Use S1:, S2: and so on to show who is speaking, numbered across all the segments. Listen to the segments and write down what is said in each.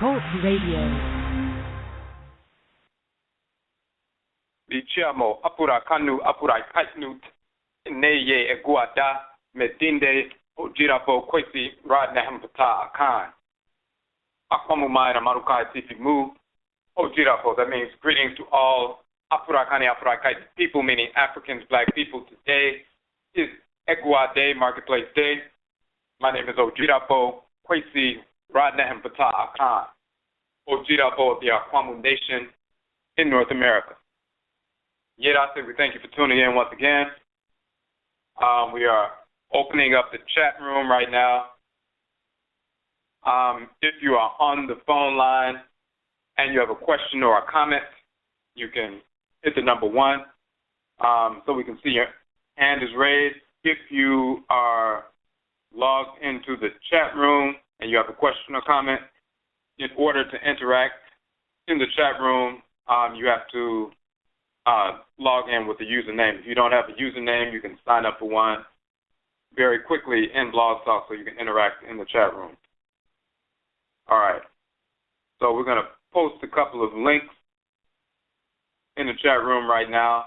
S1: Talk Radio.
S2: Bichiamo Afurakani Afuraitkaitnit Neye EGUA Medinde Odwirafo Kwesi Nehem Ptah Akhan. Akwamumai Marukai Tifimu Odwirafo. That means greetings to all Afurakani Afuraitkaitnit people, meaning Africans, black people. Today is EGUA Day, Marketplace Day. My name is Odwirafo Kwesi Nehem Ptah Akhan. Odwirafo of the Akwamu Nation in North America. Yedase, we thank you for tuning in once again. We are opening up the chat room right now. If you are on the phone line and you have a question or a comment, you can hit the number 1 so we can see your hand is raised. If you are logged into the chat room and you have a question or comment, in order to interact in the chat room, you have to log in with a username. If you don't have a username, you can sign up for one very quickly in Blog Talk so you can interact in the chat room. All right. So we're going to post a couple of links in the chat room right now.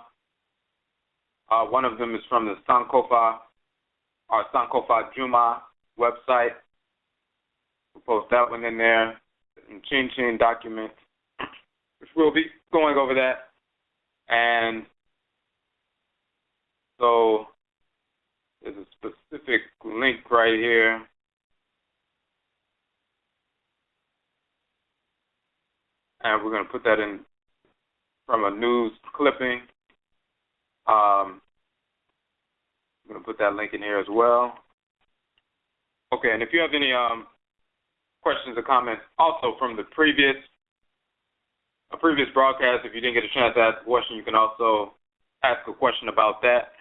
S2: One of them is from the Sankofa Juma website. We'll post that one in there. And Chin document, which we'll be going over that. And so there's a specific link right here. And we're going to put that in from a news clipping. I'm going to put that link in here as well. Okay, and if you have any questions or comments also from the previous broadcast, if you didn't get a chance to ask a question, you can also ask a question about that.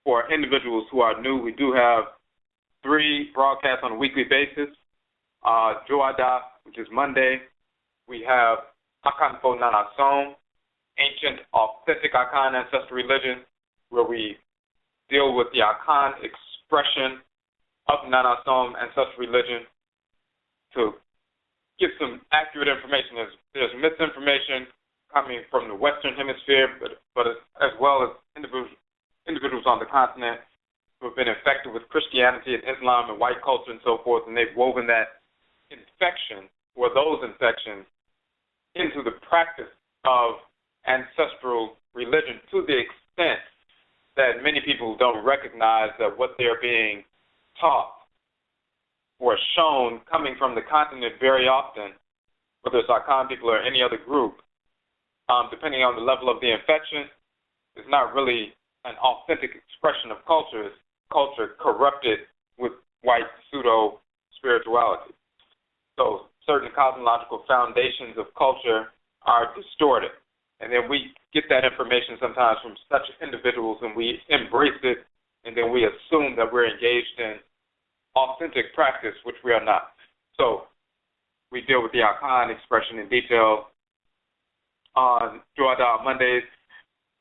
S2: For individuals who are new, we do have 3 broadcasts on a weekly basis. Joada, which is Monday. We have Akhan for Nanasom, ancient, authentic Akhan ancestral religion, where we deal with the Akhan expression of Nanasom ancestral religion to give some accurate information. There's misinformation coming from the Western Hemisphere, but as well as individuals on the continent who have been infected with Christianity and Islam and white culture and so forth, and they've woven that infection or those infections into the practice of ancestral religion to the extent that many people don't recognize that what they're being taught or shown coming from the continent very often, whether it's Akhan people or any other group, depending on the level of the infection, is not really an authentic expression of culture. It's culture corrupted with white pseudo-spirituality. So certain cosmological foundations of culture are distorted. And then we get that information sometimes from such individuals and we embrace it, and then we assume that we're engaged in authentic practice, which we are not. So we deal with the Akhan expression in detail on Joada Mondays.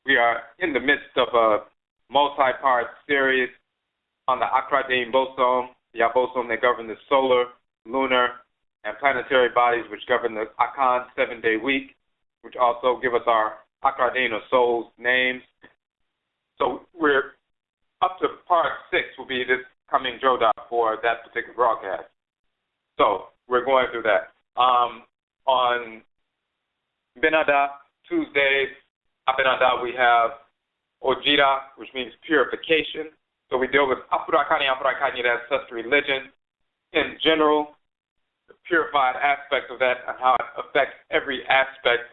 S2: We are in the midst of a multi-part series on the Akradin bosom, the abosom that govern the solar, lunar, and planetary bodies, which govern the Akhan 7-day week, which also give us our Akradin or souls names. So we're up to part 6 will be this coming Joda for that particular broadcast. So we're going through that. On Benada, Tuesdays, Benada, we have Ojira, which means purification. So we deal with Afurakani, Afuraitkaitnit ancestral religion in general, the purified aspect of that and how it affects every aspect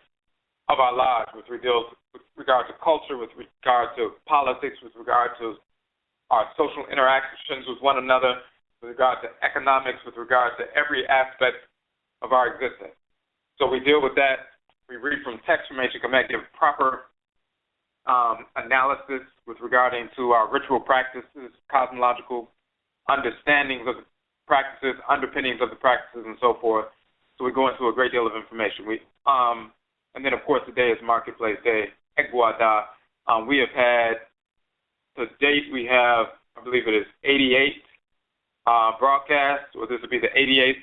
S2: of our lives with regard to culture, with regard to politics, with regard to our social interactions with one another, with regard to economics, with regard to every aspect of our existence. So we deal with that. We read from text from ancient Kemet, give proper analysis with regarding to our ritual practices, cosmological understandings of the practices, underpinnings of the practices, and so forth. So we go into a great deal of information. And then, of course, today is Marketplace Day, EGUA. We have had, to date, we have, I believe it is 88 broadcasts, or this will be the 88th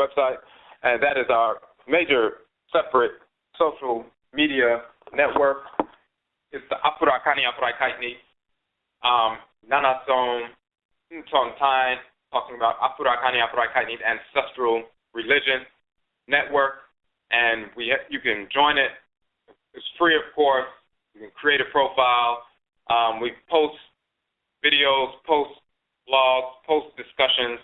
S2: website, and that is our major separate social media network. It's the Afurakani Afuraitkaitnit, Nanasom, Ntongtai, talking about Afurakani Afuraitkaitnit ancestral religion network, and you can join it. It's free, of course. You can create a profile. We post videos, post blogs, post discussions.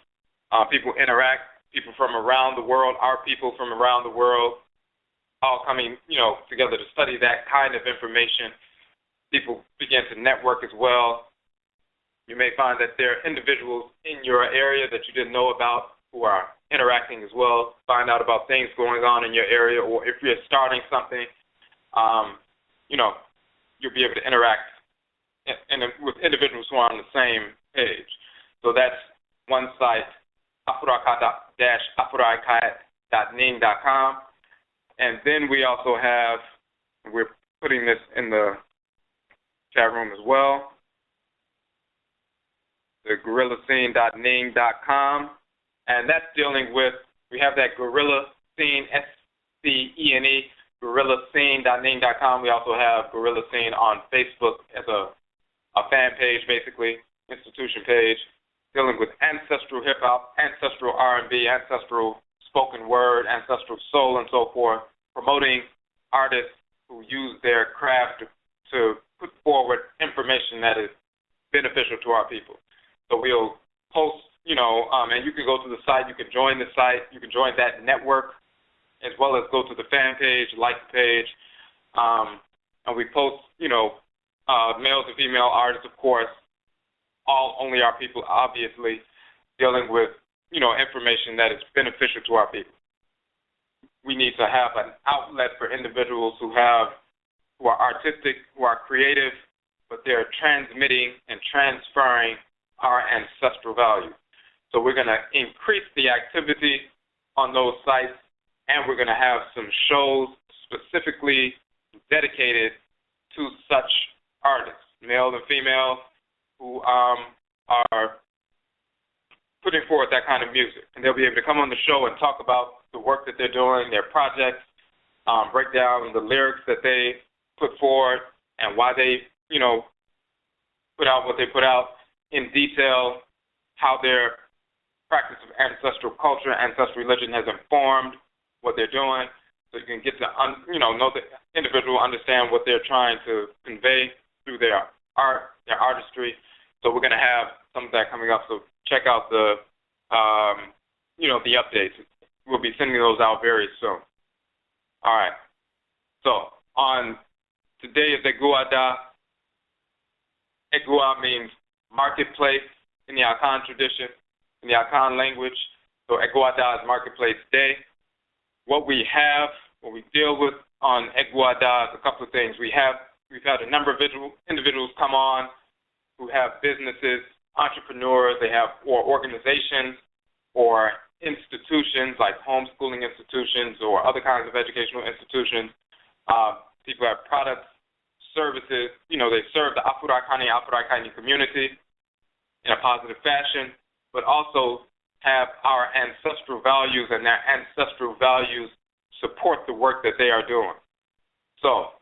S2: People interact. People from around the world, our people from around the world, all coming, together to study that kind of information. People begin to network as well. You may find that there are individuals in your area that you didn't know about who are interacting as well. Find out about things going on in your area, or if you're starting something, you'll be able to interact with individuals who are on the same page. So that's one site, Afuraitkaitnit.ning.com. And then we also have, we're putting this in the chat room as well, the guerrillascene.ning.com. And that's dealing with, we have that Guerrilla Scene, SCENE, guerrillascene.ning.com. We also have Guerrilla Scene on Facebook as a fan page, basically, institution page, dealing with ancestral hip-hop, ancestral R&B, ancestral spoken word, ancestral soul, and so forth, promoting artists who use their craft to put forward information that is beneficial to our people. So we'll post, and you can go to the site, you can join the site, you can join that network, as well as go to the fan page, like the page, and we post, males and female artists, of course, only our people, obviously, dealing with, information that is beneficial to our people. We need to have an outlet for individuals who are artistic, who are creative, but they're transmitting and transferring our ancestral values. So we're going to increase the activity on those sites, and we're going to have some shows specifically dedicated to such artists, male and female, who are putting forth that kind of music. And they'll be able to come on the show and talk about the work that they're doing, their projects, break down the lyrics that they put forward and why they, put out what they put out in detail, how their practice of ancestral culture, ancestral religion has informed what they're doing, so you can get to, know the individual, understand what they're trying to convey through their art, their artistry. So we're going to have some of that coming up, so check out the, the updates. We'll be sending those out very soon. All right. So today is EGUA Da. EGUA means marketplace in the Akhan tradition, in the Akhan language. So EGUA Da is Marketplace Day. What we deal with on EGUA Da is a couple of things. We've had a number of individuals come on who have businesses, entrepreneurs, or organizations or institutions like homeschooling institutions or other kinds of educational institutions. People have products, services. They serve the Afurakani, Afuraitkaitnit community in a positive fashion, but also have our ancestral values, and their ancestral values support the work that they are doing. So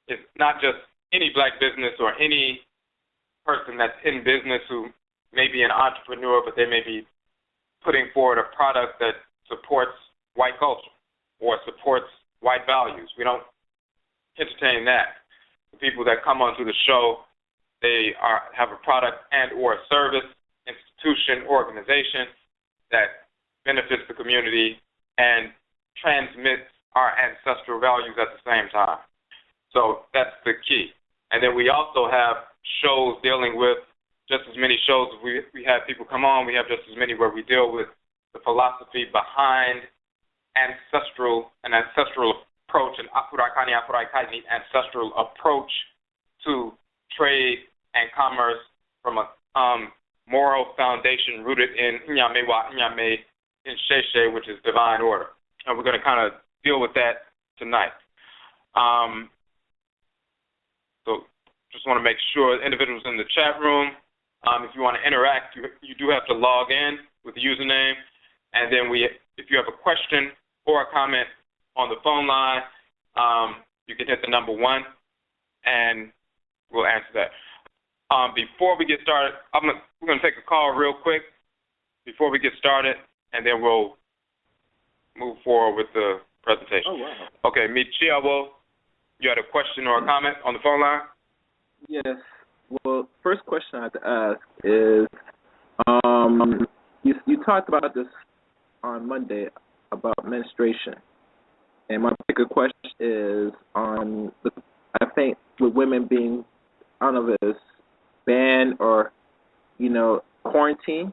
S2: it's not just any black business or any person that's in business who may be an entrepreneur, but they may be putting forward a product that supports white culture or supports white values. We don't entertain that. The people that come onto the show, they have a product and or a service, institution, organization that benefits the community and transmits our ancestral values at the same time. So that's the key. And then we also have shows dealing with just as many shows. We have people come on, we have just as many where we deal with the philosophy behind an ancestral approach, an Afurakani Afuraitkaitnit ancestral approach to trade and commerce from a moral foundation rooted in Nyame wa Nyame in Sheshe, which is divine order. And we're going to kind of deal with that tonight. So just want to make sure individuals in the chat room, if you want to interact, you do have to log in with the username. And then if you have a question or a comment on the phone line, you can hit the number 1, and we'll answer that. Before we get started, we're going to take a call real quick before we get started, and then we'll move forward with the presentation.
S1: Oh, wow.
S2: Okay, Michiawo, you had a question or a comment on the phone line?
S1: Yes. Well, first question I have to ask is, you talked about this on Monday about menstruation, and my bigger question is on I think with women being, I don't know if it's banned or, quarantine.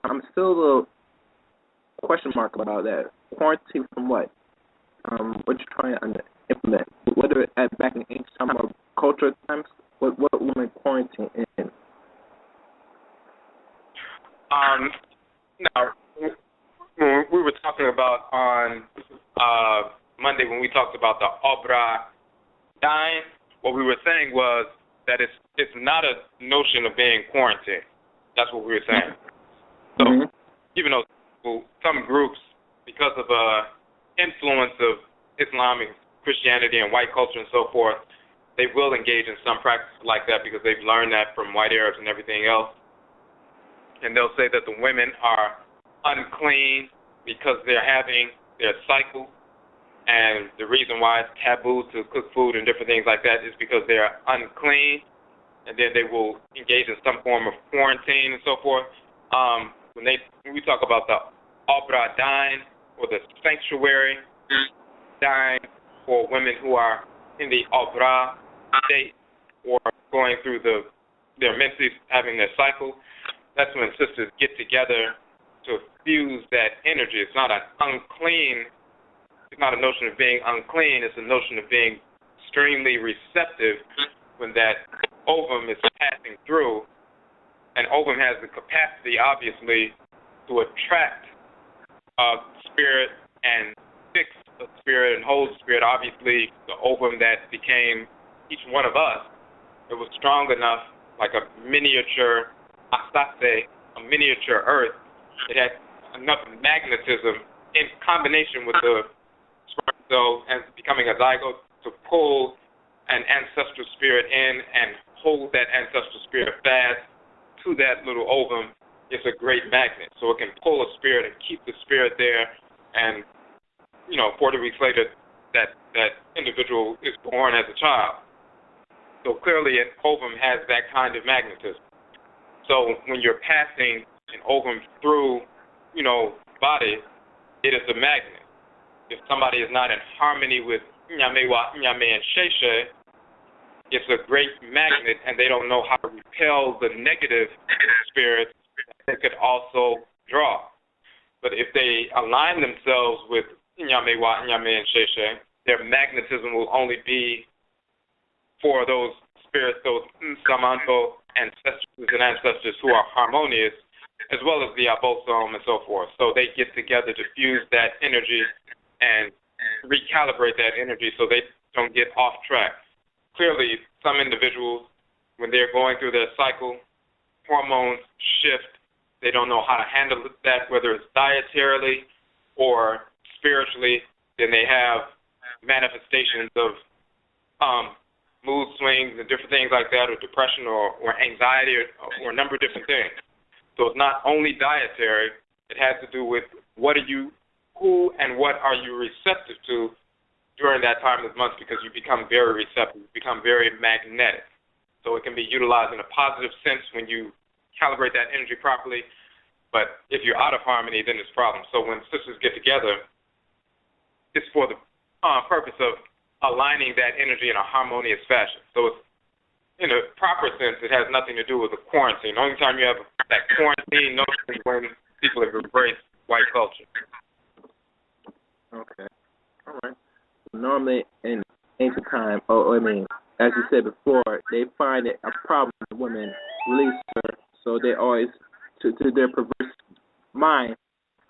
S1: I'm still a little question mark about that. Quarantine from what? What you're trying to implement? Whether back in ancient time or cultural times, what women quarantine in?
S2: Now, when we were talking about on Monday when we talked about the obra dying, what we were saying was that it's not a notion of being quarantined. That's what we were saying. So even though some groups, because of influence of Islamic Christianity and white culture and so forth, they will engage in some practices like that because they've learned that from white Arabs and everything else. And they'll say that the women are unclean because they're having their cycle, and the reason why it's taboo to cook food and different things like that is because they're unclean, and then they will engage in some form of quarantine and so forth. When we talk about the obra dying or the sanctuary dying for women who are in the obra state or going through their menses, having their cycle, that's when sisters get together to fuse that energy. It's not a notion of being unclean, it's a notion of being extremely receptive when that ovum is passing through. And ovum has the capacity, obviously, to attract spirit and fix the spirit and hold spirit. Obviously, the ovum that became each one of us, it was strong enough, like a miniature asase, a miniature earth. It had enough magnetism in combination with the sperm cell and becoming a zygote to pull an ancestral spirit in and hold that ancestral spirit fast to that little ovum. It's a great magnet. So it can pull a spirit and keep the spirit there, and 40 weeks later that individual is born as a child. So clearly an ovum has that kind of magnetism. So when you're passing an ovum through, body, it is a magnet. If somebody is not in harmony with Nyamewa, Nyame, and Sheshe, it's a great magnet, and they don't know how to repel the negative spirits that they could also draw. But if they align themselves with Nyamewa, Nyame, and Sheshe, their magnetism will only be for those spirits, those Samanto ancestors who are harmonious, as well as the Abosom and so forth. So they get together to fuse that energy and recalibrate that energy so they don't get off track. Clearly, some individuals, when they're going through their cycle, hormones shift. They don't know how to handle that, whether it's dietarily or spiritually. Then they have manifestations of mood swings and different things like that, or depression or anxiety or a number of different things. So it's not only dietary, it has to do with who and what are you receptive to during that time of the month, because you become very receptive, you become very magnetic. So it can be utilized in a positive sense when you calibrate that energy properly, but if you're out of harmony, then it's a problem. So when sisters get together, it's for the purpose of aligning that energy in a harmonious fashion. So it's, in a proper sense, it has nothing to do with the quarantine. The only time you have that quarantine notion is when people have embraced white culture.
S1: Okay. All right. Normally in ancient time, as you said before, they find it a problem when women release her, so they always, to their perverse mind,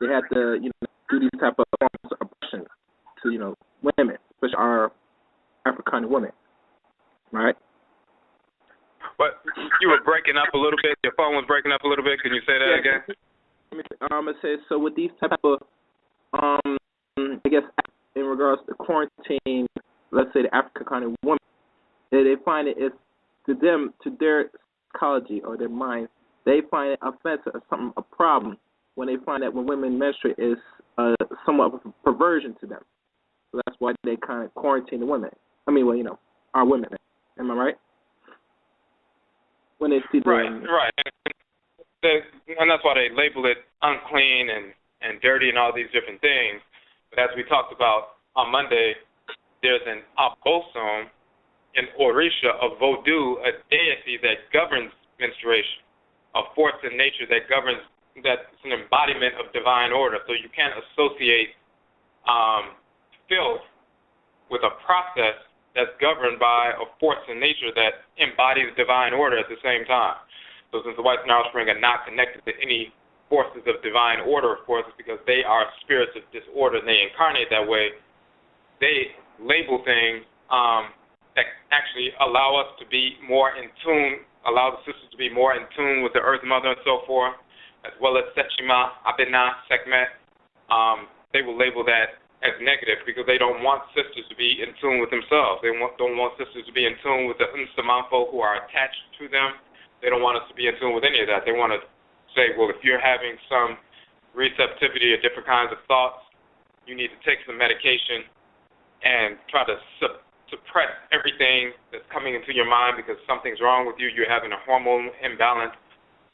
S1: they have to, do these type of forms of oppression to, women, especially our African women, right?
S2: But you were breaking up a little bit. Your phone was breaking up a little bit. Can you say that again?
S1: It says, so with these type of, I guess, in regards to quarantine, let's say the Afurakani women, they find it's to them, to their psychology or their mind, they find it offensive or something, a problem when they find that when women menstruate is somewhat of a perversion to them. So that's why they kind of quarantine the women. I mean, well, our women. Am I right? When they see
S2: right. And that's why they label it unclean and dirty and all these different things. But as we talked about on Monday, there's an abosom in Orisha, a Vodou, a deity that governs menstruation, a force in nature that governs, that's an embodiment of divine order. So you can't associate filth with a process that's governed by a force in nature that embodies divine order at the same time. So since the whites and offspring are not connected to any forces of divine order, of course, because they are spirits of disorder and they incarnate that way, they label things that actually allow us to be more in tune, allow the sisters to be more in tune with the Earth Mother and so forth, as well as Sechima, Abena, Sekhmet. They will label that as negative because they don't want sisters to be in tune with themselves. They don't want sisters to be in tune with the Unsamanfo who are attached to them. They don't want us to be in tune with any of that. They want to say, well, if you're having some receptivity to different kinds of thoughts, you need to take some medication and try to suppress everything that's coming into your mind because something's wrong with you. You're having a hormone imbalance,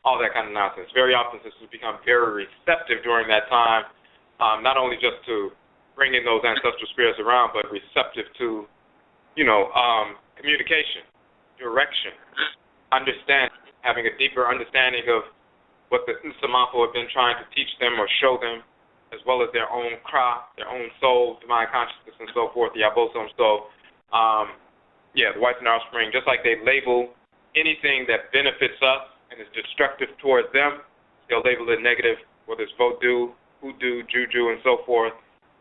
S2: all that kind of nonsense. Very often sisters become very receptive during that time, not only just to bringing those ancestral spirits around, but receptive to, communication, direction, understanding, having a deeper understanding of what the Nsamanfo have been trying to teach them or show them, as well as their own Kra, their own soul, divine consciousness, and so forth, the Abosom. So, the whites and offspring, just like they label anything that benefits us and is destructive towards them, they'll label it negative, whether it's Vodou, Hoodoo, Juju, and so forth.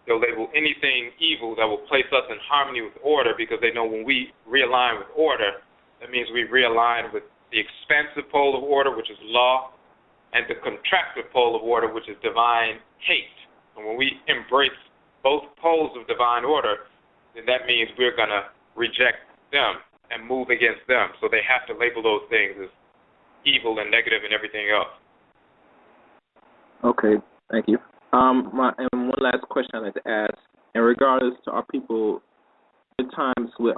S2: They'll label anything evil that will place us in harmony with order because they know when we realign with order, that means we realign with the expansive pole of order, which is law, and the contractive pole of order, which is divine hate. And when we embrace both poles of divine order, then that means we're going to reject them and move against them. So they have to label those things as evil and negative and everything else.
S1: Okay, thank you. And one last question I'd like to ask, in regards to our people, at times with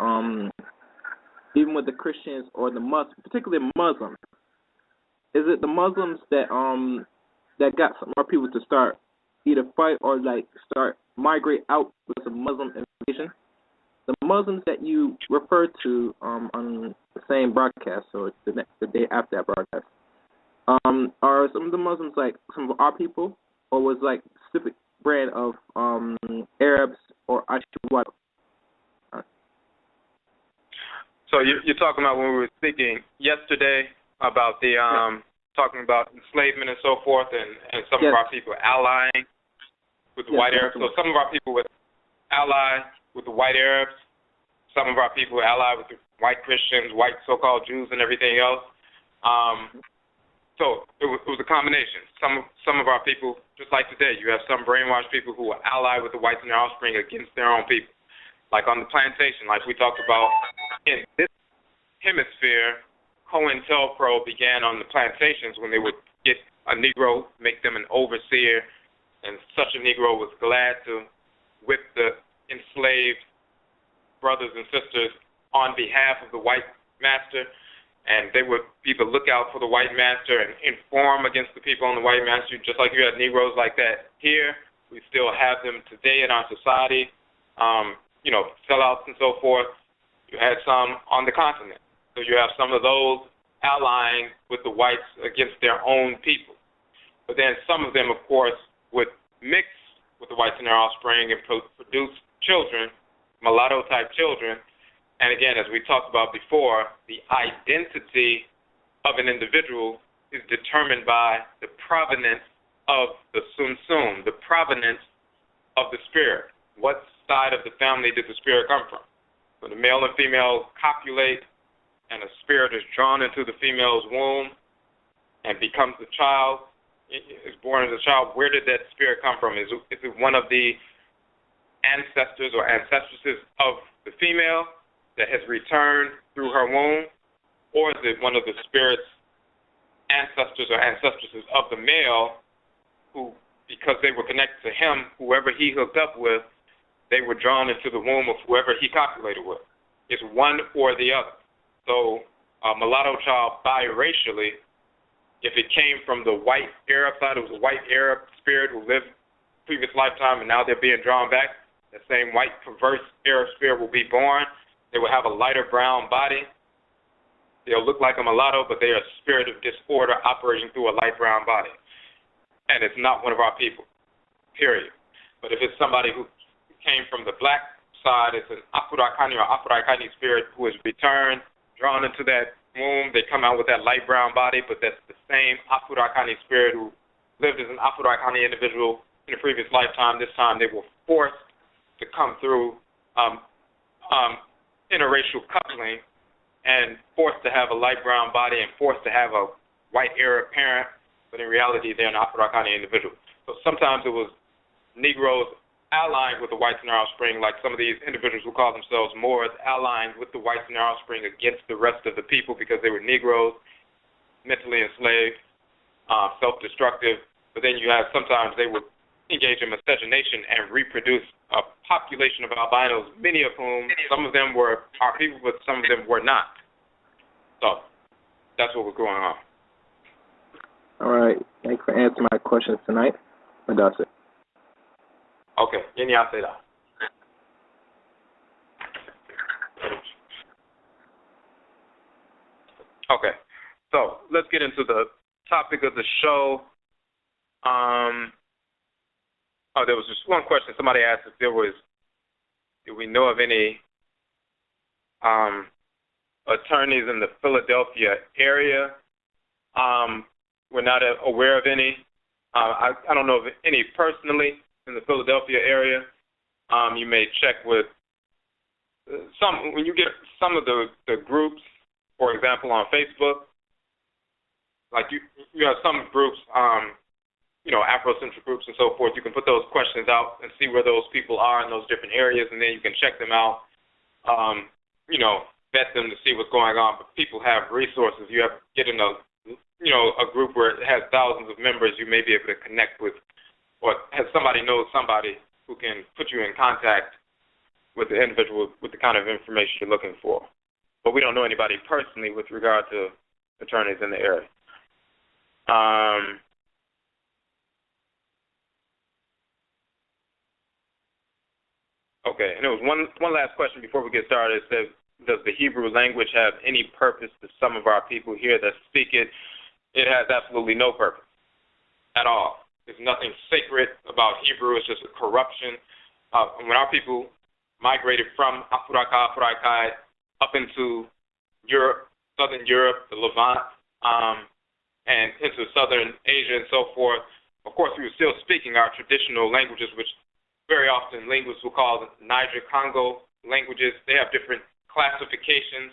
S1: even with the Christians or the Muslims, particularly Muslims, is it the Muslims that that got some of our people to start either fight or start migrate out with the Muslim invasion? The Muslims that you referred to on the same broadcast or the day after that broadcast, are some of the Muslims like some of our people? Or was a specific brand of Arabs or Ashwad?
S2: So you're talking about when we were speaking yesterday about the talking about enslavement and so forth, and some of our people allying with the white Arabs. So some of our people would ally with the white Arabs. Some of our people would ally with the white Christians, white so-called Jews, and everything else. So it was a combination. Some of our people, just like today, you have some brainwashed people who are allied with the whites and their offspring against their own people. Like on the plantation, like we talked about, in this hemisphere, COINTELPRO began on the plantations when they would get a Negro, make them an overseer, and such a Negro was glad to whip the enslaved brothers and sisters on behalf of the white master. And they would be the lookout for the white master and inform against the people on the white master, just like you had Negroes like that here. We still have them today in our society, sellouts and so forth. You had some on the continent. So you have some of those allying with the whites against their own people. But then some of them, of course, would mix with the whites and their offspring and produce children, mulatto-type children. And again, as we talked about before, the identity of an individual is determined by the provenance of the sum, the provenance of the spirit. What side of the family did the spirit come from? So the male and female copulate, and a spirit is drawn into the female's womb and becomes the child. is born as a child, where did that spirit come from? Is it one of the ancestors or ancestresses of the female that has returned through her womb, or is it one of the spirit's ancestors or ancestresses of the male who, because they were connected to him, whoever he hooked up with, they were drawn into the womb of whoever he copulated with? It's one or the other. So a mulatto child biracially, if it came from the white Arab side, it was a white Arab spirit who lived previous lifetime and now they're being drawn back, the same white perverse Arab spirit will be born. They will have a lighter brown body. They'll look like a mulatto, but they are a spirit of disorder operating through a light brown body. And it's not one of our people, period. But if it's somebody who came from the black side, it's an Afurakani or Afuraitkaitnit spirit who is returned, drawn into that womb. They come out with that light brown body, but that's the same Afurakani spirit who lived as an Afurakani individual in a previous lifetime. This time they were forced to come through interracial coupling and forced to have a light brown body and forced to have a white Arab parent, but in reality they're an Afurakani individual. So sometimes it was Negroes allied with the whites in their offspring, like some of these individuals who call themselves Moors, allied with the whites in their offspring against the rest of the people because they were Negroes, mentally enslaved, self-destructive. But then you have sometimes they would engage in miscegenation and reproduce a population of albinos, many of whom, some of them were our people, but some of them were not. So that's what was going on.
S1: All right. Thanks for answering my questions tonight. And that's it.
S2: Okay. Yeni say that. Okay. So let's get into the topic of the show. There was just one question. Somebody asked if do we know of any attorneys in the Philadelphia area? We're not aware of any. I don't know of any personally in the Philadelphia area. You may check with some, when you get some of the groups, for example, on Facebook, like you have some groups, Afrocentric groups and so forth. You can put those questions out and see where those people are in those different areas, and then you can check them out, vet them to see what's going on. But people have resources. You have to get in a group where it has thousands of members. You may be able to connect with, or have somebody knows somebody who can put you in contact with the individual with the kind of information you're looking for. But we don't know anybody personally with regard to attorneys in the area. Okay, and there was one last question before we get started. It says, does the Hebrew language have any purpose to some of our people here that speak it? It has absolutely no purpose at all. There's nothing sacred about Hebrew. It's just a corruption. When our people migrated from Afuraitkaitnit up into Europe, Southern Europe, the Levant, and into Southern Asia and so forth, of course, we were still speaking our traditional languages, which very often linguists will call Niger-Congo languages. They have different classifications.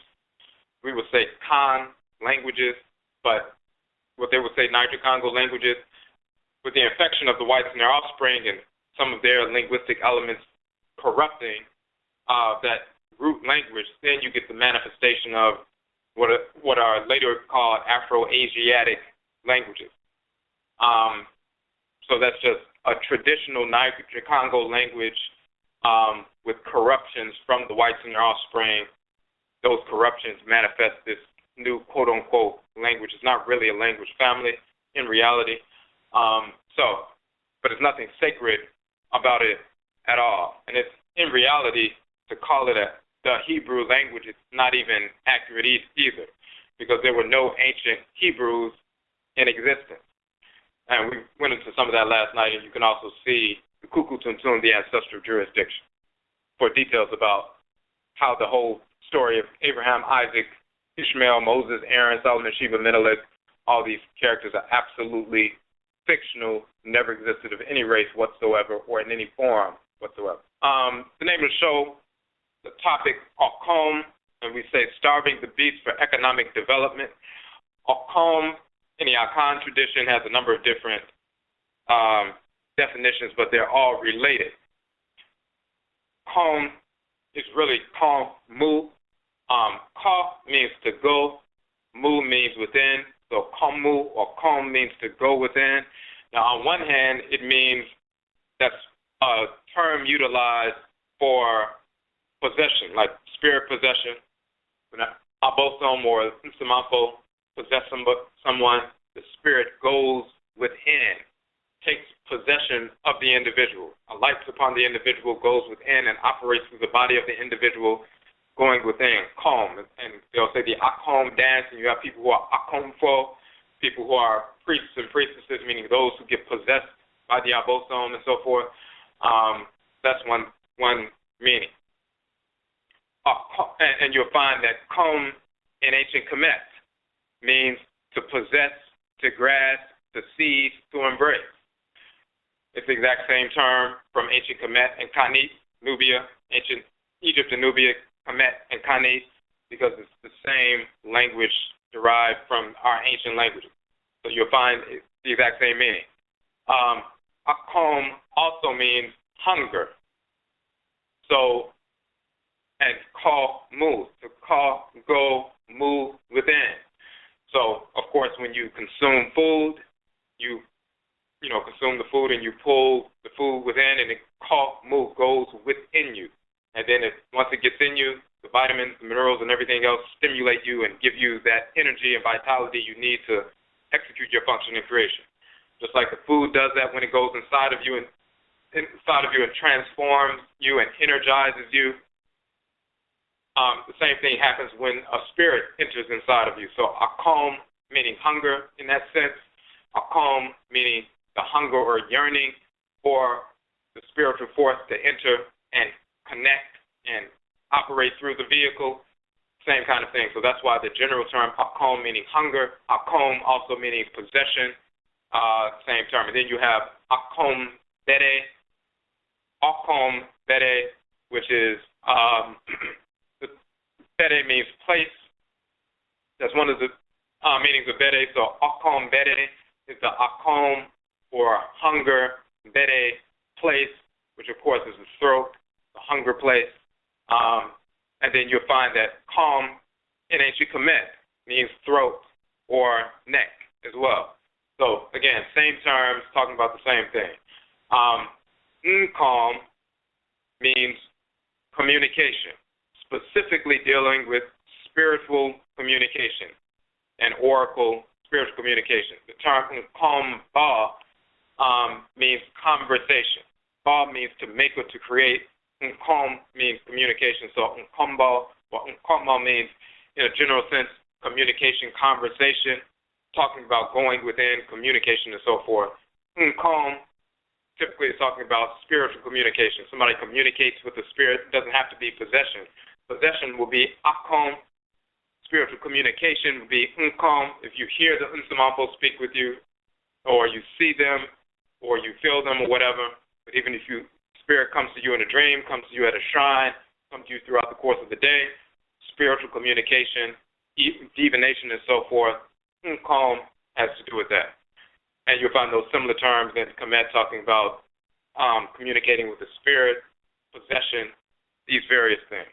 S2: We would say Khan languages, but what they would say Niger-Congo languages. With the infection of the whites and their offspring and some of their linguistic elements corrupting that root language, then you get the manifestation of what are later called Afro-Asiatic languages. So that's just a traditional Niger-Congo language with corruptions from the whites and their offspring. Those corruptions manifest this new quote-unquote language. It's not really a language family in reality. But it's nothing sacred about it at all. And it's in reality, to call it the Hebrew language, it's not even accurate either, because there were no ancient Hebrews in existence. And we went into some of that last night, and you can also see the Kuku-Tuntun, the ancestral jurisdiction, for details about how the whole story of Abraham, Isaac, Ishmael, Moses, Aaron, Solomon, Sheba, Menelik, all these characters are absolutely fictional, never existed of any race whatsoever or in any form whatsoever. The name of the show, the topic, OKOM, and we say starving the beast for economic development. OKOM in the Akhan tradition has a number of different definitions, but they're all related. Kom is really kom mu. Ka means to go, mu means within. So komu or kom means to go within. Now, on one hand, it means that's a term utilized for possession, like spirit possession. When abosom or samampo possess someone, the spirit goes within, takes possession of the individual, alights upon the individual, goes within, and operates through the body of the individual, going within. Kom, and they'll say the OKOM dance, and you have people who are akomfo, people who are priests and priestesses, meaning those who get possessed by the abosom and so forth. That's one meaning. And you'll find that kom in ancient Kemet means to possess, to grasp, to seize, to embrace. It's the exact same term from ancient Kemet and Khanit, Nubia, ancient Egypt and Nubia, Kemet and Khanit, because it's the same language derived from our ancient languages. So you'll find the exact same meaning. Akom also means hunger. So, and call, move, to call, go, move within. So, of course, when you consume food, you consume the food and you pull the food within, and the call, move goes within you. And then once it gets in you, the vitamins, the minerals, and everything else stimulate you and give you that energy and vitality you need to execute your function in creation. Just like the food does that when it goes inside of you and transforms you and energizes you. The same thing happens when a spirit enters inside of you. So akom, meaning hunger in that sense. Akom, meaning the hunger or yearning for the spiritual force to enter and connect and operate through the vehicle. Same kind of thing. So that's why the general term akom meaning hunger, akom also meaning possession, same term. And then you have akom bere, which is bere means place. That's one of the meanings of bere. So akom bere is the akom or hunger, bere place, which of course is the throat, the hunger place. And then you'll find that kom in ancient Kemet means throat or neck as well. So again, same terms, talking about the same thing. Nkom means communication, specifically dealing with spiritual communication and oracle spiritual communication. The term Nkom Ba means conversation. Ba means to make or to create. Nkom means communication. So Nkomba or Nkoma means, in a general sense, communication, conversation, talking about going within, communication, and so forth. Nkom typically is talking about spiritual communication. Somebody communicates with the spirit. It doesn't have to be possession. Possession will be akom. Spiritual communication will be nkom. If you hear the unsamampo speak with you, or you see them, or you feel them, or whatever, but even if spirit comes to you in a dream, comes to you at a shrine, comes to you throughout the course of the day, spiritual communication, divination, and so forth, nkom has to do with that. And you'll find those similar terms in Kemet talking about communicating with the spirit, possession, these various things.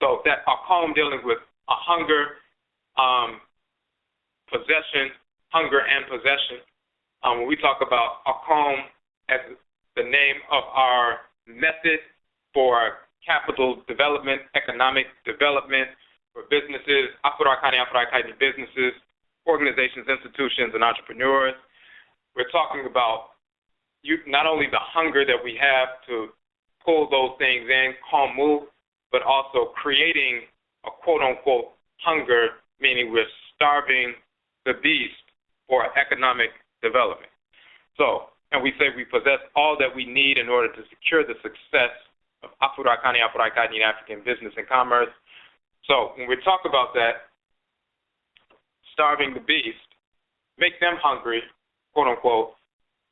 S2: So that Akom dealing with a hunger, possession, hunger and possession. When we talk about Akom as the name of our method for capital development, economic development for businesses, Afurakani, Afuraitkaitnit businesses, organizations, institutions, and entrepreneurs. We're talking about not only the hunger that we have to pull those things in, move, but also creating a quote-unquote hunger, meaning we're starving the beast for economic development. So, and we say we possess all that we need in order to secure the success of Afurakani, Afuraitkaitnit, African business and commerce. So when we talk about that, starving the beast, make them hungry, quote unquote,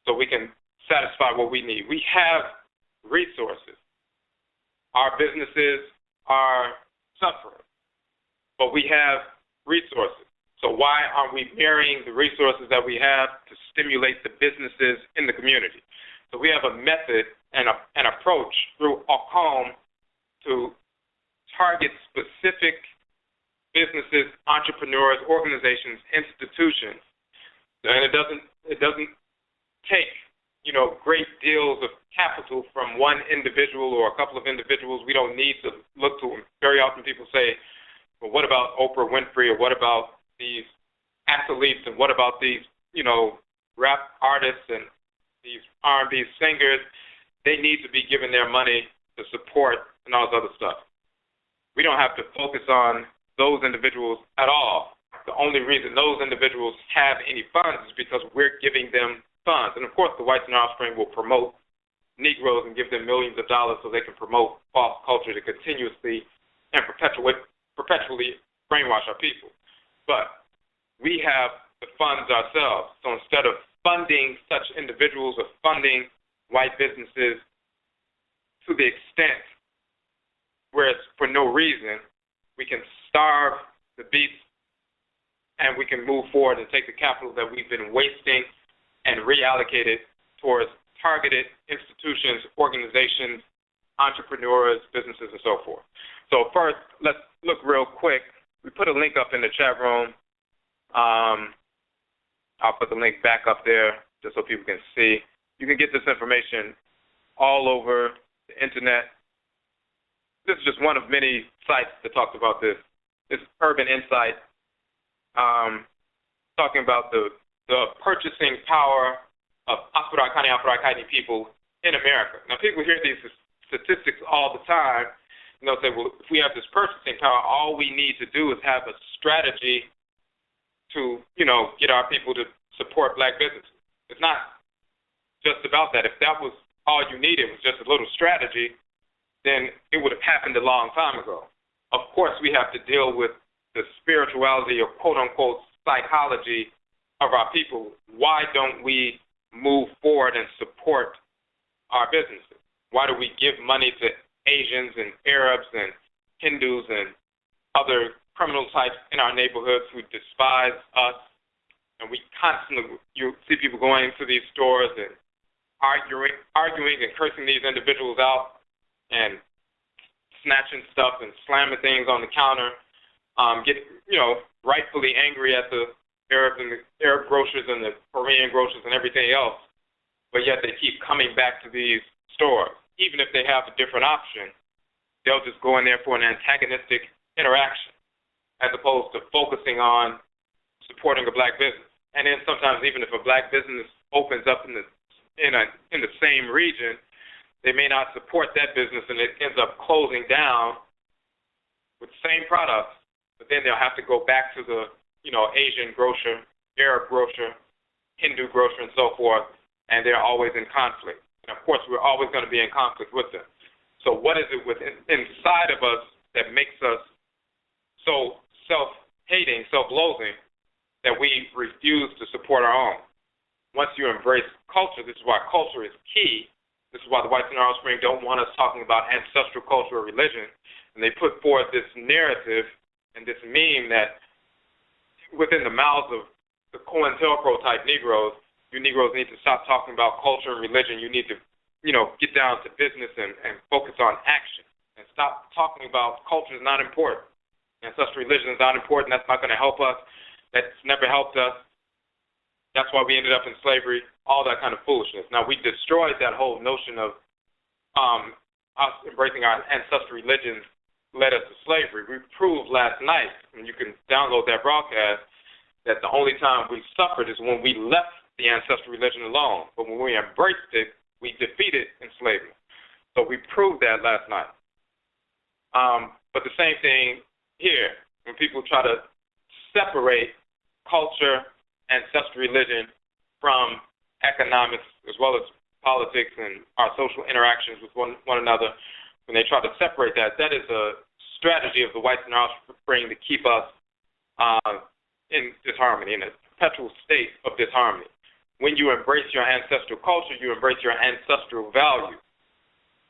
S2: so we can satisfy what we need. We have resources. Our businesses are suffering, but we have resources. So why aren't we marrying the resources that we have to stimulate the businesses in the community? So we have a method and an approach through OKOM to target specific businesses, entrepreneurs, organizations, institutions. And it doesn't take, great deals of capital from one individual or a couple of individuals. We don't need to look to them. Very often people say, well, what about Oprah Winfrey, or what about these athletes, and what about these, rap artists and these R&B singers? They need to be given their money to support and all this other stuff. We don't have to focus on those individuals at all. The only reason those individuals have any funds is because we're giving them funds. And of course, the whites and their offspring will promote Negroes and give them millions of dollars so they can promote false culture to continuously and perpetually brainwash our people. But we have the funds ourselves. So instead of funding such individuals or funding white businesses to the extent where it's for no reason, we can starve the beast and we can move forward and take the capital that we've been wasting and reallocate it towards targeted institutions, organizations, entrepreneurs, businesses, and so forth. So first, let's look real quick. We put a link up in the chat room. I'll put the link back up there just so people can see. You can get this information all over the internet. This is just one of many sites that talks about this. This Urban Insight, talking about the purchasing power of Afurakani, Afuraitkaitnit people in America. Now, people hear these statistics all the time, and they'll say, well, if we have this purchasing power, all we need to do is have a strategy to, get our people to support black businesses. It's not just about that. If that was all you needed, was just a little strategy, then it would have happened a long time ago. Of course, we have to deal with the spirituality or quote-unquote psychology of our people. Why don't we move forward and support our businesses? Why do we give money to Asians and Arabs and Hindus and other criminal types in our neighborhoods who despise us? And we constantly, you see people going to these stores and arguing and cursing these individuals out and snatching stuff and slamming things on the counter, rightfully angry at the Arabs and the Arab grocers and the Korean grocers and everything else, but yet they keep coming back to these stores. Even if they have a different option, they'll just go in there for an antagonistic interaction as opposed to focusing on supporting a black business. And then sometimes even if a black business opens up in the same region, they may not support that business and it ends up closing down with the same products, but then they'll have to go back to the Asian grocer, Arab grocer, Hindu grocer, and so forth, and they're always in conflict. And of course, we're always going to be in conflict with them. So what is it inside of us that makes us so self-hating, self-loathing, that we refuse to support our own? Once you embrace culture, this is why culture is key. This is why the whites and their offspring don't want us talking about ancestral culture or religion, and they put forth this narrative and this meme that within the mouths of the COINTELPRO type Negroes, you Negroes need to stop talking about culture and religion. You need to, get down to business and focus on action and stop talking about culture is not important. Ancestral religion is not important. That's not going to help us. That's never helped us. That's why we ended up in slavery, all that kind of foolishness. Now, we destroyed that whole notion of us embracing our ancestral religions led us to slavery. We proved last night, and you can download that broadcast, that the only time we suffered is when we left the ancestral religion alone. But when we embraced it, we defeated enslavement. So we proved that last night. But the same thing here, when people try to separate culture, ancestral religion from economics as well as politics and our social interactions with one another, when they try to separate that, that is a strategy of the whites and our offspring to keep us in disharmony, in a perpetual state of disharmony. When you embrace your ancestral culture, you embrace your ancestral values.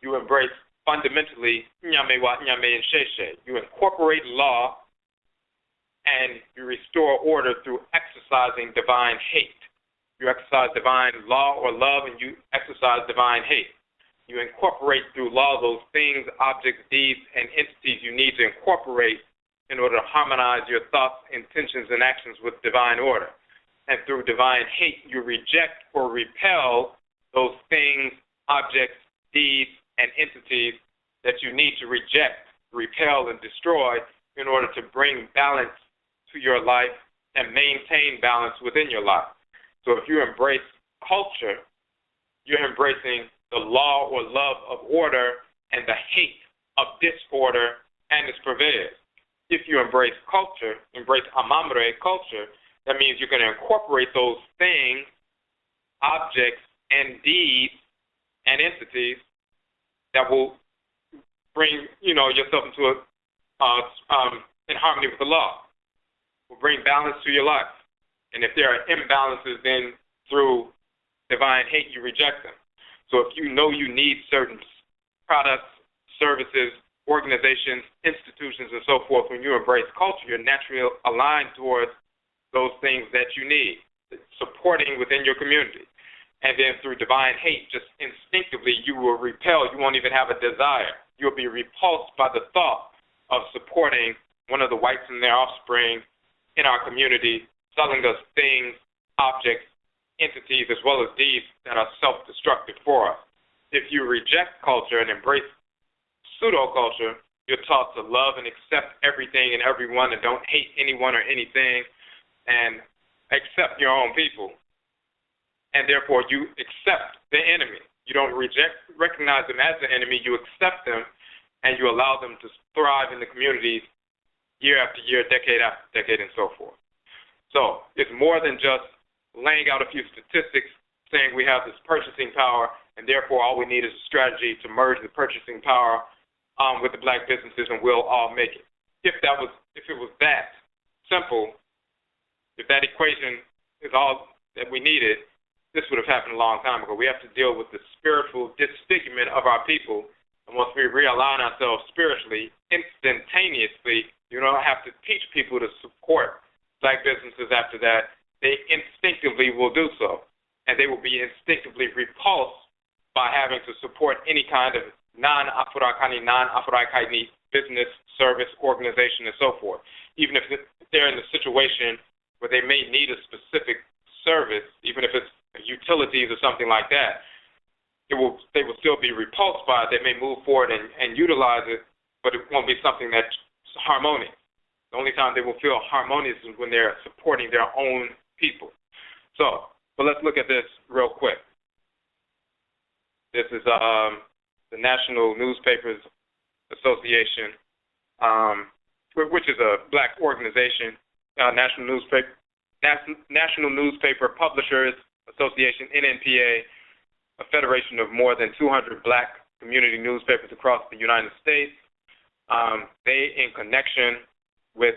S2: You embrace fundamentally Nyame wa Nyame and Sheshe. You incorporate law and you restore order through exercising divine hate. You exercise divine law or love, and you exercise divine hate. You incorporate through law those things, objects, deeds, and entities you need to incorporate in order to harmonize your thoughts, intentions, and actions with divine order. And through divine hate, you reject or repel those things, objects, deeds, and entities that you need to reject, repel, and destroy in order to bring balance to your life and maintain balance within your life. So if you embrace culture, you're embracing the law or love of order and the hate of disorder and its purveyors. If you embrace culture, embrace amamre culture, that means you're going to incorporate those things, objects, and deeds and entities that will bring, yourself into in harmony with the law. Will bring balance to your life. And if there are imbalances, then through divine hate, you reject them. So if you know you need certain products, services, organizations, institutions, and so forth, when you embrace culture, you're naturally aligned towards those things that you need, supporting within your community. And then through divine hate, just instinctively, you will repel. You won't even have a desire. You'll be repulsed by the thought of supporting one of the whites and their offspring in our community, selling us things, objects, entities, as well as deeds that are self-destructive for us. If you reject culture and embrace pseudo-culture, you're taught to love and accept everything and everyone and don't hate anyone or anything and accept your own people. And therefore, you accept the enemy. You don't recognize them as the enemy. You accept them, and you allow them to thrive in the communities year after year, decade after decade, and so forth. So it's more than just laying out a few statistics saying we have this purchasing power, and therefore all we need is a strategy to merge the purchasing power with the black businesses, and we'll all make it. If it was that simple, if that equation is all that we needed, this would have happened a long time ago. We have to deal with the spiritual disfigurement of our people. And once we realign ourselves spiritually, instantaneously, you don't have to teach people to support black businesses after that. They instinctively will do so. And they will be instinctively repulsed by having to support any kind of non-Afurakani, non-Afuraitkaitnit business, service, organization, and so forth. Even if they're in a situation where they may need a specific service, even if it's utilities or something like that, they will still be repulsed by it. They may move forward and utilize it, but it won't be something that's harmonious. The only time they will feel harmonious is when they're supporting their own people. But let's look at this real quick. This is the National Newspapers Association, which is a black organization, National Newspaper Publishers Association, NNPA, a federation of more than 200 black community newspapers across the United States. They, in connection with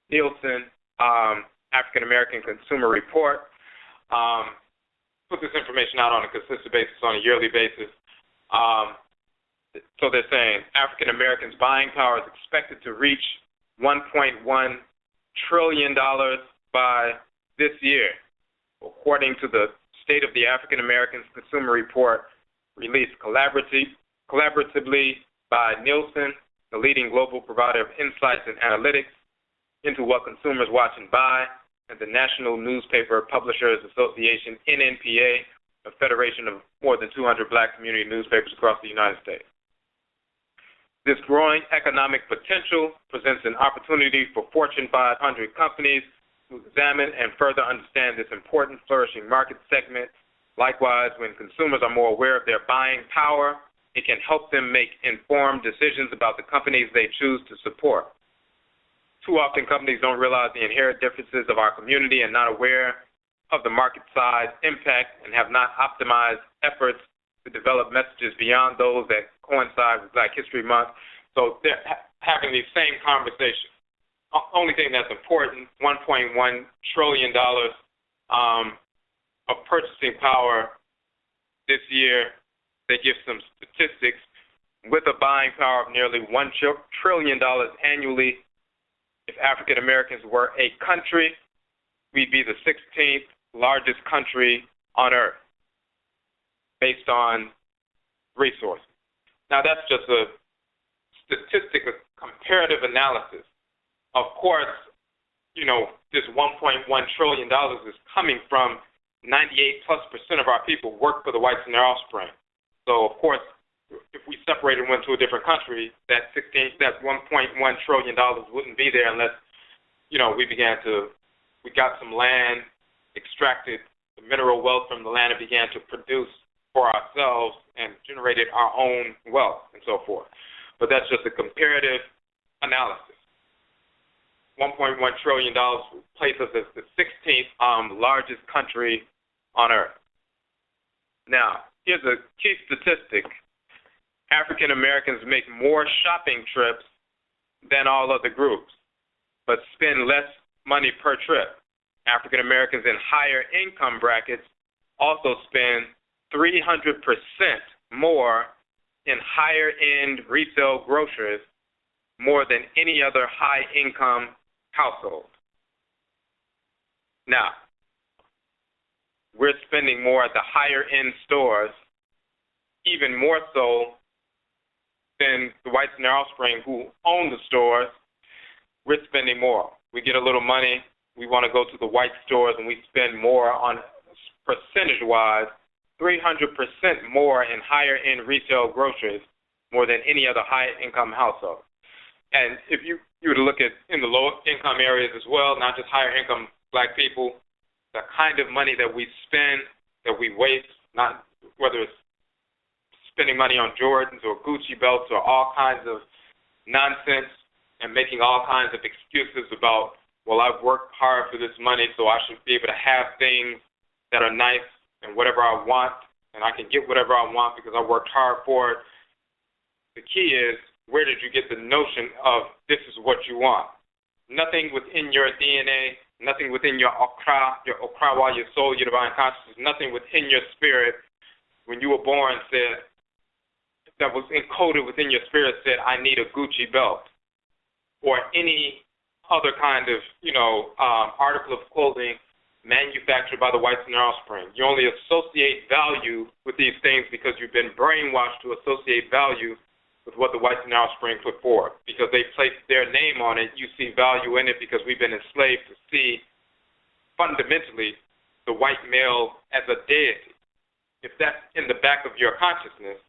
S2: Nielsen, African American Consumer Report, put this information out on a consistent basis, on a yearly basis. So they're saying African Americans' buying power is expected to reach $1.1 trillion by this year, according to the State of the African Americans Consumer Report released collaboratively by Nielsen, the leading global provider of insights and analytics into what consumers watch and buy, and the National Newspaper Publishers Association, NNPA, a federation of more than 200 black community newspapers across the United States. This growing economic potential presents an opportunity for Fortune 500 companies to examine and further understand this important flourishing market segment. Likewise, when consumers are more aware of their buying power, it can help them make informed decisions about the companies they choose to support. Too often, companies don't realize the inherent differences of our community and not aware of the market size impact and have not optimized efforts to develop messages beyond those that coincide with Black History Month. So they're having these same conversations. Only thing that's important, $1.1 trillion of purchasing power this year. They give some statistics with a buying power of nearly $1 trillion annually. If African Americans were a country, we'd be the 16th largest country on earth based on resources. Now, that's just a statistic, a comparative analysis. Of course, this $1.1 trillion is coming from 98+% of our people work for the whites and their offspring. So, of course, if we separated and went to a different country, that $1.1 trillion wouldn't be there unless, we got some land, extracted the mineral wealth from the land and began to produce for ourselves and generated our own wealth and so forth. But that's just a comparative analysis. $1.1 trillion places us as the 16th largest country on earth. Now, here's a key statistic. African Americans make more shopping trips than all other groups, but spend less money per trip. African Americans in higher income brackets also spend 300% more in higher end retail groceries, more than any other high income household. Now, we're spending more at the higher end stores, even more so than the whites and their offspring who own the stores. We're spending more. We get a little money, we want to go to the white stores, and we spend more on, percentage-wise, 300% more in higher-end retail groceries, more than any other high-income household. And if you were to look at in the low-income areas as well, not just higher-income black people, the kind of money that we spend, that we waste, not whether it's spending money on Jordans or Gucci belts or all kinds of nonsense and making all kinds of excuses about, well, I've worked hard for this money, so I should be able to have things that are nice and whatever I want, and I can get whatever I want because I worked hard for it. The key is, where did you get the notion of this is what you want? Nothing within your DNA, nothing within your Okrawa, your soul, your divine consciousness, nothing within your spirit when you were born said, that was encoded within your spirit said, I need a Gucci belt, or any other kind of, article of clothing manufactured by the whites and their offspring. You only associate value with these things because you've been brainwashed to associate value with what the whites and their offspring put forward. Because they placed their name on it, you see value in it because we've been enslaved to see fundamentally the white male as a deity. If that's in the back of your consciousness,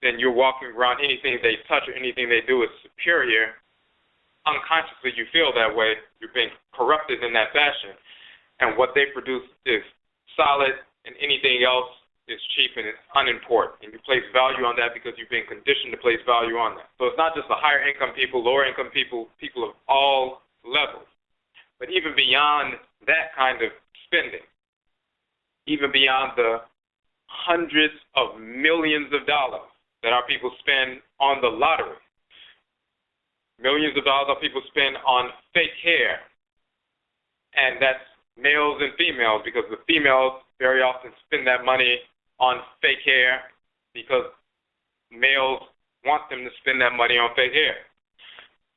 S2: then you're walking around anything they touch or anything they do is superior. Unconsciously you feel that way. You're being corrupted in that fashion. And what they produce is solid, and anything else is cheap and it's unimportant. And you place value on that because you've been conditioned to place value on that. So it's not just the higher income people, lower income people, people of all levels. But even beyond that kind of spending, even beyond the hundreds of millions of dollars that our people spend on the lottery, millions of dollars our people spend on fake hair, and that's males and females, because the females very often spend that money on fake hair because males want them to spend that money on fake hair.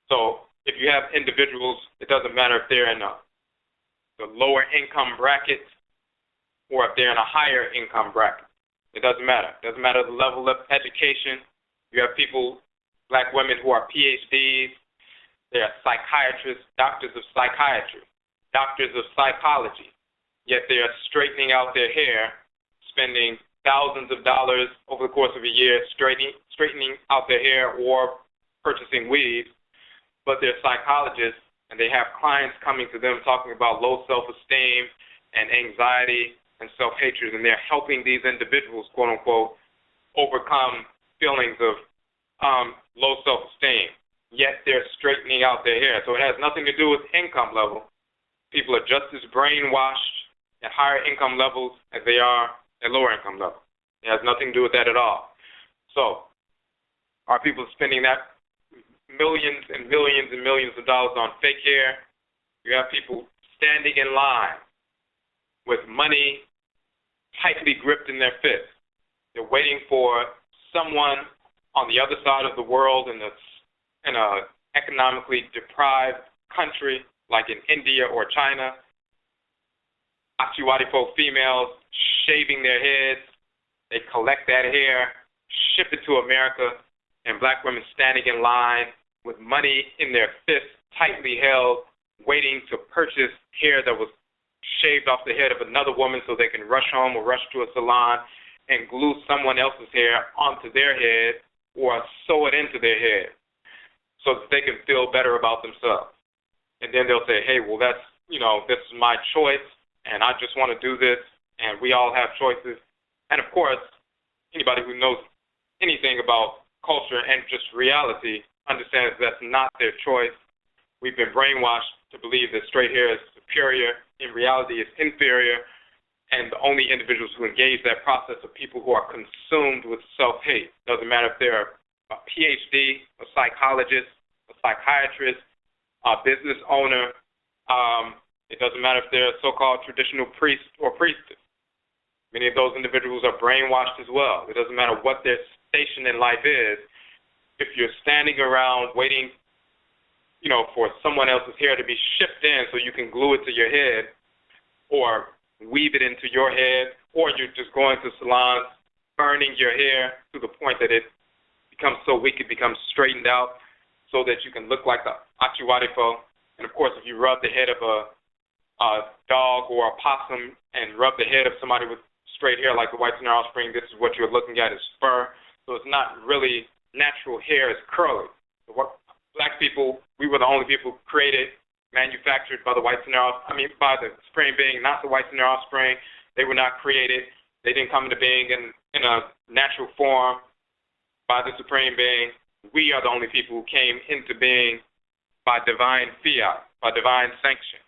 S2: So if you have individuals, it doesn't matter if they're in the lower income bracket or if they're in a higher income bracket. It doesn't matter. It doesn't matter the level of education. You have people, black women who are PhDs, they are psychiatrists, doctors of psychiatry, doctors of psychology, yet they are straightening out their hair, spending thousands of dollars over the course of a year straightening out their hair or purchasing weaves, but they're psychologists and they have clients coming to them talking about low self-esteem and anxiety and self-hatred, and they're helping these individuals, quote-unquote, overcome feelings of low self-esteem, yet they're straightening out their hair. So it has nothing to do with income level. People are just as brainwashed at higher income levels as they are at lower income levels. It has nothing to do with that at all. So are people spending that millions and millions and millions of dollars on fake hair? You have people standing in line with money tightly gripped in their fists. They're waiting for someone on the other side of the world in a economically deprived country like in India or China, Odwirafo females shaving their heads, they collect that hair, ship it to America, and black women standing in line with money in their fists, tightly held, waiting to purchase hair that was shaved off the head of another woman so they can rush home or rush to a salon and glue someone else's hair onto their head or sew it into their head so that they can feel better about themselves. And then they'll say, hey, well, that's, this is my choice, and I just want to do this, and we all have choices. And, of course, anybody who knows anything about culture and just reality understands that's not their choice. We've been brainwashed to believe that straight hair is superior. In reality, it's inferior. And the only individuals who engage that process are people who are consumed with self-hate. Doesn't matter if they're a PhD, a psychologist, a psychiatrist, a business owner. It doesn't matter if they're a so-called traditional priest or priestess. Many of those individuals are brainwashed as well. It doesn't matter what their station in life is. If you're standing around waiting, for someone else's hair to be shipped in so you can glue it to your head or weave it into your head, or you're just going to salons, burning your hair to the point that it becomes so weak it becomes straightened out so that you can look like the Odwirafo. And, of course, if you rub the head of a dog or a possum and rub the head of somebody with straight hair like the whites in their offspring, this is what you're looking at is fur. So it's not really natural hair, it's curly. So black people, we were the only people created, manufactured by the whites in their offspring, by the supreme being, not the whites in their offspring. They were not created. They didn't come into being in a natural form by the supreme being. We are the only people who came into being by divine fiat, by divine sanction.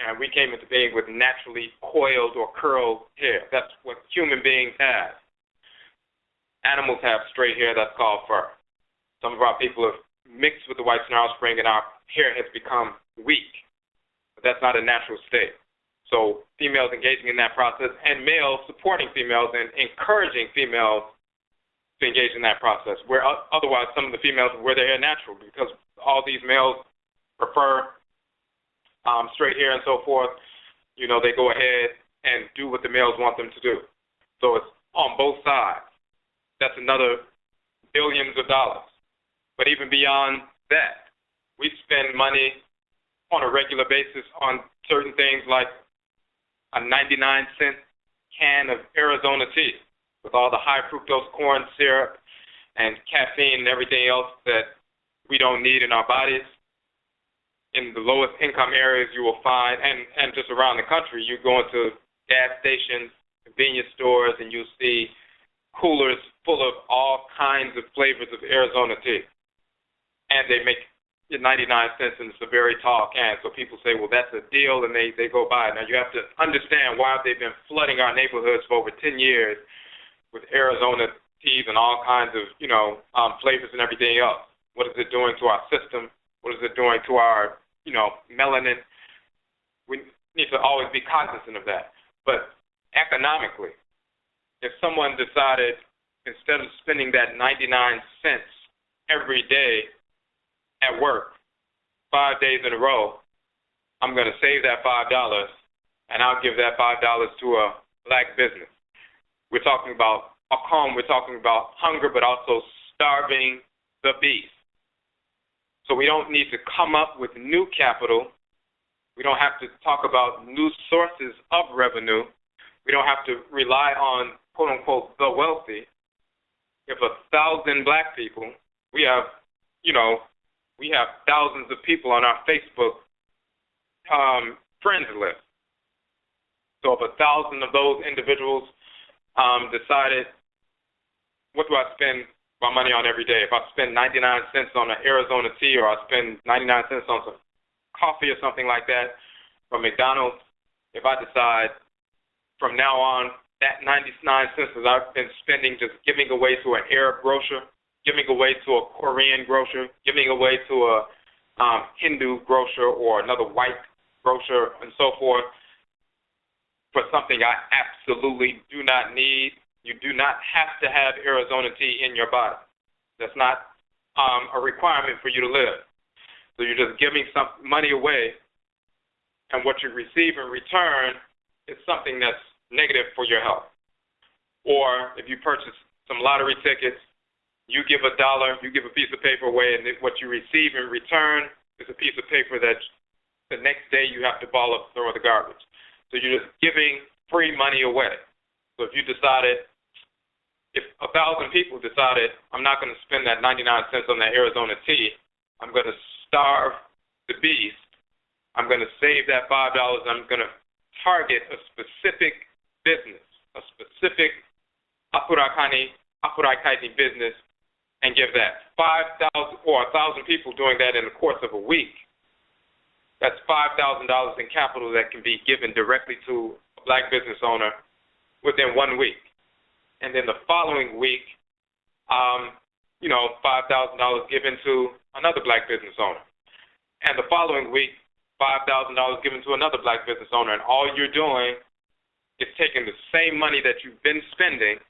S2: And we came into being with naturally coiled or curled hair. That's what human beings have. Animals have straight hair, that's called fur. Some of our people have mixed with the whites in our offspring and our hair has become weak. But that's not a natural state. So females engaging in that process and males supporting females and encouraging females to engage in that process, where otherwise some of the females wear their hair natural because all these males prefer straight hair and so forth. They go ahead and do what the males want them to do. So it's on both sides. That's another billions of dollars. But even beyond that, we spend money on a regular basis on certain things like a 99-cent can of Arizona tea with all the high fructose corn syrup and caffeine and everything else that we don't need in our bodies. In the lowest income areas you will find, and just around the country, you go into gas stations, convenience stores, and you'll see coolers full of all kinds of flavors of Arizona tea. And they make it 99 cents, and it's a very tall can. So people say, well, that's a deal, and they go buy it. Now, you have to understand why they've been flooding our neighborhoods for over 10 years with Arizona teas and all kinds of, flavors and everything else. What is it doing to our system? What is it doing to our, melanin? We need to always be cognizant of that. But economically, if someone decided instead of spending that 99 cents every day at work, 5 days in a row, I'm going to save that $5 and I'll give that $5 to a black business. We're talking about OKOM, we're talking about hunger, but also starving the beast. So we don't need to come up with new capital. We don't have to talk about new sources of revenue. We don't have to rely on, quote unquote, the wealthy. If 1,000 black people, we have thousands of people on our Facebook friends list. So if 1,000 of those individuals decided, what do I spend my money on every day? If I spend 99 cents on an Arizona tea, or I spend 99 cents on some coffee or something like that from McDonald's, if I decide from now on that 99 cents that I've been spending just giving away to an Arab grocer, giving away to a Korean grocer, giving away to a Hindu grocer or another white grocer and so forth for something I absolutely do not need. You do not have to have Arizona tea in your body. That's not a requirement for you to live. So you're just giving some money away, and what you receive in return is something that's negative for your health. Or if you purchase some lottery tickets, you give $1, you give a piece of paper away, and what you receive in return is a piece of paper that the next day you have to ball up and throw in the garbage. So you're just giving free money away. So if you decided, if 1,000 people decided, I'm not going to spend that 99 cents on that Arizona tea, I'm going to starve the beast, I'm going to save that $5, I'm going to target a specific business, a specific Afurakani, Afuraitkaitnit business, and give that 5,000 or 1,000 people doing that in the course of a week. That's $5,000 in capital that can be given directly to a black business owner within 1 week. And then the following week, $5,000 given to another black business owner. And the following week, $5,000 given to another black business owner. And all you're doing is taking the same money that you've been spending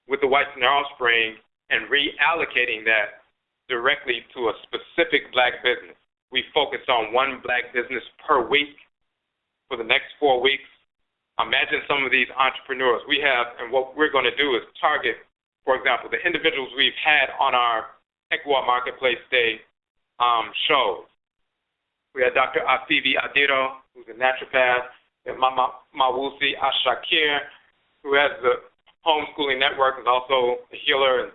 S2: with the whites and their offspring and reallocating that directly to a specific black business. We focused on one black business per week for the next 4 weeks. Imagine some of these entrepreneurs we have, and what we're going to do is target, for example, the individuals we've had on our EGUA Marketplace Day shows. We had Dr. Afivi Adiro, who's a naturopath, and Mama Mawusi Ashakir, who has the homeschooling network, is also a healer and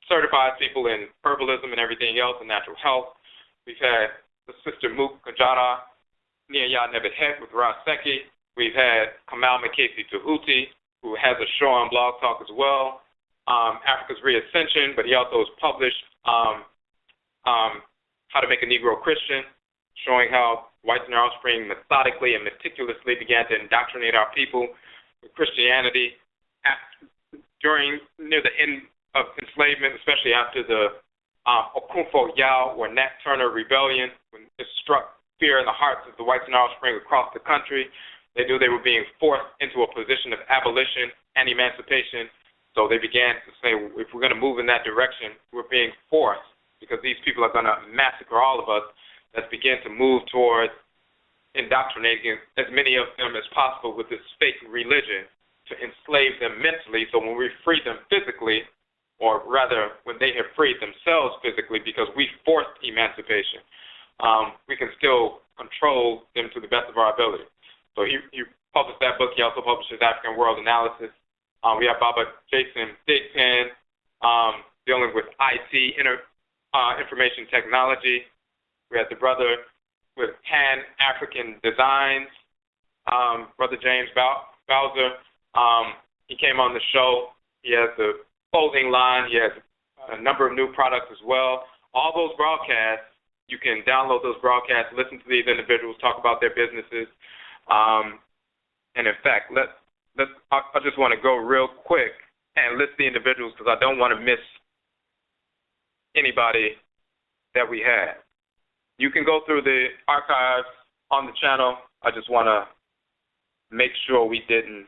S2: certifies people in herbalism and everything else and natural health. We've had the sister Mook Kajara, Nia Nebet with Raseki. We've had Kamal Makesi Tahuti, who has a show on Blog Talk as well, Africa's Reascension, but he also has published How to Make a Negro Christian, showing how whites and their offspring methodically and meticulously began to indoctrinate our people with Christianity near the end of enslavement, especially after the Okunfo Yao or Nat Turner Rebellion, when it struck fear in the hearts of the whites and offspring across the country. They knew they were being forced into a position of abolition and emancipation, so they began to say, if we're going to move in that direction, we're being forced, because these people are going to massacre all of us. Let's begin to move towards indoctrinating as many of them as possible with this fake religion to enslave them mentally, so when we free them physically, or rather when they have freed themselves physically because we forced emancipation, we can still control them to the best of our ability. So he published that book. He also published his African World Analysis. We have Baba Jason Thigpen dealing with IT, information technology. We have the brother with Pan-African Designs, Brother James Bowser. He came on the show. He has the clothing line. He has a number of new products as well. All those broadcasts, you can download those broadcasts, listen to these individuals talk about their businesses. And in fact, I just want to go real quick and list the individuals because I don't want to miss anybody that we had. You can go through the archives on the channel. I just want to make sure we didn't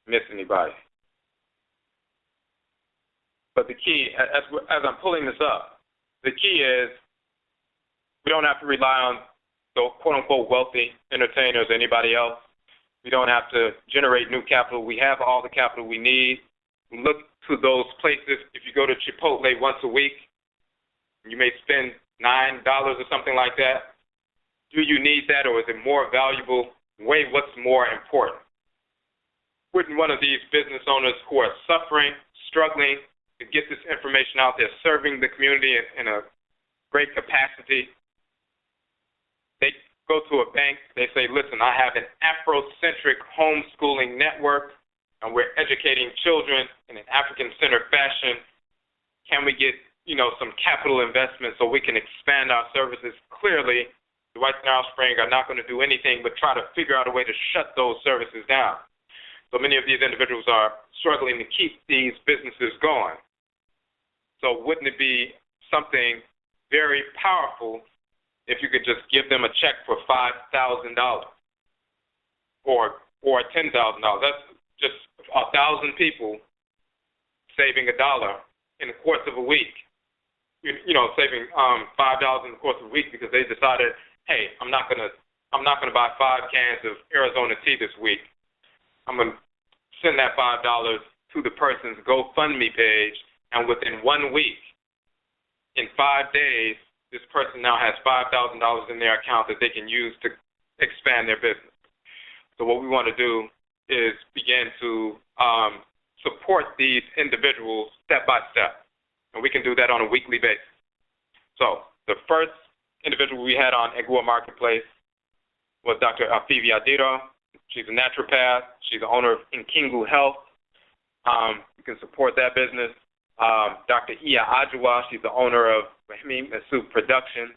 S2: miss anybody. But the key, as I'm pulling this up, the key is we don't have to rely on the quote-unquote wealthy entertainers or anybody else. We don't have to generate new capital. We have all the capital we need. Look to those places. If you go to Chipotle once a week, you may spend $9 or something like that. Do you need that, or is it more valuable? Weigh what's more important. Wouldn't one of these business owners who are suffering, struggling to get this information out there, serving the community in a great capacity, they go to a bank, they say, listen, I have an Afrocentric homeschooling network, and we're educating children in an African-centered fashion. Can we get, some capital investment so we can expand our services? Clearly, the whites and their offspring are not going to do anything but try to figure out a way to shut those services down. So many of these individuals are struggling to keep these businesses going. So wouldn't it be something very powerful if you could just give them a check for $5,000 or $10,000? That's just 1,000 people saving $1 in the course of a week. saving $5 in the course of a week because they decided, hey, I'm not gonna buy 5 cans of Arizona tea this week. I'm gonna send that $5 to the person's GoFundMe page, and within 1 week, in 5 days, this person now has $5,000 in their account that they can use to expand their business. So what we want to do is begin to support these individuals step by step, and we can do that on a weekly basis. So the first individual we had on EGUA Marketplace was Dr. Afivi Adira. She's a naturopath. She's the owner of Nkingu Health. You can support that business. Dr. Iya Ajua, she's the owner of Rahimi Masood Productions.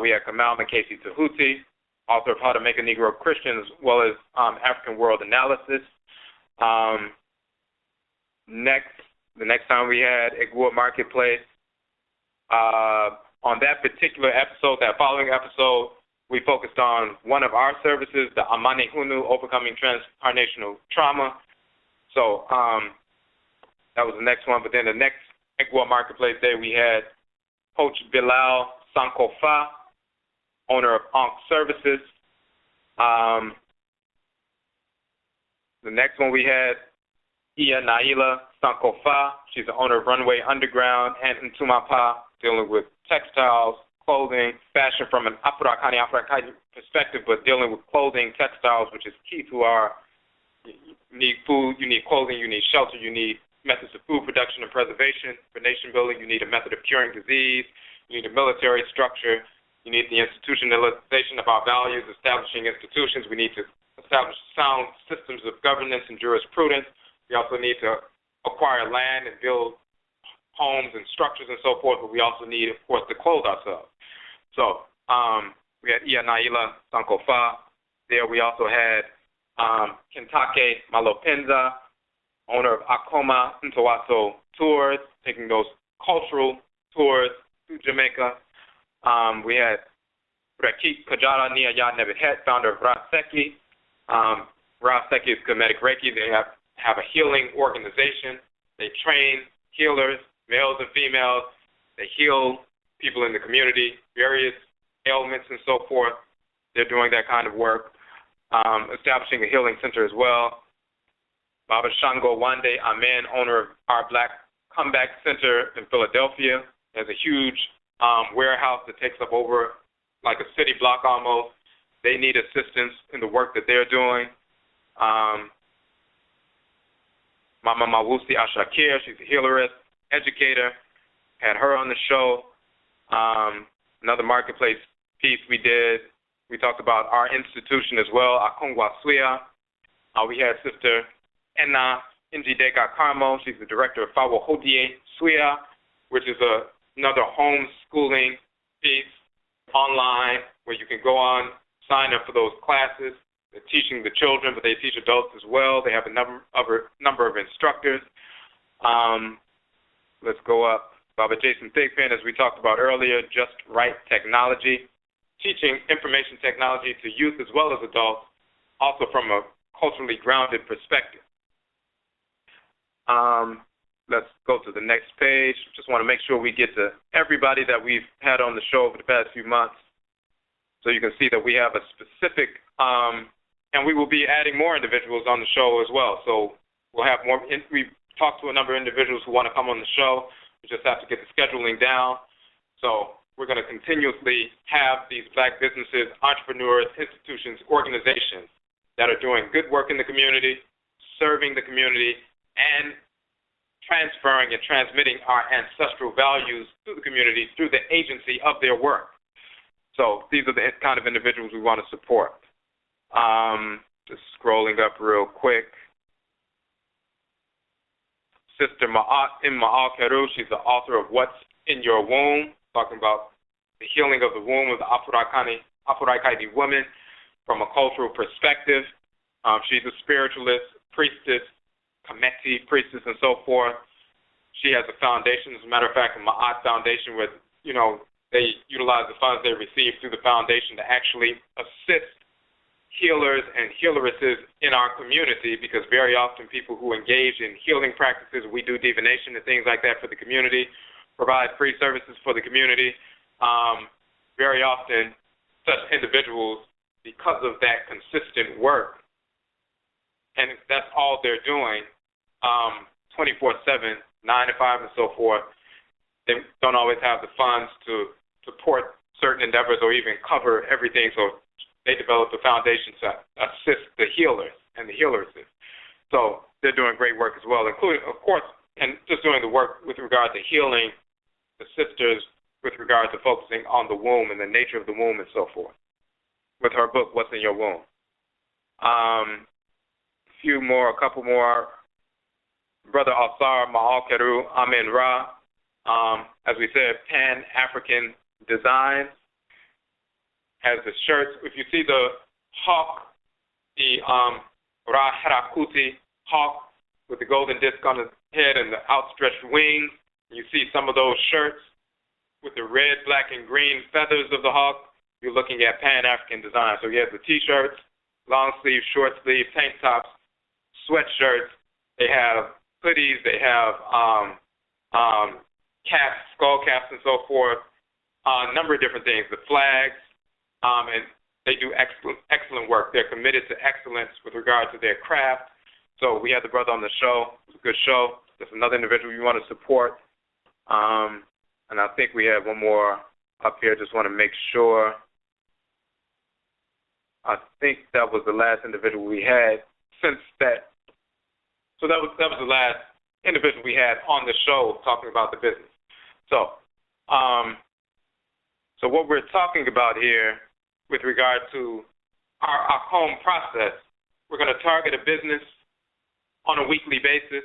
S2: We have Kamal Makesi Tahuti, author of How to Make a Negro Christian, as well as African World Analysis. The next time we had EGUA Marketplace, on that particular episode, that following episode, we focused on one of our services, the Amane Hunu, Overcoming Transcarnational Trauma. So that was the next one. But then the next EGUA Marketplace day, we had Coach Bilal Sankofa, owner of Ankh Services. The next one we had Iya Naila Sankofa. She's the owner of Runway Underground and Ntumapa, dealing with textiles, clothing, fashion from an Afurakani perspective, but dealing with clothing, textiles, which is key to our, you need food, you need clothing, you need shelter, you need methods of food production and preservation. For nation building, you need a method of curing disease, you need a military structure, you need the institutionalization of our values, establishing institutions. We need to establish sound systems of governance and jurisprudence. We also need to acquire land and build homes and structures and so forth, but we also need, of course, to clothe ourselves. So we had Iya Naila Sankofa. There we also had Kentake Malopenza, owner of Akoma Ntowaso Tours, taking those cultural tours to Jamaica. We had Rekit Kajara Niyaya Nebihet, founder of Raseki. Raseki is Kemetic Reiki. They have a healing organization. They train healers, males and females. They heal people in the community, various ailments and so forth. They're doing that kind of work. Establishing a healing center as well. Baba Shango Wande Amen, owner of our Black Comeback Center in Philadelphia, has a huge warehouse that takes up over like a city block almost. They need assistance in the work that they're doing. Mama Mawusi Ashakir, she's a healerist, educator, had her on the show. Another marketplace piece we did, we talked about our institution as well, Akongwa Suya. We had Sister Enna Njideka Karmo, she's the director of Fawo Hodie Suya, which is another homeschooling piece online where you can go on, sign up for those classes. They're teaching the children, but they teach adults as well. They have a number of instructors. Let's go up. Baba Jason Thigpen, as we talked about earlier, Just Right Technology, teaching information technology to youth as well as adults, also from a culturally grounded perspective. Let's go to the next page. Just want to make sure we get to everybody that we've had on the show over the past few months. So you can see that we have a specific, and we will be adding more individuals on the show as well. So we'll have more, we've talked to a number of individuals who want to come on the show. We just have to get the scheduling down. So we're going to continuously have these Black businesses, entrepreneurs, institutions, organizations that are doing good work in the community, serving the community, and transferring and transmitting our ancestral values to the community through the agency of their work. So these are the kind of individuals we want to support. Just scrolling up real quick. Sister Ma'at Ma'al Keru, she's the author of What's in Your Womb, talking about the healing of the womb of the Afuraitkaitnit woman from a cultural perspective. She's a spiritualist, priestess, Kameti priestess, and so forth. She has a foundation, as a matter of fact, a Ma'at Foundation, where, they utilize the funds they receive through the foundation to actually assist healers and healeresses in our community, because very often people who engage in healing practices, we do divination and things like that for the community, provide free services for the community. Very often, such individuals, because of that consistent work, and that's all they're doing, 24/7, 9 to 5, and so forth, they don't always have the funds to support certain endeavors or even cover everything, so they develop the foundation to assist the healers and the healers. So they're doing great work as well, including, of course, and just doing the work with regard to healing the sisters with regard to focusing on the womb and the nature of the womb and so forth, with her book, What's in Your Womb. A couple more. Brother Alsar Ma'al-Keru Amin Ra, as we said, Pan-African Designs, has the shirts. If you see the hawk, the Ra Harakuti hawk with the golden disc on his head and the outstretched wings, you see some of those shirts with the red, black, and green feathers of the hawk, you're looking at Pan-African Design. So you have the T-shirts, long sleeve, short sleeve, tank tops, sweatshirts. They have hoodies. They have caps, skull caps, and so forth. A number of different things. The flags, and they do excellent work. They're committed to excellence with regard to their craft. So we had the brother on the show. It was a good show. There's another individual you want to support. And I think we have one more up here. Just want to make sure. I think that was the last individual we had since that. So that was the last individual we had on the show talking about the business. So, so what we're talking about here with regard to our OKOM process, we're going to target a business on a weekly basis,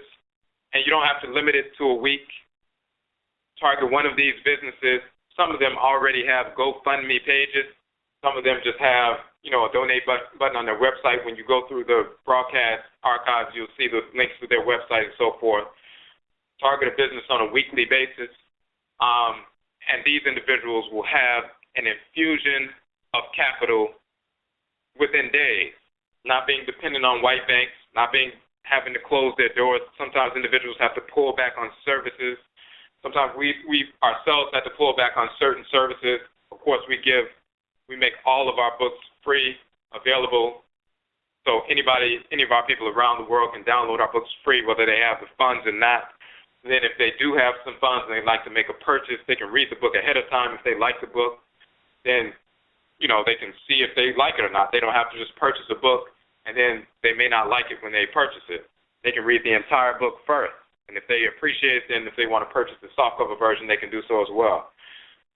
S2: and you don't have to limit it to a week. Target one of these businesses. Some of them already have GoFundMe pages. Some of them just have, a donate button on their website. When you go through the broadcast archives, you'll see the links to their website and so forth. Target a business on a weekly basis, and these individuals will have an infusion of capital within days, not being dependent on white banks, not having to close their doors. Sometimes individuals have to pull back on services. Sometimes we ourselves have to pull back on certain services. Of course, we make all of our books free, available, so any of our people around the world can download our books free, whether they have the funds or not. And then if they do have some funds and they'd like to make a purchase, they can read the book ahead of time. If they like the book, then, they can see if they like it or not. They don't have to just purchase a book, and then they may not like it when they purchase it. They can read the entire book first. And if they appreciate it, then if they want to purchase the softcover version, they can do so as well.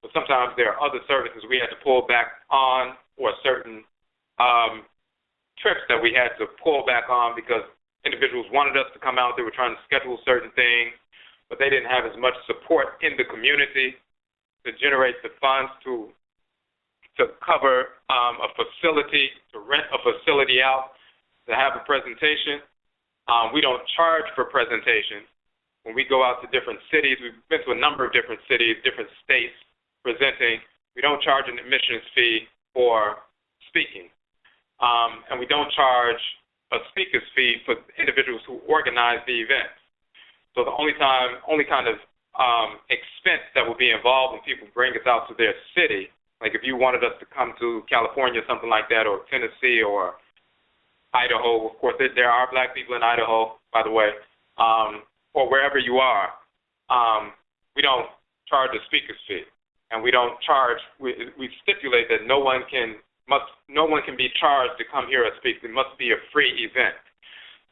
S2: But sometimes there are other services we had to pull back on, or certain trips that we had to pull back on because individuals wanted us to come out. They were trying to schedule certain things, but they didn't have as much support in the community to generate the funds to cover a facility, to rent a facility out, to have a presentation. We don't charge for presentations. When we go out to different cities, we've been to a number of different cities, different states presenting. We don't charge an admissions fee for speaking. And we don't charge a speaker's fee for individuals who organize the events. So the only kind of expense that will be involved when people bring us out to their city, like if you wanted us to come to California, something like that, or Tennessee or Idaho. Of course, there are black people in Idaho, by the way, or wherever you are. We don't charge a speaker's fee, and we don't charge. We stipulate that no one can be charged to come here and speak. It must be a free event.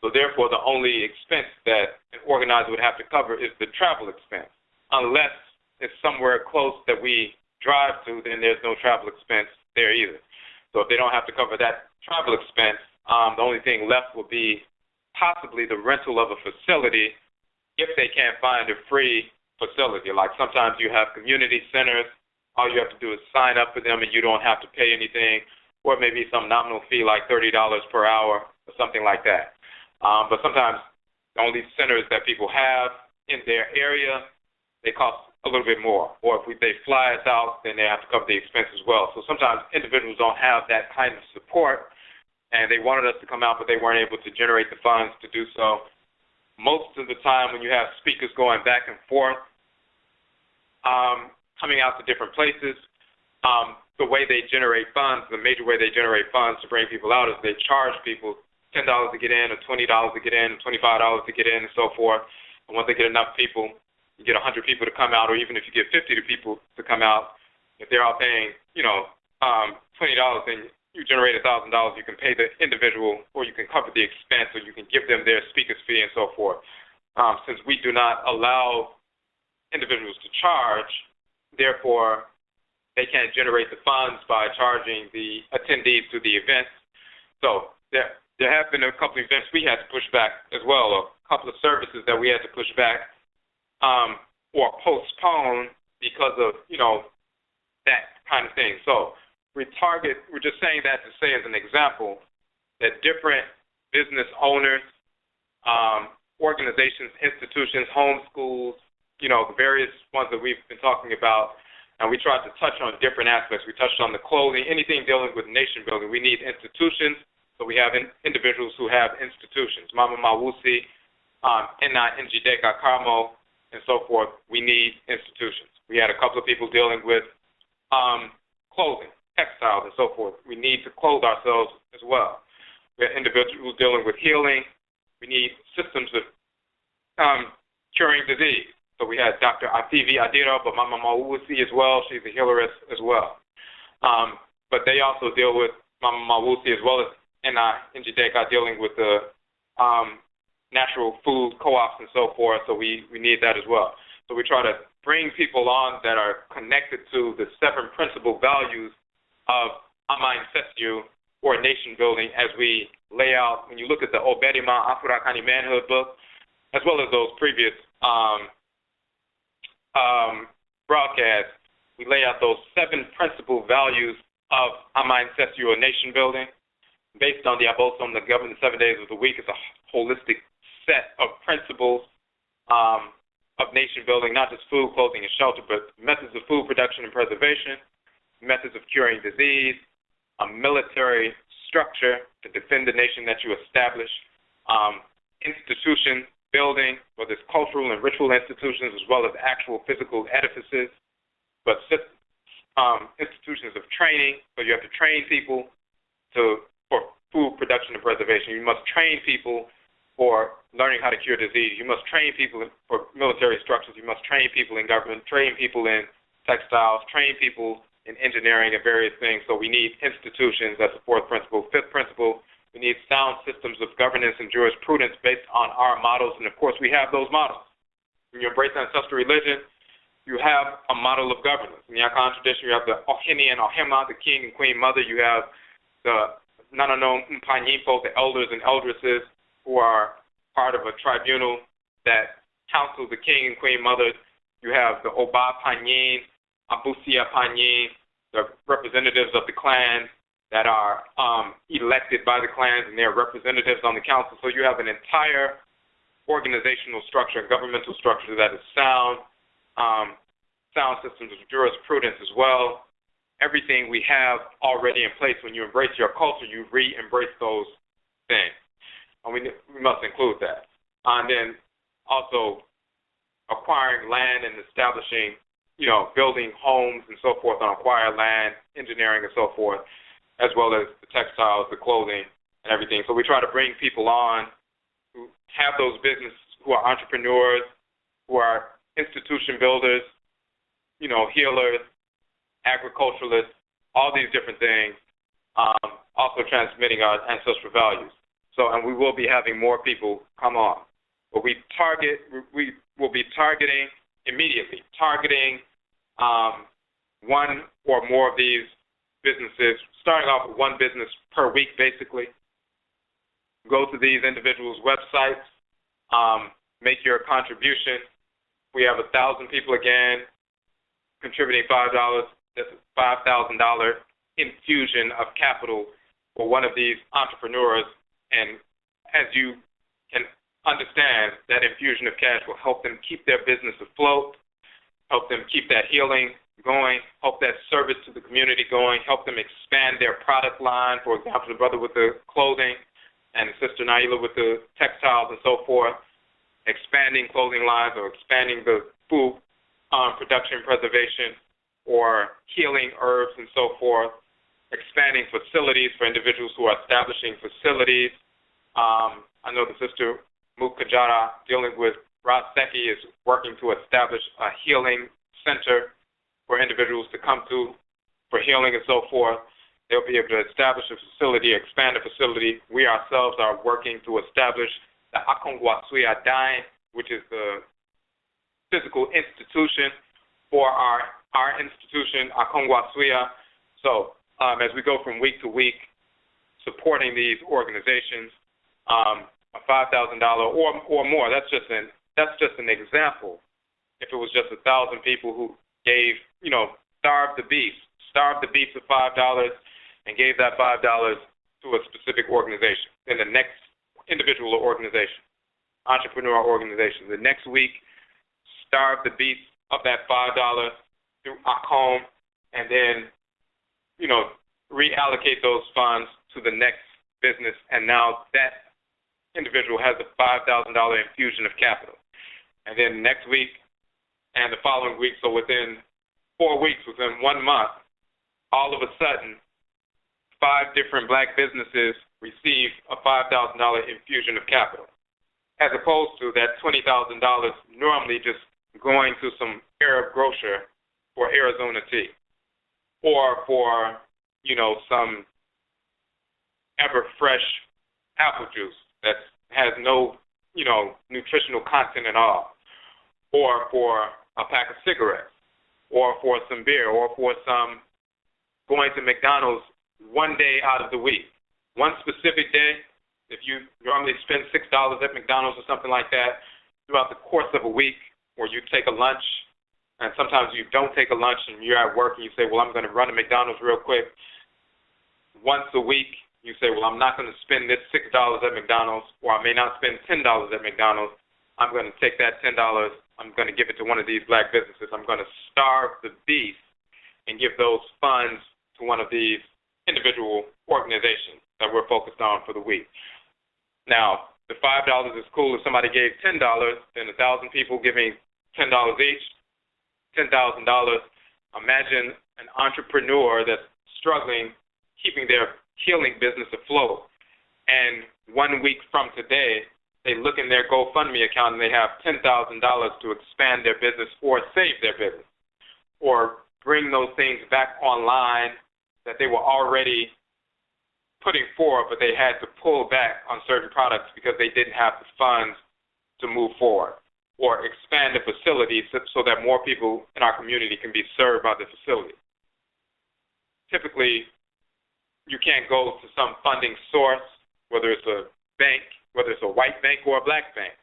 S2: So therefore, the only expense that an organizer would have to cover is the travel expense, unless it's somewhere close that we drive to. Then there's no travel expense there either. So if they don't have to cover that travel expense, the only thing left will be possibly the rental of a facility if they can't find a free facility. Like sometimes you have community centers. All you have to do is sign up for them and you don't have to pay anything, or maybe some nominal fee like $30 per hour or something like that. But sometimes the only centers that people have in their area, they cost a little bit more. Or if they fly us out, then they have to cover the expense as well. So sometimes individuals don't have that kind of support, and they wanted us to come out, but they weren't able to generate the funds to do so. Most of the time when you have speakers going back and forth, coming out to different places. The way they generate funds, the major way they generate funds to bring people out is they charge people $10 to get in, or $20 to get in, or $25 to get in, and so forth. And once they get enough people, you get 100 people to come out, or even if you get 50 people to come out, if they're all paying, $20, then you generate $1,000. You can pay the individual, or you can cover the expense, or you can give them their speaker's fee and so forth. Since we do not allow individuals to charge, therefore they can't generate the funds by charging the attendees to the events. So there have been a couple of events we had to push back as well, or a couple of services that we had to push back or postpone because of, that kind of thing. So we're just saying that to say as an example that different business owners, organizations, institutions, homeschools, the various ones that we've been talking about, and we tried to touch on different aspects. We touched on the clothing, anything dealing with nation building. We need institutions, so we have individuals who have institutions. Mama Mawusi, Ena Njideka Karmo, and so forth. We need institutions. We had a couple of people dealing with clothing, textiles, and so forth. We need to clothe ourselves as well. We have individuals dealing with healing. We need systems of curing disease. So we had Dr. Afivi Adira, but Mama Mawusi as well. She's a healerist as well. But they also deal with Mama Mawusi as well as Ena Njideka dealing with the natural food co-ops and so forth. So we need that as well. So we try to bring people on that are connected to the 7 principal values of Amain Setsu, or nation building, as we lay out. When you look at the Oberima Afurakani manhood book, as well as those previous broadcasts, we lay out those 7 principal values of Amain Setsu, or nation building. Based on the Abosom, the government 7 days of the week, it's a holistic set of principles of nation building, not just food, clothing, and shelter, but methods of food production and preservation, methods of curing disease, a military structure to defend the nation that you establish, institution building, whether it's cultural and ritual institutions as well as actual physical edifices, but institutions of training. So you have to train people for food production and preservation. You must train people for learning how to cure disease. You must train people for military structures. You must train people in government, train people in textiles, train people in engineering and various things. So we need institutions. That's the 4th principle. 5th principle, we need sound systems of governance and jurisprudence based on our models. And, of course, we have those models. When you embrace ancestral religion, you have a model of governance. In the Akhan tradition, you have the Ohini and Ohema, the king and queen mother. You have the Nananom Mpanyimpo, the elders and eldresses, who are part of a tribunal that counsel the king and queen mother. You have the Oba Panyin, Abusia Panyin, the representatives of the clan that are elected by the clans, and they're representatives on the council. So you have an entire organizational structure and governmental structure that is sound, sound systems of jurisprudence as well. Everything we have already in place. When you embrace your culture, you re-embrace those things. And we must include that. And then also acquiring land and establishing, building homes and so forth on acquired land, engineering and so forth, as well as the textiles, the clothing, and everything. So we try to bring people on who have those businesses, who are entrepreneurs, who are institution builders, healers, agriculturalists, all these different things, also transmitting our ancestral values. So, and we will be having more people come on. But we will be targeting immediately, one or more of these businesses, starting off with one business per week, basically. Go to these individuals' websites, make your contribution. We have 1,000 people again contributing $5. That's a $5,000 infusion of capital for one of these entrepreneurs. And as you can understand, that infusion of cash will help them keep their business afloat, help them keep that healing going, help that service to the community going, help them expand their product line. For example, the brother with the clothing and Sister Naila with the textiles and so forth, expanding clothing lines or expanding the food production preservation or healing herbs and so forth, expanding facilities for individuals who are establishing facilities. I know the sister Mukajara dealing with Raseki is working to establish a healing center for individuals to come to for healing and so forth. They'll be able to establish a facility, expand a facility. We ourselves are working to establish the Akhan, which is the physical institution for our institution, Akhan. So as we go from week to week supporting these organizations, a $5,000 or more, that's just an example. If it was just 1,000 people who gave, starved the beast of $5 and gave that $5 to a specific organization, then the next individual or organization, entrepreneur organization, the next week, starve the beast of that $5 through Akhan, and then, reallocate those funds to the next business, and now that individual has a $5,000 infusion of capital. And then next week and the following week, so within 4 weeks, within 1 month, all of a sudden, 5 different black businesses receive a $5,000 infusion of capital, as opposed to that $20,000 normally just going to some Arab grocer for Arizona tea, or for, some ever fresh apple juice that has no, nutritional content at all, or for a pack of cigarettes, or for some beer, or for some going to McDonald's one day out of the week. One specific day, if you normally spend $6 at McDonald's or something like that, throughout the course of a week, or you take a lunch, and sometimes you don't take a lunch and you're at work and you say, well, I'm going to run to McDonald's real quick. Once a week, you say, well, I'm not going to spend this $6 at McDonald's, or I may not spend $10 at McDonald's. I'm going to take that $10, I'm going to give it to one of these black businesses. I'm going to starve the beast and give those funds to one of these individual organizations that we're focused on for the week. Now, the $5 is cool. If somebody gave $10, then 1,000 people giving $10 each, $10,000. Imagine an entrepreneur that's struggling, keeping their healing business afloat, and 1 week from today, they look in their GoFundMe account and they have $10,000 to expand their business or save their business, or bring those things back online that they were already putting forward, but they had to pull back on certain products because they didn't have the funds to move forward, or expand the facility so that more people in our community can be served by the facility. Typically, you can't go to some funding source, whether it's a bank, whether it's a white bank or a black bank,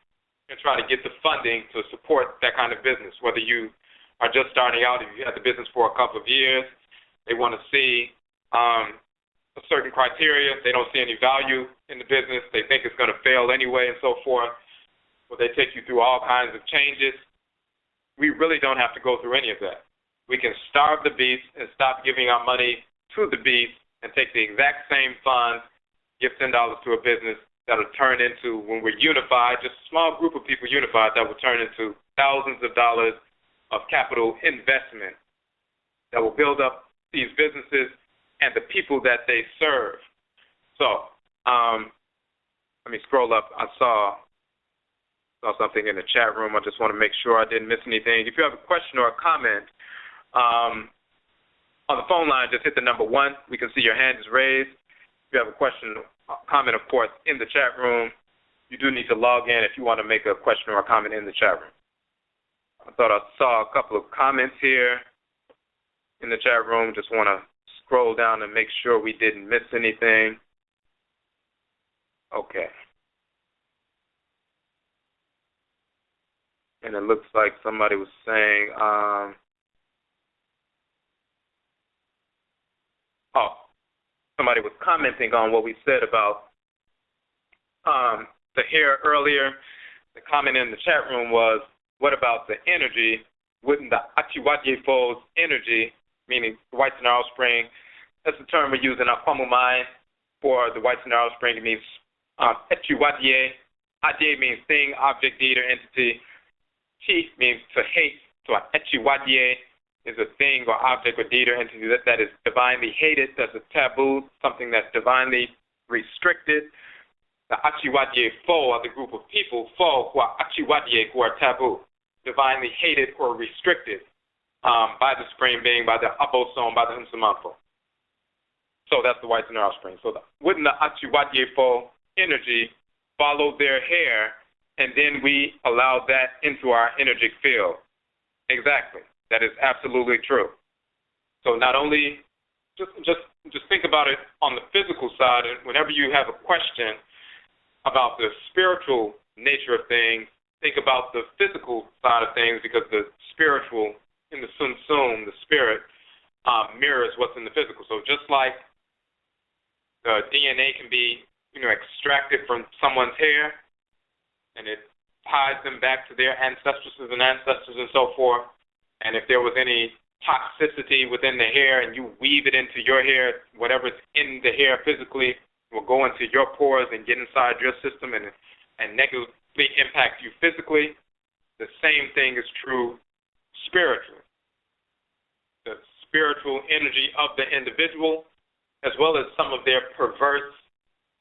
S2: and try to get the funding to support that kind of business. Whether you are just starting out, if you had the business for a couple of years, they want to see a certain criteria. They don't see any value in the business. They think it's going to fail anyway and so forth. Well, they take you through all kinds of changes. We really don't have to go through any of that. We can starve the beast and stop giving our money to the beast and take the exact same funds, give $10 to a business that will turn into, when we're unified, just a small group of people unified, that will turn into thousands of dollars of capital investment that will build up these businesses and the people that they serve. So, let me scroll up. I saw something in the chat room. I just want to make sure I didn't miss anything. If you have a question or a comment, on the phone line, just hit the number 1. We can see your hand is raised. If you have a question or comment, of course, in the chat room, you do need to log in if you want to make a question or a comment in the chat room. I thought I saw a couple of comments here in the chat room. Just want to scroll down and make sure we didn't miss anything. Okay. And it looks like somebody was saying, somebody was commenting on what we said about the hair earlier. The comment in the chat room was, what about the energy? Wouldn't the Odwirafo's energy, meaning the whites in our spring, that's the term we use in our Kwamumai for the whites in our spring. It means Odwirafoe. Adye means thing, object, deed, or entity. Chi means to hate, So a Echiwadye is a thing or object or deed or entity that is divinely hated, that's a taboo, something that's divinely restricted. The Achiwadye Fo are the group of people, Fo, who are Achiwadye, who are taboo, divinely hated or restricted by the Supreme Being, by the Abosom, by the Nsamanfo. So that's the whites and their offspring. So wouldn't the Achiwadye Fo energy follow their hair, and then we allow that into our energetic field? Exactly. That is absolutely true. So not only, just think about it on the physical side, and whenever you have a question about the spiritual nature of things, think about the physical side of things, because the spiritual, in the Sun Sum, the spirit, mirrors what's in the physical. So just like the DNA can be, extracted from someone's hair, and it ties them back to their ancestresses and so forth. And if there was any toxicity within the hair and you weave it into your hair, whatever's in the hair physically will go into your pores and get inside your system and negatively impact you physically. The same thing is true spiritually. The spiritual energy of the individual, as well as some of their perverse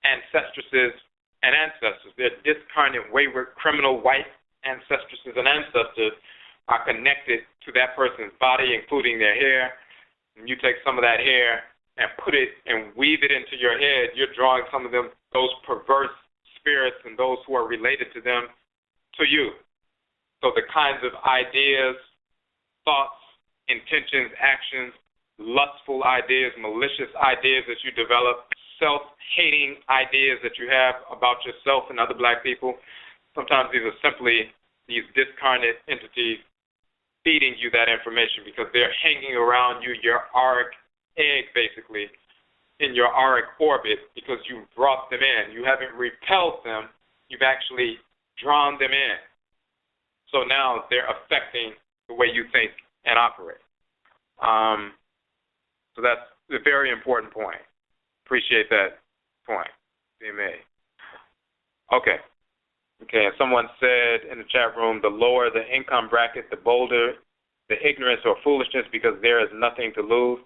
S2: ancestresses and ancestors, their discarnate, wayward, criminal, white ancestresses and ancestors are connected to that person's body, including their hair. And you take some of that hair and put it and weave it into your head, you're drawing some of them, those perverse spirits and those who are related to them, to you. So the kinds of ideas, thoughts, intentions, actions, lustful ideas, malicious ideas that you develop, self-hating ideas that you have about yourself and other black people, sometimes these are simply these discarnate entities feeding you that information because they're hanging around you, your auric egg, basically, in your auric orbit, because you brought them in. You haven't repelled them. You've actually drawn them in. So now they're affecting the way you think and operate. So that's a very important point. Appreciate that point being made. Okay, and someone said in the chat room, the lower the income bracket, the bolder the ignorance or foolishness, because there is nothing to lose.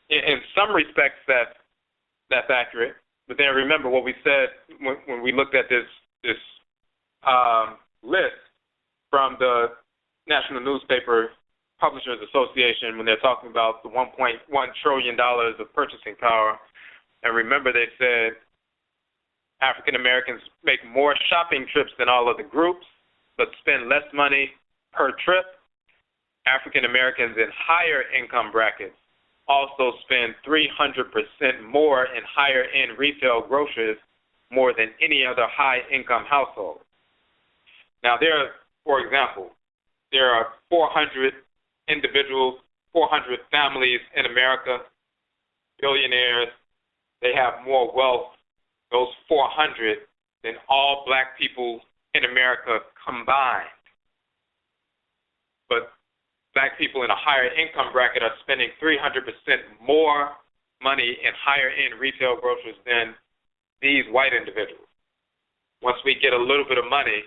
S2: In some respects, that's accurate. But then remember what we said when we looked at this list from the National Newspaper Publishers Association when they're talking about the $1.1 trillion of purchasing power. And remember they said African Americans make more shopping trips than all other groups, but spend less money per trip. African Americans in higher income brackets also spend 300% more in higher end retail groceries more than any other high income household. Now for example, there are 400 individuals, 400 families in America, billionaires. They have more wealth, those 400, than all black people in America combined. But black people in a higher income bracket are spending 300% more money in higher end retail groceries than these white individuals. Once we get a little bit of money,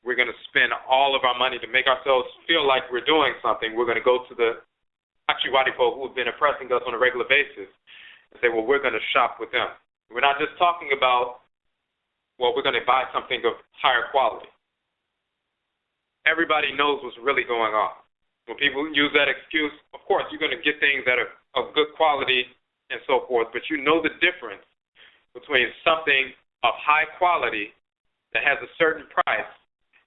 S2: we're going to spend all of our money to make ourselves feel like we're doing something. We're going to go to the Achiwadifo who have been oppressing us on a regular basis and say, well, we're going to shop with them. We're not just talking about, well, we're going to buy something of higher quality. Everybody knows what's really going on. When people use that excuse, of course, you're going to get things that are of good quality and so forth, but you know the difference between something of high quality that has a certain price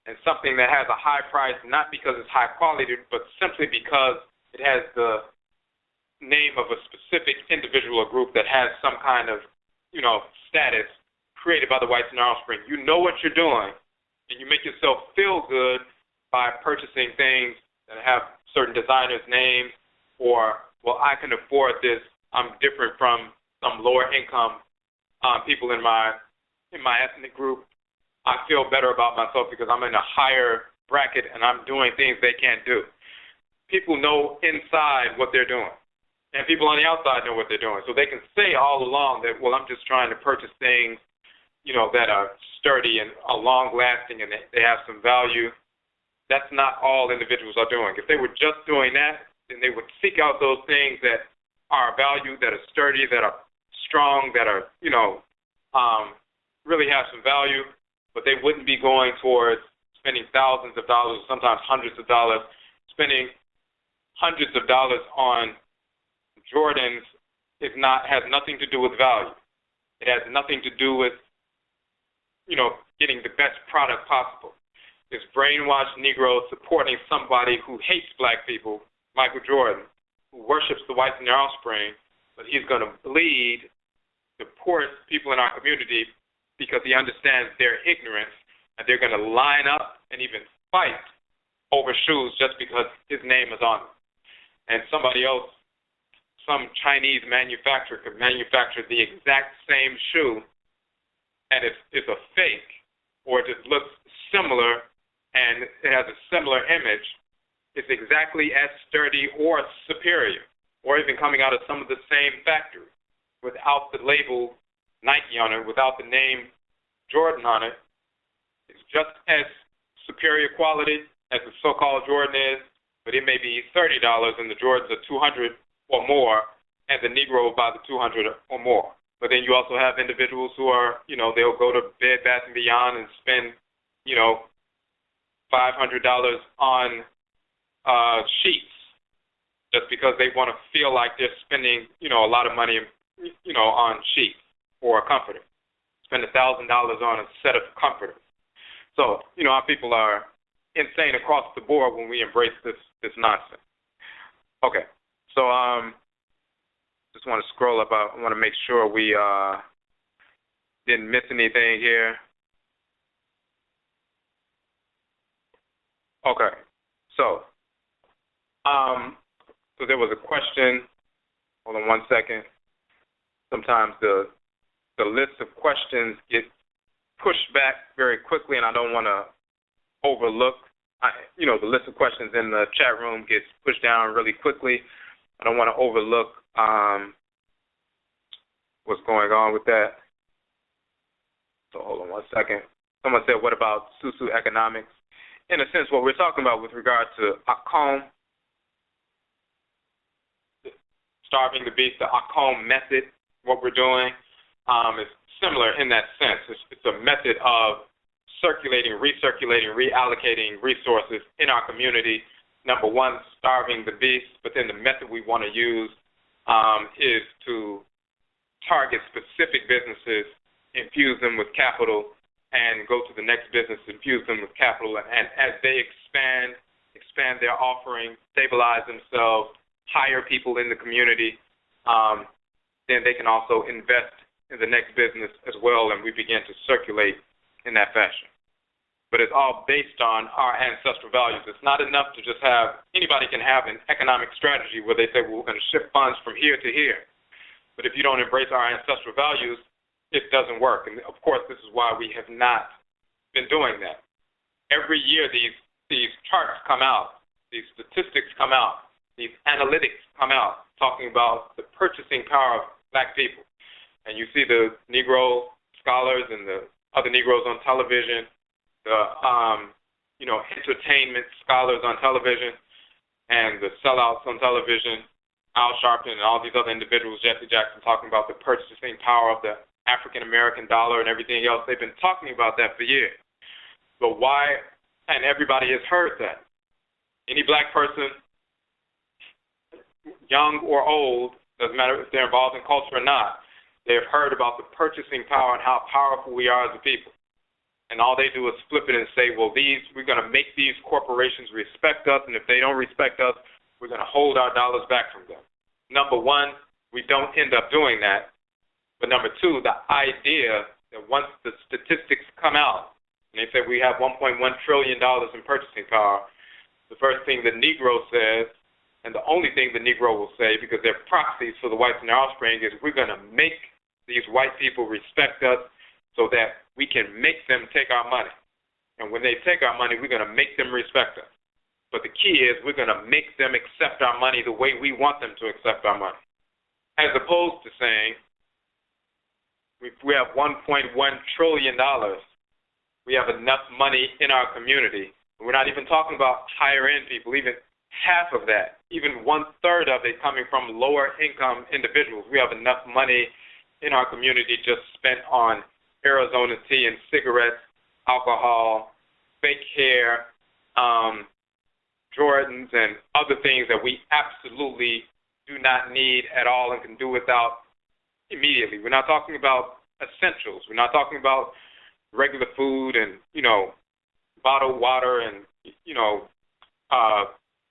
S2: and something that has a high price, not because it's high quality, but simply because it has the name of a specific individual or group that has some kind of, status created by the whites and their offspring. You know what you're doing, and you make yourself feel good by purchasing things that have certain designers' names, or, well, I can afford this. I'm different from some lower income people in my ethnic group. I feel better about myself because I'm in a higher bracket and I'm doing things they can't do. People know inside what they're doing, and people on the outside know what they're doing. So they can say all along that, well, I'm just trying to purchase things, that are sturdy and are long-lasting and they have some value. that's not all individuals are doing. If they were just doing that, then they would seek out those things that are valued, that are sturdy, that are strong, that are, really have some value, but they wouldn't be going towards spending thousands of dollars, sometimes hundreds of dollars. Spending hundreds of dollars on Jordans has nothing to do with value. It has nothing to do with, getting the best product possible. It's brainwashed Negroes supporting somebody who hates black people, Michael Jordan, who worships the whites in their offspring, but he's going to bleed the poorest people in our community because he understands their ignorance, and they're going to line up and even fight over shoes just because his name is on them. And somebody else, some Chinese manufacturer, could manufacture the exact same shoe, and it's a fake, or it just looks similar, and it has a similar image. It's exactly as sturdy or superior, or even coming out of some of the same factory, without the label Nike on it, without the name Jordan on it. It's just as superior quality as the so-called Jordan is, but it may be $30 and the Jordans are $200 or more, and the Negro will buy the $200 or more. But then you also have individuals who are, they'll go to Bed Bath & Beyond and spend, $500 on sheets just because they want to feel like they're spending, a lot of money, on sheets or a comforter. Spend $1,000 on a set of comforters. So, our people are insane across the board when we embrace this nonsense. Okay, so just want to scroll up. I want to make sure we didn't miss anything here. Okay, so there was a question. Hold on one second. Sometimes the list of questions get pushed back very quickly, and I don't want to overlook. The list of questions in the chat room gets pushed down really quickly. I don't want to overlook what's going on with that. So hold on one second. Someone said, what about socioeconomics? In a sense, what we're talking about with regard to OKOM, starving the beast, the OKOM method, what we're doing is similar in that sense. It's a method of circulating, recirculating, reallocating resources in our community. Number one, starving the beast, but then the method we want to use is to target specific businesses, infuse them with capital, and go to the next business, infuse them with capital, and as they expand their offering, stabilize themselves, hire people in the community, then they can also invest in the next business as well, and we begin to circulate in that fashion. But it's all based on our ancestral values. It's not enough to just have, anybody can have an economic strategy where they say, well, we're going to shift funds from here to here. But if you don't embrace our ancestral values, it doesn't work. And of course, this is why we have not been doing that. Every year, these charts come out, these statistics come out, these analytics come out, talking about the purchasing power of black people. And you see the Negro scholars and the other Negroes on television, the entertainment scholars on television, and the sellouts on television, Al Sharpton and all these other individuals, Jesse Jackson, talking about the purchasing power of the African-American dollar and everything else. They've been talking about that for years. But why, and everybody has heard that. Any black person, young or old, doesn't matter if they're involved in culture or not, they have heard about the purchasing power and how powerful we are as a people. And all they do is flip it and say, well, we're going to make these corporations respect us, and if they don't respect us, we're going to hold our dollars back from them. Number one, we don't end up doing that. But number two, the idea that once the statistics come out, and they say we have $1.1 trillion in purchasing power, the first thing the Negro says, and the only thing the Negro will say, because they're proxies for the whites and their offspring, is we're going to make these white people respect us so that we can make them take our money. And when they take our money, we're going to make them respect us. But the key is we're going to make them accept our money the way we want them to accept our money, as opposed to saying, we have $1.1 trillion. We have enough money in our community. We're not even talking about higher-end people, even half of that, even one-third of it coming from lower-income individuals. We have enough money in our community just spent on Arizona tea and cigarettes, alcohol, fake hair, Jordans, and other things that we absolutely do not need at all and can do without immediately. We're not talking about essentials. We're not talking about regular food and, bottled water and,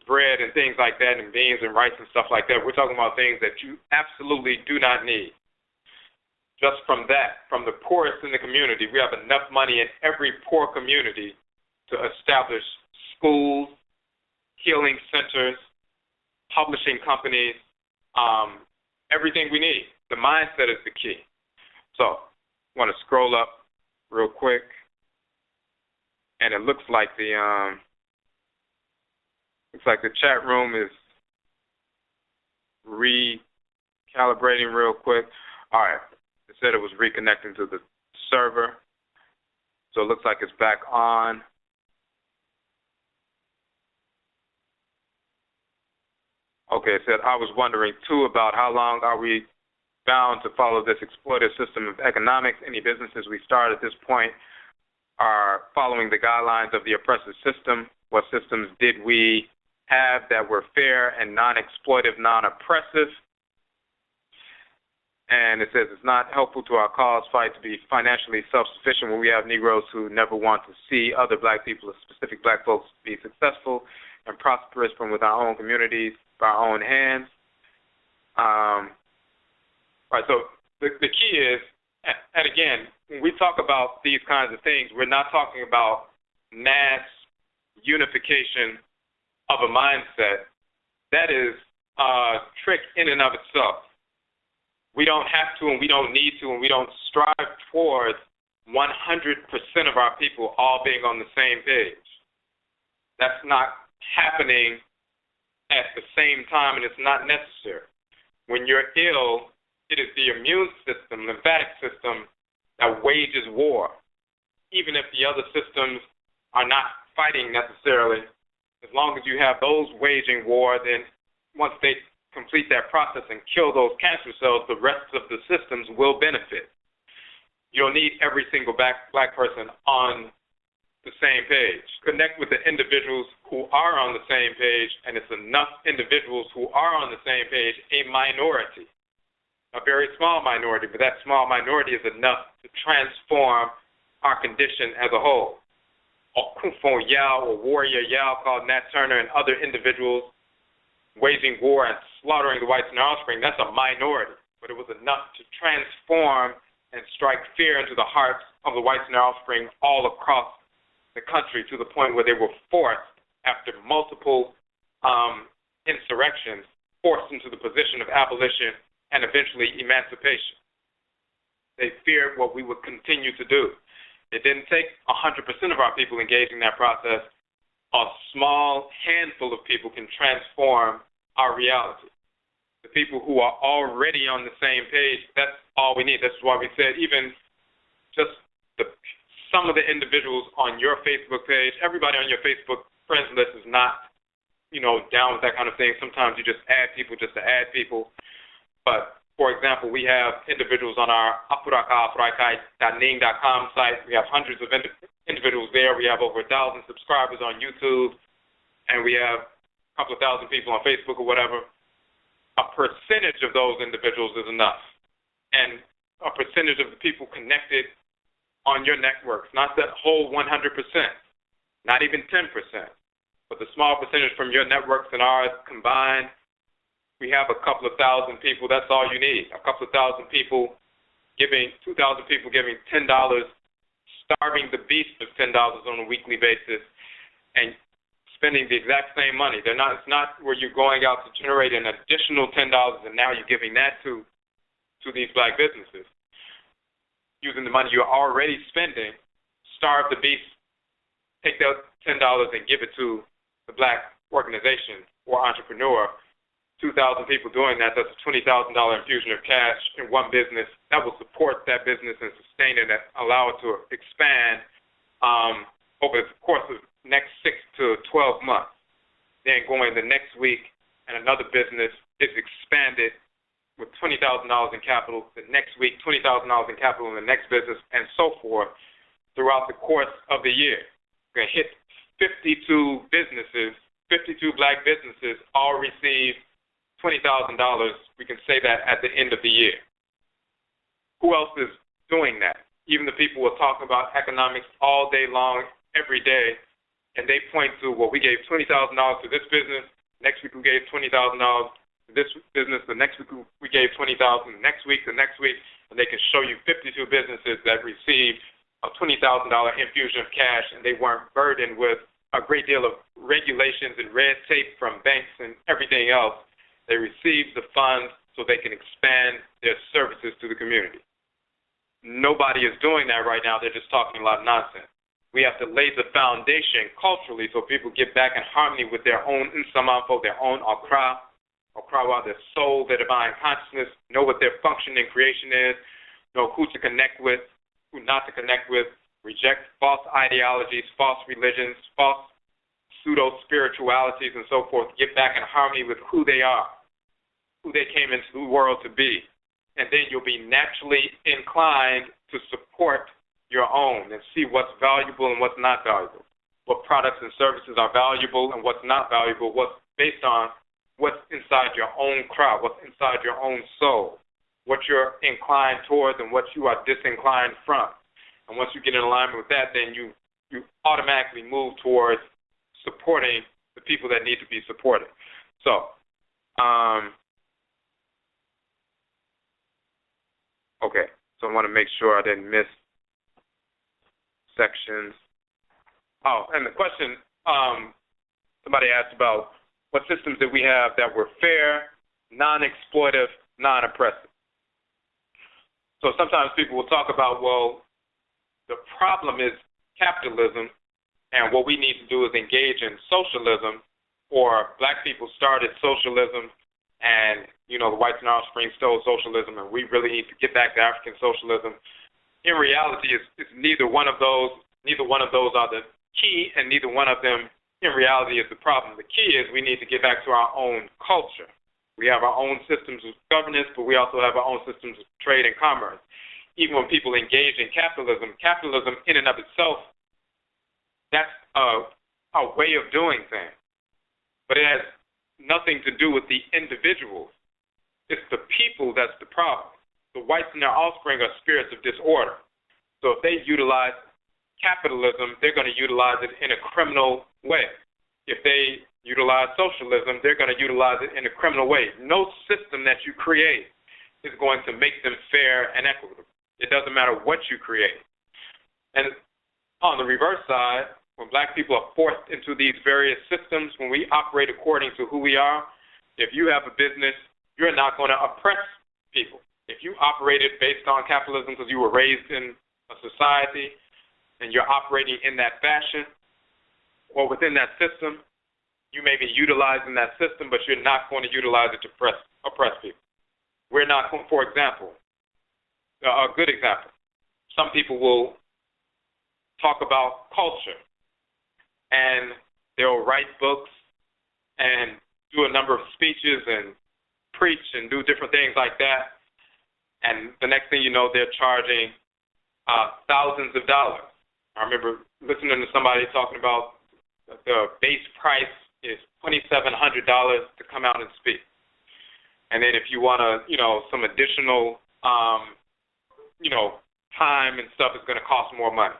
S2: bread and things like that and beans and rice and stuff like that. We're talking about things that you absolutely do not need. Just from that, from the poorest in the community, we have enough money in every poor community to establish schools, healing centers, publishing companies, everything we need. The mindset is the key. So I want to scroll up real quick, and it looks like the chat room is recalibrating real quick. All right. It said it was reconnecting to the server. So it looks like it's back on. Okay, it said, I was wondering, too, about how long are we bound to follow this exploitative system of economics. Any businesses we start at this point are following the guidelines of the oppressive system. What systems did we have that were fair and non-exploitive, non-oppressive? And it says it's not helpful to our cause fight to be financially self-sufficient when we have Negroes who never want to see other black people, specific black folks, be successful and prosperous from within our own communities, by our own hands. Right, so the key is, and again, when we talk about these kinds of things, we're not talking about mass unification of a mindset. That is a trick in and of itself. We don't have to, and we don't need to, and we don't strive towards 100% of our people all being on the same page. That's not happening at the same time, and it's not necessary. When you're ill, it is the immune system, lymphatic system, that wages war. Even if the other systems are not fighting necessarily, as long as you have those waging war, then once they complete that process and kill those cancer cells, the rest of the systems will benefit. You don't need every single black person on the same page. Connect with the individuals who are on the same page, and it's enough individuals who are on the same page, a minority, a very small minority, but that small minority is enough to transform our condition as a whole. Okufo Yao, or Warrior Yao, called Nat Turner, and other individuals waging war and slaughtering the whites and their offspring, that's a minority, but it was enough to transform and strike fear into the hearts of the whites and their offspring all across the country, to the point where they were forced, after multiple insurrections, forced into the position of abolition and eventually emancipation. They feared what we would continue to do. It didn't take 100% of our people engaging in that process. A small handful of people can transform our reality. The people who are already on the same page, that's all we need. That's why we said even just some of the individuals on your Facebook page, everybody on your Facebook friends list is not, down with that kind of thing. Sometimes you just add people just to add people. But, for example, we have individuals on our Afuraitkaitnit.com site. We have hundreds of individuals there. We have over 1,000 subscribers on YouTube, and we have a couple of thousand people on Facebook or whatever. A percentage of those individuals is enough. And a percentage of the people connected on your networks, not the whole 100%, not even 10%, but the small percentage from your networks and ours combined, we have a couple of thousand people. That's all you need. A couple of thousand people giving, 2,000 people giving $10, starving the beast of $10 on a weekly basis, and spending the exact same money. It's not where you're going out to generate an additional $10 and now you're giving that to these black businesses. Using the money you're already spending, starve the beast, take that $10 and give it to the black organization or entrepreneur. 2,000 people doing that, that's a $20,000 infusion of cash in one business. That will support that business and sustain it and allow it to expand over the course of next 6 to 12 months. Then going the next week, and another business is expanded with $20,000 in capital. The next week, $20,000 in capital in the next business, and so forth throughout the course of the year. We're going to hit 52 businesses, 52 black businesses, all receive $20,000. We can say that at the end of the year. Who else is doing that? Even the people who are talking about economics all day long, every day, and they point to, well, we gave $20,000 to this business. Next week we gave $20,000 to this business. The next week we gave $20,000. The next week, and they can show you 52 businesses that received a $20,000 infusion of cash, and they weren't burdened with a great deal of regulations and red tape from banks and everything else. They received the funds so they can expand their services to the community. Nobody is doing that right now. They're just talking a lot of nonsense. We have to lay the foundation culturally so people get back in harmony with their own Nsamanfo, their own Akra, their soul, their divine consciousness, know what their function in creation is, know who to connect with, who not to connect with, reject false ideologies, false religions, false pseudo-spiritualities, and so forth, get back in harmony with who they are, who they came into the world to be. And then you'll be naturally inclined to support your own and see what's valuable and what's not valuable, what products and services are valuable and what's not valuable, what's based on what's inside your own crowd, what's inside your own soul, what you're inclined towards and what you are disinclined from. And once you get in alignment with that, then you automatically move towards supporting the people that need to be supported. So, okay, so I want to make sure I didn't miss sections. Oh, and the question somebody asked about what systems did we have that were fair, non-exploitive, non-oppressive. So sometimes people will talk about, well, the problem is capitalism, and what we need to do is engage in socialism, or black people started socialism, and, the whites and our offspring stole socialism, and we really need to get back to African socialism. In reality, it's neither one of those. Neither one of those are the key, and neither one of them, in reality, is the problem. The key is we need to get back to our own culture. We have our own systems of governance, but we also have our own systems of trade and commerce. Even when people engage in capitalism in and of itself, that's a way of doing things. But it has nothing to do with the individuals. It's the people that's the problem. The whites and their offspring are spirits of disorder. So if they utilize capitalism, they're going to utilize it in a criminal way. If they utilize socialism, they're going to utilize it in a criminal way. No system that you create is going to make them fair and equitable. It doesn't matter what you create. And on the reverse side, when black people are forced into these various systems, when we operate according to who we are, if you have a business, you're not going to oppress people. If you operated based on capitalism because you were raised in a society and you're operating in that fashion or within that system, you may be utilizing that system, but you're not going to utilize it to oppress people. We're not, for example, a good example, some people will talk about culture and they'll write books and do a number of speeches and preach and do different things like that. And the next thing you know, they're charging thousands of dollars. I remember listening to somebody talking about the base price is $2,700 to come out and speak. And then if you want to, some additional, time and stuff is going to cost more money.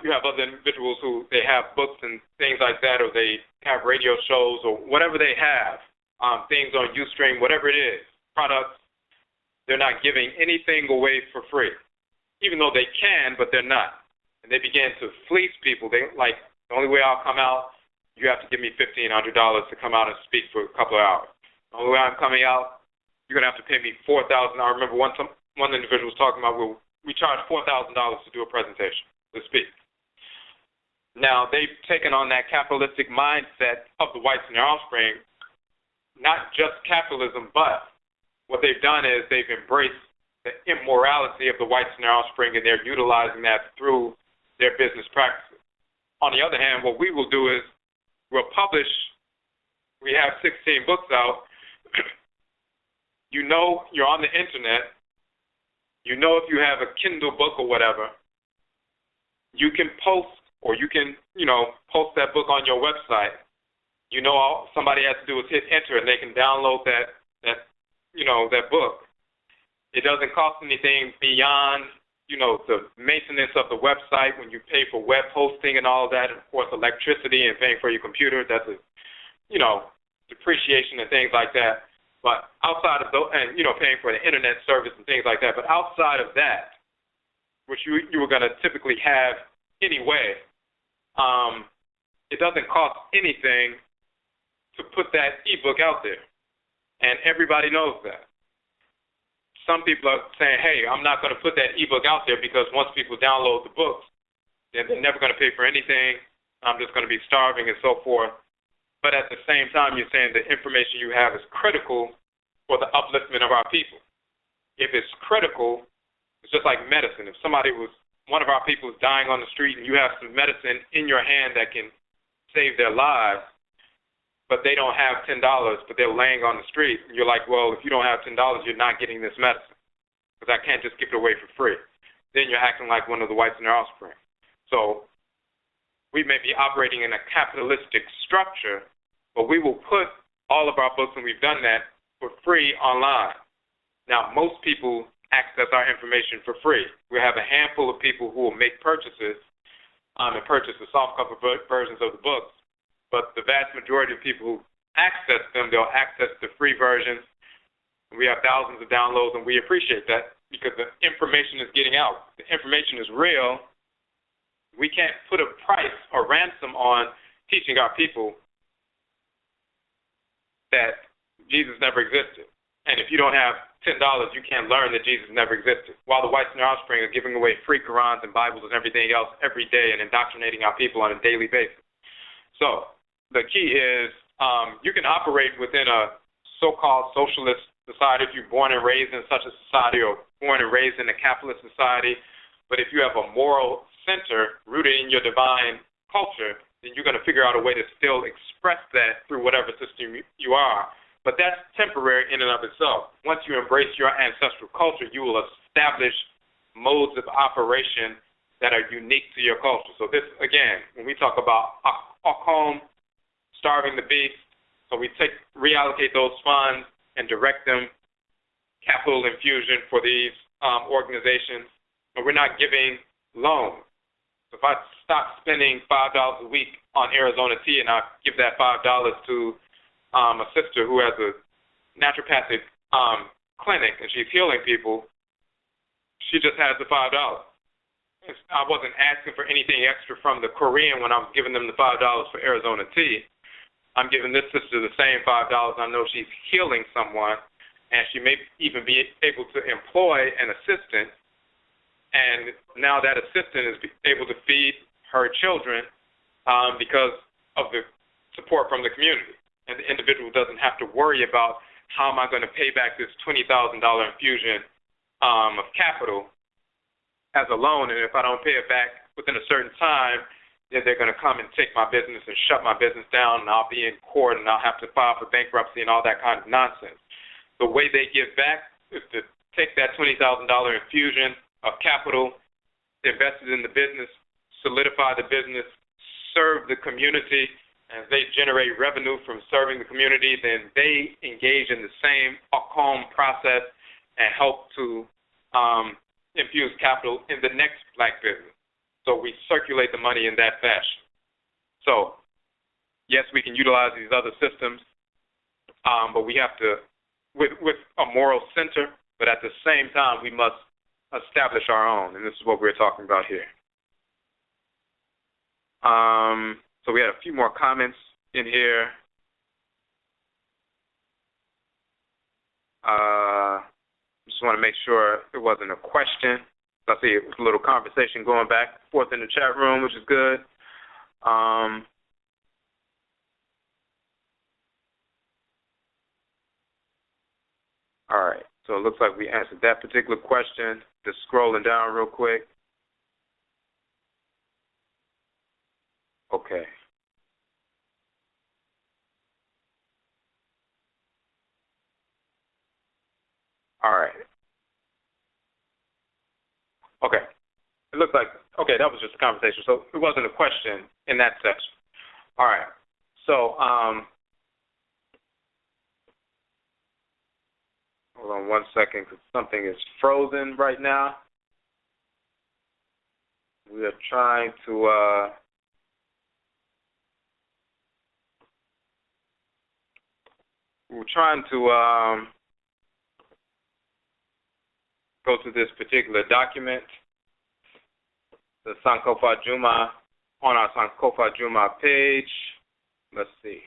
S2: You have other individuals who they have books and things like that, or they have radio shows or whatever they have, things on Ustream, whatever it is, products. They're not giving anything away for free, even though they can, but they're not. And they begin to fleece people. They like, the only way I'll come out, you have to give me $1,500 to come out and speak for a couple of hours. The only way I'm coming out, you're going to have to pay me $4,000. I remember one individual was talking about, well, we charge $4,000 to do a presentation, to speak. Now, they've taken on that capitalistic mindset of the whites and their offspring, not just capitalism, but what they've done is they've embraced the immorality of the whites and their offspring, and they're utilizing that through their business practices. on the other hand, what we will do is we'll publish. We have 16 books out. You know you're on the internet. You know if you have a Kindle book or whatever, you can post or you can, post that book on your website. You know all somebody has to do is hit enter and they can download that book. It doesn't cost anything beyond, the maintenance of the website when you pay for web hosting and all of that, and of course electricity and paying for your computer. That's depreciation and things like that. But outside of those, and paying for the internet service and things like that. But outside of that, which you were going to typically have anyway, it doesn't cost anything to put that ebook out there, and everybody knows that. Some people are saying, "Hey, I'm not going to put that ebook out there because once people download the books, then they're never going to pay for anything. I'm just going to be starving and so forth." But at the same time, you're saying the information you have is critical for the upliftment of our people. If it's critical, it's just like medicine. If one of our people is dying on the street and you have some medicine in your hand that can save their lives, but they don't have $10, but they're laying on the street, and you're like, well, if you don't have $10, you're not getting this medicine because I can't just give it away for free. Then you're acting like one of the whites in their offspring. So we may be operating in a capitalistic structure, but we will put all of our books, and we've done that, for free online. Now, most people access our information for free. We have a handful of people who will make purchases and purchase the softcover versions of the books, but the vast majority of people who access them, they'll access the free versions. We have thousands of downloads, and we appreciate that because the information is getting out. The information is real. We can't put a price or ransom on teaching our people that Jesus never existed. And if you don't have $10, you can't learn that Jesus never existed. While the whites in their offspring are giving away free Qurans and Bibles and everything else every day and indoctrinating our people on a daily basis. So the key is you can operate within a so-called socialist society if you're born and raised in such a society or born and raised in a capitalist society. But if you have a moral center rooted in your divine culture, then you're going to figure out a way to still express that through whatever system you are. But that's temporary in and of itself. Once you embrace your ancestral culture, you will establish modes of operation that are unique to your culture. So this, again, when we talk about OKOM, starving the beast, so we reallocate those funds and direct them, capital infusion for these organizations, but we're not giving loans. So if I stop spending $5 a week on Arizona tea and I give that $5 to a sister who has a naturopathic clinic and she's healing people, she just has the $5. I wasn't asking for anything extra from the Korean when I was giving them the $5 for Arizona tea. I'm giving this sister the same $5. I know she's healing someone, and she may even be able to employ an assistant, and now that assistant is able to feed her children because of the support from the community. And the individual doesn't have to worry about how am I going to pay back this $20,000 infusion of capital as a loan, and if I don't pay it back within a certain time, then they're going to come and take my business and shut my business down, and I'll be in court, and I'll have to file for bankruptcy and all that kind of nonsense. The way they give back is to take that $20,000 infusion of capital, invest it in the business, solidify the business, serve the community. As they generate revenue from serving the community, then they engage in the same OKOM process and help to infuse capital in the next black business. So we circulate the money in that fashion. So, yes, we can utilize these other systems, but we have to, with a moral center, but at the same time, we must establish our own, and this is what we're talking about here. So we had a few more comments in here. Just want to make sure it wasn't a question. I see it was a little conversation going back and forth in the chat room, which is good. All right, so it looks like we answered that particular question. Just scrolling down real quick. All right. Okay. It looks like, okay, that was just a conversation. So it wasn't a question in that section. All right. So, hold on one second because something is frozen right now. We are trying to, go to this particular document, the Sankofa Juma, on our Sankofa Juma page. Let's see.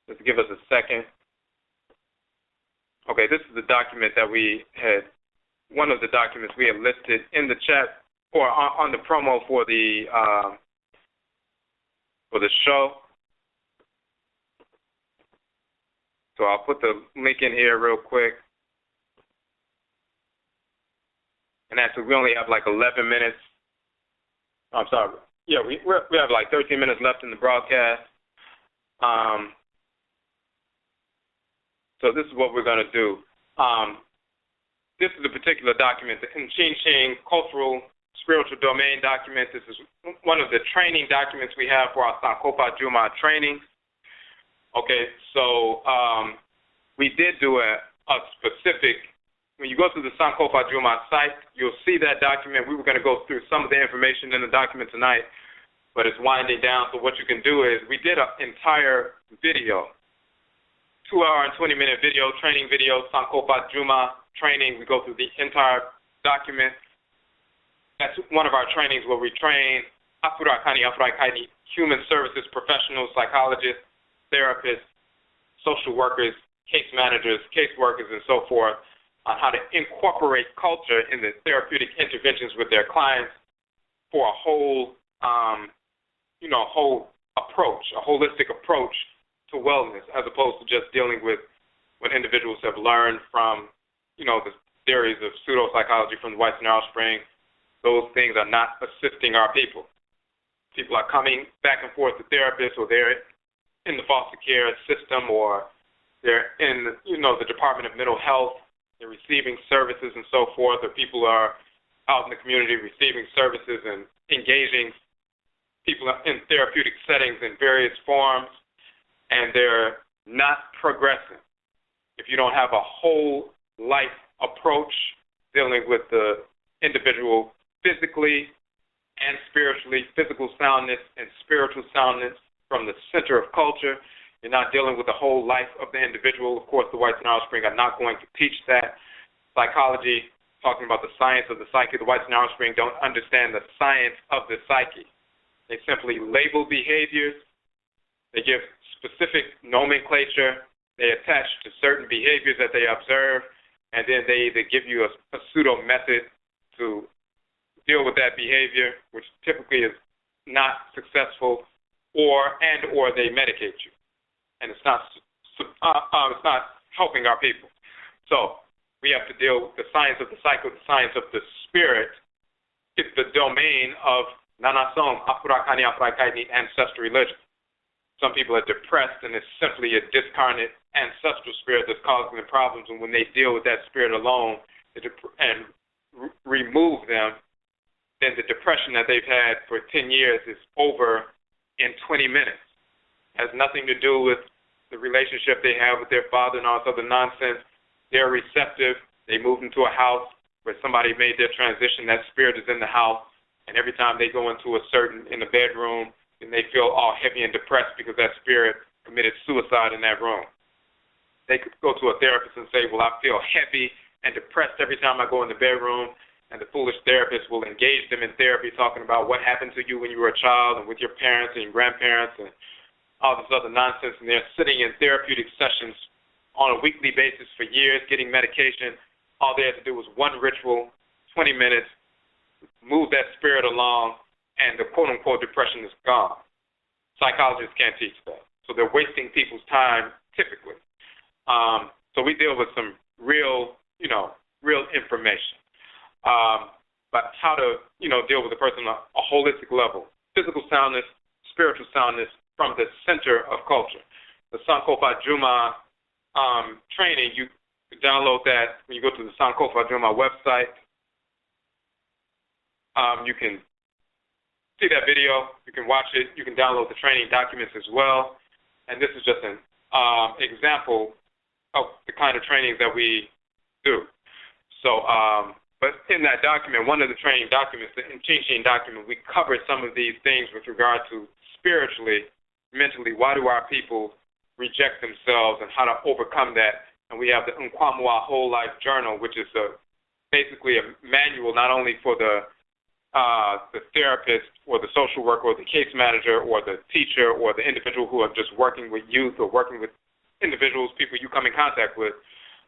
S2: Just give us a second. Okay, this is the document that we had, one of the documents we had listed in the chat or on the promo for the show. So I'll put the link in here real quick. And actually, we only have like 11 minutes. I'm sorry. Yeah, we have like 13 minutes left in the broadcast. So this is what we're going to do. This is a particular document, the Nchinching Cultural Spiritual Domain document. This is one of the training documents we have for our Sankofa Juma training. Okay, so we did do a specific, when you go to the Sankofa Juma site, you'll see that document. We were going to go through some of the information in the document tonight, but it's winding down. So what you can do is we did an entire video, 2-hour and 20-minute video, training video, Sankofa Juma training. We go through the entire document. That's one of our trainings where we train Afurakani, Afuraitkaitnit, human services professionals, psychologists, therapists, social workers, case managers, case workers, and so forth, on how to incorporate culture in the therapeutic interventions with their clients for a whole, whole approach, a holistic approach to wellness, as opposed to just dealing with what individuals have learned from, the theories of pseudopsychology from the white neural spring. Those things are not assisting our people. People are coming back and forth to therapists, or they're in the foster care system, or they're in, the Department of Mental Health. They're receiving services and so forth, or people are out in the community receiving services and engaging people in therapeutic settings in various forms, and they're not progressing. If you don't have a whole life approach dealing with the individual physically and spiritually, physical soundness and spiritual soundness from the center of culture, you're not dealing with the whole life of the individual. Of course, the white neural spring are not going to teach that. Psychology, talking about the science of the psyche, the white neural spring don't understand the science of the psyche. They simply label behaviors. They give specific nomenclature. They attach to certain behaviors that they observe, and then they either give you a pseudo method to deal with that behavior, which typically is not successful, or they medicate you, and it's not helping our people. So we have to deal with the science of the psyche, the science of the spirit. It's the domain of Nanasom, Afurakani, Afuraitkaitnit, ancestral religion. Some people are depressed, and it's simply a discarnate ancestral spirit that's causing the problems, and when they deal with that spirit alone and remove them, then the depression that they've had for 10 years is over in 20 minutes. It has nothing to do with the relationship they have with their father and all this other nonsense. They're receptive. They moved into a house where somebody made their transition. That spirit is in the house, and every time they go into in the bedroom, then they feel all heavy and depressed because that spirit committed suicide in that room. They could go to a therapist and say, well, I feel heavy and depressed every time I go in the bedroom, and the foolish therapist will engage them in therapy, talking about what happened to you when you were a child and with your parents and your grandparents and all this other nonsense. And they're sitting in therapeutic sessions on a weekly basis for years, getting medication. All they had to do was one ritual, 20 minutes, move that spirit along, and the quote-unquote depression is gone. Psychologists can't teach that. So they're wasting people's time typically. So we deal with some real information. But how to, deal with a person on a holistic level, physical soundness, spiritual soundness from the center of culture. The Sankofa Juma training, You can download that when you go to the Sankofa on my website. You can see that video. You can watch it. You can download the training documents as well. And this is just an example of the kind of training that we do. So, but in that document, one of the training documents, the teaching document, we covered some of these things with regard to spiritually, mentally, why do our people reject themselves and how to overcome that. And we have the Nkwamua Whole Life Journal, which is basically a manual not only for the therapist or the social worker or the case manager or the teacher or the individual who are just working with youth or working with individuals, people you come in contact with,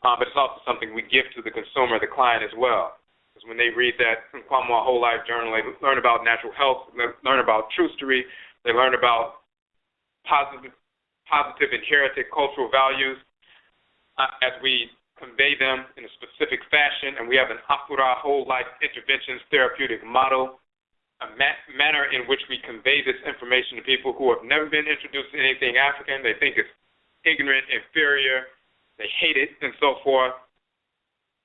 S2: but it's also something we give to the consumer, the client as well. Because when they read that Nkwamua Whole Life Journal, they learn about natural health, they learn about trustery, they learn about positive inherited cultural values as we convey them in a specific fashion, and we have an Afura Whole Life Interventions therapeutic model, a manner in which we convey this information to people who have never been introduced to anything African. They think it's ignorant, inferior, they hate it, and so forth.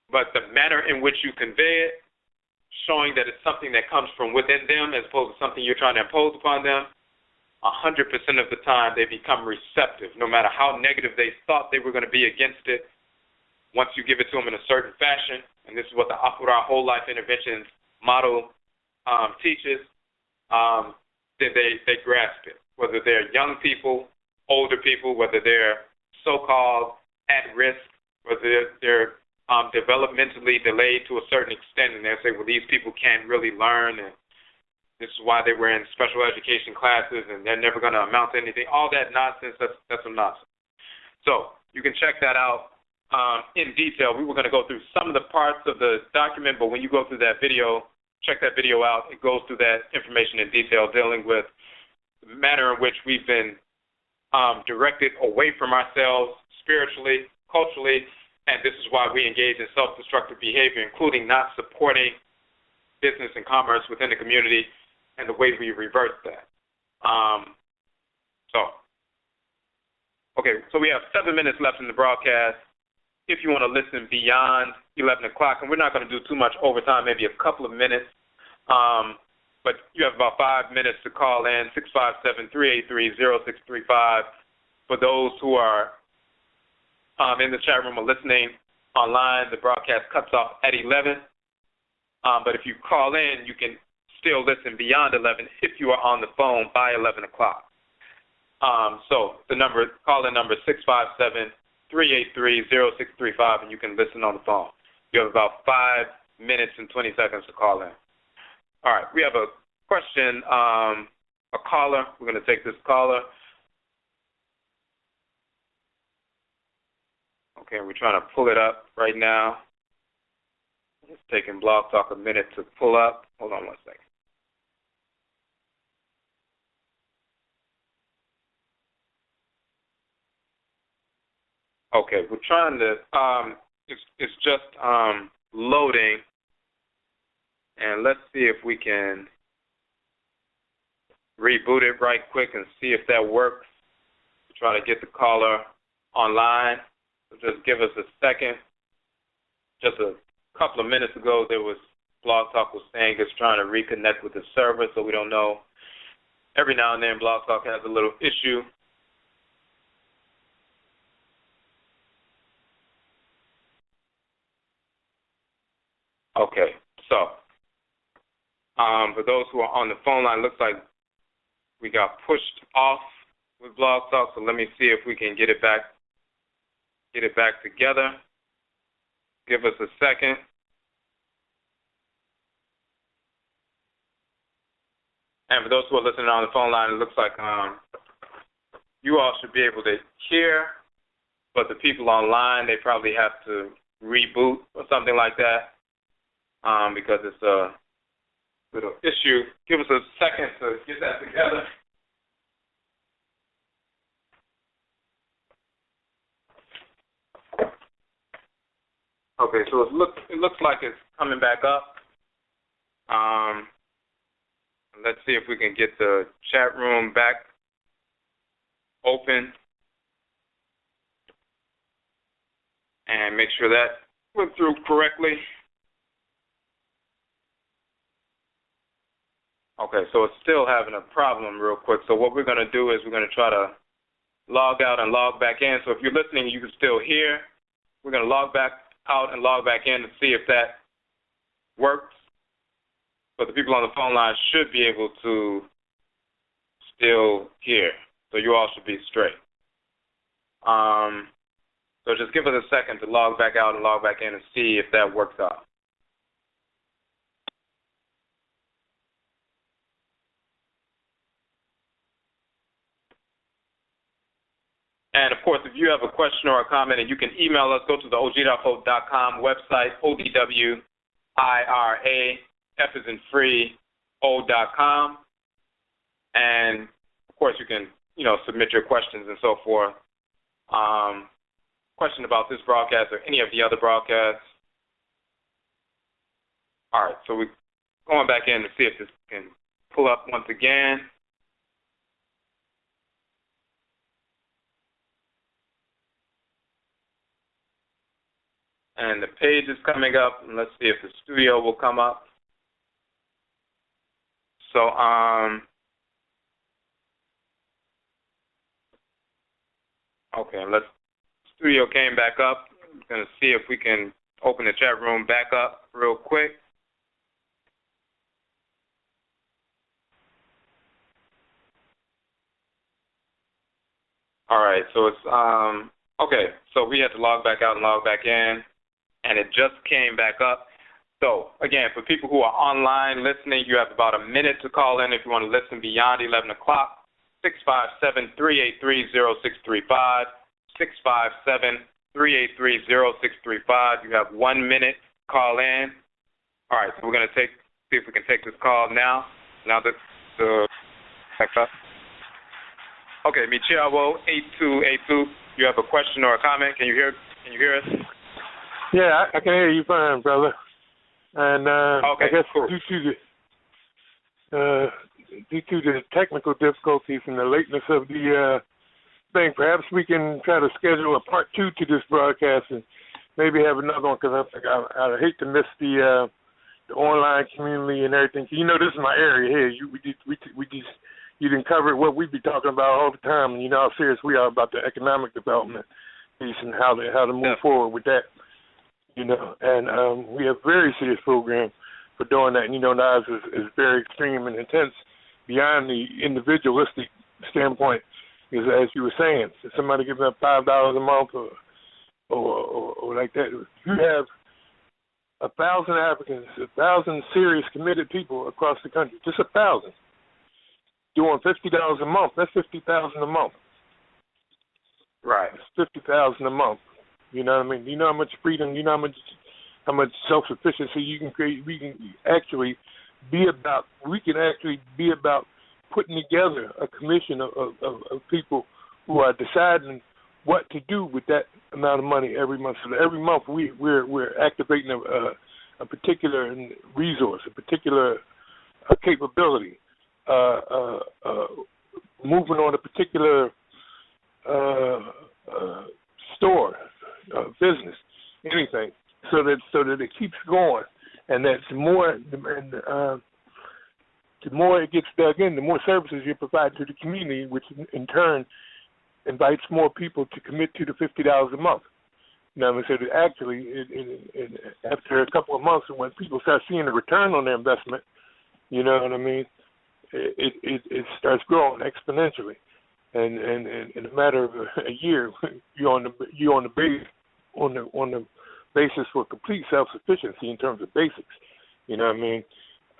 S2: But the manner in which you convey it, showing that it's something that comes from within them as opposed to something you're trying to impose upon them, 100% of the time they become receptive, no matter how negative they thought they were going to be against it. Once you give it to them in a certain fashion, and this is what the Afura Whole Life Interventions model teaches, then they grasp it. Whether they're young people, older people, whether they're so-called at risk, whether they're developmentally delayed to a certain extent, and they'll say, well, these people can't really learn, and this is why they were in special education classes, and they're never going to amount to anything. All that nonsense, that's some nonsense. So you can check that out in detail. We were going to go through some of the parts of the document, but when you go through that video, check that video out. It goes through that information in detail, dealing with the manner in which we've been directed away from ourselves spiritually, culturally, and this is why we engage in self-destructive behavior, including not supporting business and commerce within the community, and the way we reverse that. So we have 7 minutes left in the broadcast. If you want to listen beyond 11 o'clock, and we're not going to do too much overtime, maybe a couple of minutes, but you have about 5 minutes to call in, 657-383-0635. For those who are in the chat room or listening online, the broadcast cuts off at 11. But if you call in, you can still listen beyond 11 if you are on the phone by 11 o'clock. So the call-in number is 657-383-0635, and you can listen on the phone. You have about 5 minutes and 20 seconds to call in. All right, we have a question, a caller. We're going to take this caller. Okay, we're trying to pull it up right now. It's taking Blog Talk a minute to pull up. Hold on one second. Okay, we're trying to, it's just loading, and let's see if we can reboot it right quick and see if that works. Try to get the caller online. So just give us a second. Just a couple of minutes ago, there was Blog Talk was saying it's trying to reconnect with the server, so we don't know. Every now and then, Blog Talk has a little issue. Okay, so for those who are on the phone line, looks like we got pushed off with Blog Talk, so let me see if we can get it back together. Give us a second. And for those who are listening on the phone line, it looks like you all should be able to hear, but the people online, they probably have to reboot or something like that because it's a little issue. Give us a second to get that together. Okay, so it looks like it's coming back up. Let's see if we can get the chat room back open. and make sure that went through correctly. Okay, so it's still having a problem real quick. So what we're going to do is we're going to try to log out and log back in. So if you're listening, you can still hear. We're going to log back out and log back in to see if that works. But the people on the phone line should be able to still hear. So you all should be straight. So just give us a second to log back out and log back in and see if that works out. And, of course, if you have a question or a comment, and you can email us, go to the Odwirafo.com website, ODWIRA, F as in free, O.com. And, of course, you can, submit your questions and so forth. Question about this broadcast or any of the other broadcasts. All right, so we're going back in to see if this can pull up once again. And the page is coming up, and let's see if the studio will come up. So, okay, studio came back up. I'm going to see if we can open the chat room back up real quick. All right, so it's, okay, so we had to log back out and log back in, and it just came back up. So, again, for people who are online listening, you have about a minute to call in if you want to listen beyond 11 o'clock. 657-383-0635, 657-383-0635. You have 1 minute to call in. All right, so we're going to see if we can take this call now. Now that the back up. Okay, Michiawo 8282. You have a question or a comment? Can you hear us?
S3: Yeah, I can hear you fine, brother. And
S2: okay,
S3: I guess
S2: cool.
S3: due to the technical difficulties and the lateness of the thing, perhaps we can try to schedule a part 2 to this broadcast and maybe have another one, because I hate to miss the online community and everything. You know, this is my area here. You didn't cover what we be talking about all the time, and you know how serious we are about the economic development piece and how to move forward with that. You know, and we have a very serious program for doing that. And, you know, ours is very extreme and intense beyond the individualistic standpoint. Because as you were saying, if somebody gives up $5 a month or like that, you have 1,000 Africans, 1,000 serious committed people across the country, just 1,000, doing $50 a month. That's $50,000 a month.
S2: Right.
S3: It's $50,000 a month. You know what I mean? You know how much freedom, you know how much self-sufficiency you can create. We can actually be about putting together a commission of people who are deciding what to do with that amount of money every month. So that every month we're activating a particular resource, a particular capability, moving on a particular store, business, anything, so that it keeps going, and that the more it gets dug in, the more services you provide to the community, which in turn invites more people to commit to the $50 a month. Now, so that actually, after a couple of months, when people start seeing a return on their investment, you know what I mean, it starts growing exponentially. And in a matter of a year, you're on the basis for complete self-sufficiency in terms of basics. You know what I mean?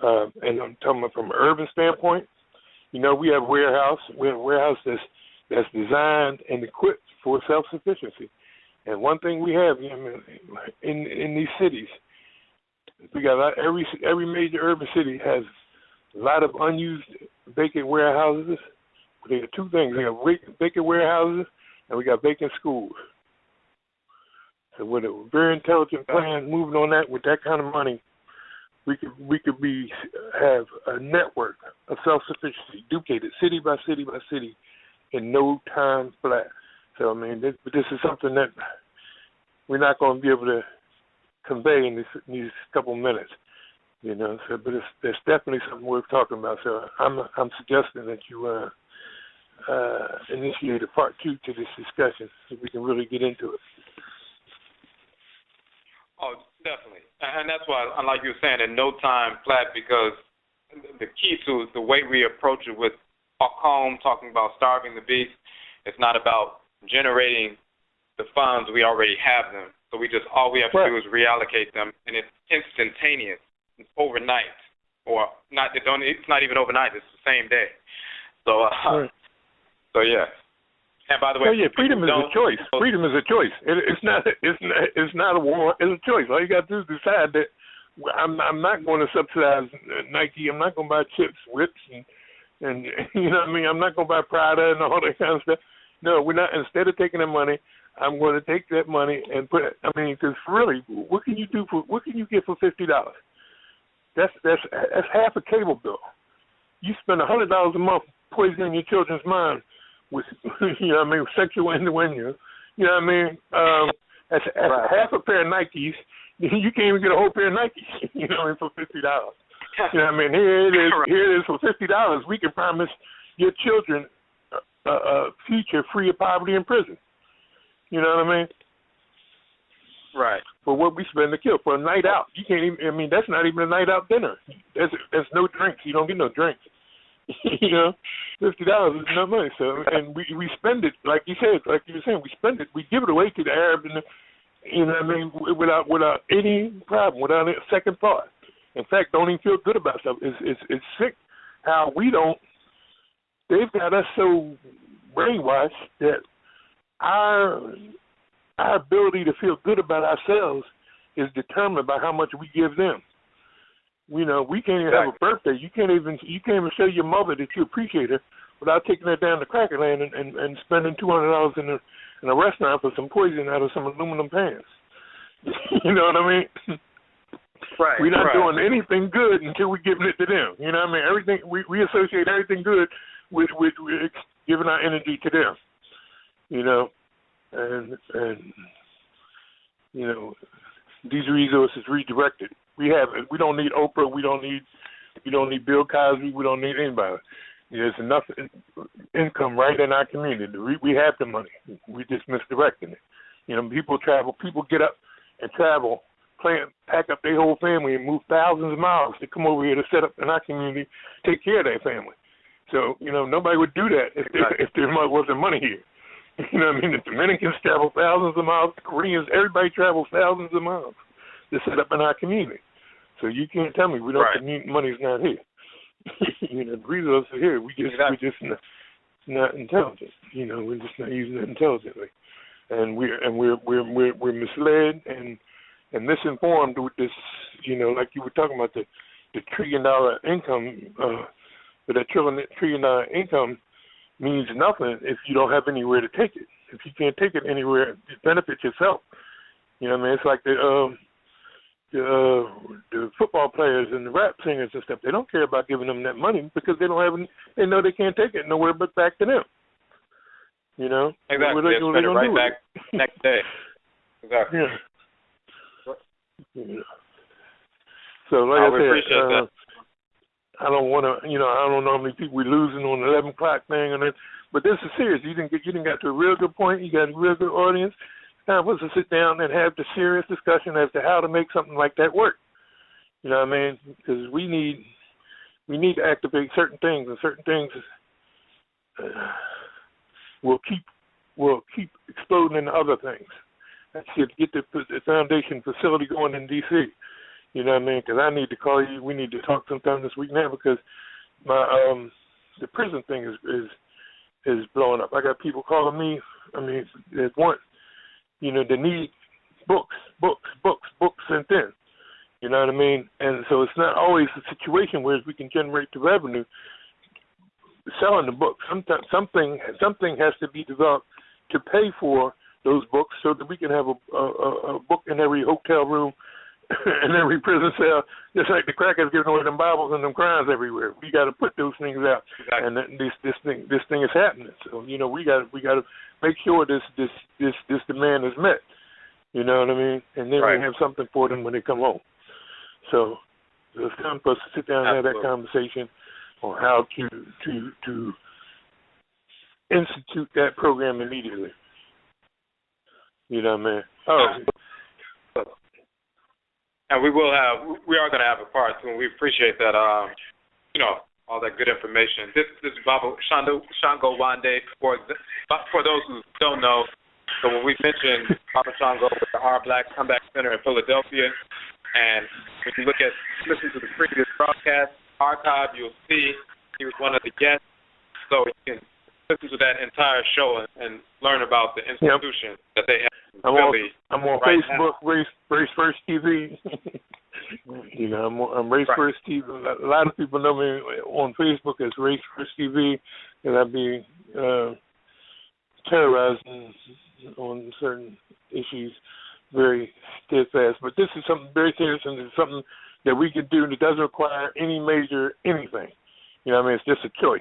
S3: And I'm talking about from an urban standpoint. You know, we have a warehouse that's designed and equipped for self-sufficiency. And one thing we have in these cities, we got every major urban city has a lot of unused vacant warehouses. We got two things. We have vacant warehouses and we got vacant schools. So with a very intelligent plan, moving on that with that kind of money, we could have a network of self-sufficiency duplicated city by city by city in no time flat. So I mean, this is something that we're not going to be able to convey in these couple minutes. You know, so but there's definitely something worth talking about. So I'm suggesting that you initiate a part 2 to this discussion so we can really get into it.
S2: Oh, definitely. And that's why, like you were saying, in no time flat, because the key to the way we approach it with OKOM, talking about starving the beast, it's not about generating the funds. We already have them. So all we have to do is reallocate them, and it's instantaneous. It's overnight. Or it's not even overnight. It's the same day. So, so yeah. And by the way,
S3: freedom is a choice. Freedom is a choice. It's not a war. It's a choice. All you got to do is decide that I'm not going to subsidize Nike. I'm not going to buy chips, whips, and you know what I mean. I'm not going to buy Prada and all that kind of stuff. No, we're not. Instead of taking the money, I'm going to take that money and put it. I mean, because really, what can you get for $50? That's half a cable bill. You spend $100 a month poisoning your children's mind with, you know what I mean, sexual innuendo. You know what I mean? That's half a pair of Nikes. You can't even get a whole pair of Nikes, you know what I mean, for $50. You know what I mean? Here it is for $50. We can promise your children a future free of poverty and prison. You know what I mean?
S2: Right.
S3: For what we spend to kill. For a night out. You can't even, I mean, that's not even a night out dinner. There's no drinks. You don't get no drinks. You know, $50 is no money. So, and we spend it, like you said, like you were saying, we spend it. We give it away to the Arab, and you know what I mean, without any problem, without a second thought. In fact, don't even feel good about stuff. It's sick how we don't. They've got us so brainwashed that our ability to feel good about ourselves is determined by how much we give them. You know, we can't even have a birthday. You can't even show your mother that you appreciate her without taking her down to Crackerland and spending $200 in a restaurant for some poison out of some aluminum pans. You know what I mean?
S2: Right.
S3: We're not doing anything good until we're giving it to them. You know what I mean? Everything we associate everything good with giving our energy to them. You know, and you know, these resources redirected. We have it. We don't need Oprah. We don't need Bill Cosby. We don't need anybody. There's enough income right in our community. We have the money. We just misdirecting it. You know, people travel. People get up and travel, pack up their whole family and move thousands of miles to come over here to set up in our community, take care of their family. So, you know, nobody would do that if there wasn't money here. You know what I mean? The Dominicans travel thousands of miles. The Koreans, everybody travels thousands of miles to set up in our community. So you can't tell me the money's not here. You know, the resources are here. We're just not intelligent. You know, we're just not using it intelligently, and we're misled and misinformed with this. You know, like you were talking about the $1 trillion income, but that $1 trillion income means nothing if you don't have anywhere to take it. If you can't take it anywhere to benefit yourself, you know what I mean? It's like the football players and the rap singers and stuff. They don't care about giving them that money because they don't have any. They know they can't take it nowhere but back to them. You know,
S2: exactly. They spend it right back next day. Exactly.
S3: Yeah. Yeah. So like I said,
S2: appreciate that.
S3: I don't want to. You know, I don't know how many people we're losing on the 11 o'clock thing, but this is serious. You didn't get to a real good point. You got a real good audience. Time for us to sit down and have the serious discussion as to how to make something like that work. You know what I mean? Because we need to activate certain things, and certain things will keep exploding into other things. That's to get the foundation facility going in D.C. You know what I mean? Because I need to call you. We need to talk sometime this week now because my the prison thing is blowing up. I got people calling me. I mean, they want. You know, they need books sent in. You know what I mean? And so it's not always a situation where we can generate the revenue selling the books. Sometimes something has to be developed to pay for those books so that we can have a book in every hotel room and every prison cell, just like the crackers giving away them Bibles and them Qurans everywhere. We got to put those things out, exactly. And this thing is happening. So you know we got to make sure this demand is met. You know what I mean? And then
S2: Right.
S3: we have something for them when they come home. So it's time for us to sit down and have that conversation on how to institute that program immediately. You know what I mean? Oh.
S2: And we are going to have a part two, and we appreciate that, all that good information. This is Baba Shango Wande. For those who don't know, so when we mentioned Baba Shango with the Our Black Comeback Center in Philadelphia, and if you listen to the previous broadcast archive, you'll see he was one of the guests. So you can listen to that entire show and learn about the institution that they have in Philly.
S3: I'm on
S2: right
S3: Facebook, Race First TV. You know, I'm Race First TV. A lot of people know me on Facebook as Race First TV, and I be terrorizing on certain issues very steadfast. But this is something very serious, and it's something that we can do that doesn't require any major anything. You know what I mean? It's just a choice.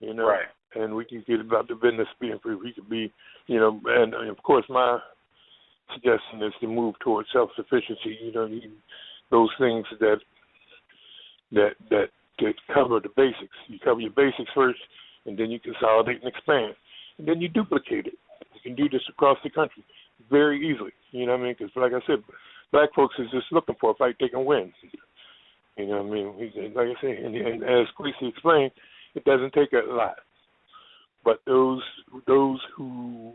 S3: You know?
S2: Right.
S3: And we can get about the business being free. We could be, and of course my suggestion is to move towards self-sufficiency. You know, those things that cover the basics. You cover your basics first, and then you consolidate and expand. And then you duplicate it. You can do this across the country very easily. You know what I mean? Because like I said, black folks is just looking for a fight they can win. You know what I mean? Like I said, and as Kwesi explained, it doesn't take a lot. But those who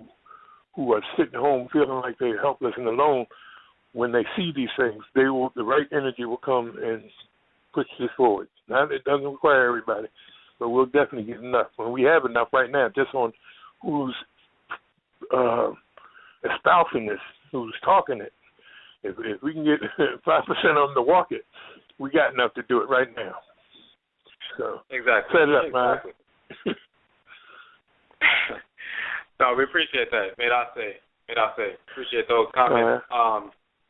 S3: are sitting home feeling like they're helpless and alone, when they see these things, the right energy will come and push this forward. Now, it doesn't require everybody, but we'll definitely get enough. When we have enough right now, just on who's espousing this, who's talking it, if we can get 5% of them to walk it, we got enough to do it right now. So
S2: exactly.
S3: Set it up, man.
S2: No, we appreciate that. May I say. Appreciate those comments.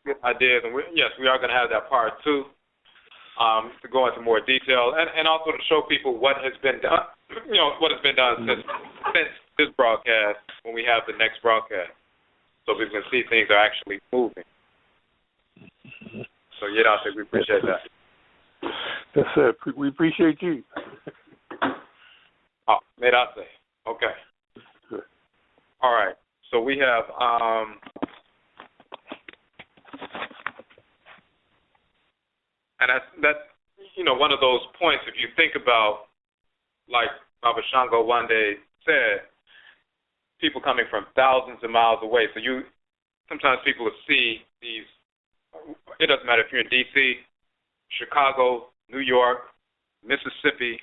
S2: Good ideas. And we are going to have that part two to go into more detail and also to show people what has been done, what has been done since this broadcast when we have the next broadcast. So people can see things are actually moving. So, I think we appreciate that.
S3: Yes, sir. We appreciate you.
S2: Oh, may I say. Okay.
S3: Good.
S2: All right. So we have and that's one of those points, if you think about, like Baba Shango one day said, people coming from thousands of miles away. So sometimes people will see these, it doesn't matter if you're in D.C., Chicago, New York, Mississippi,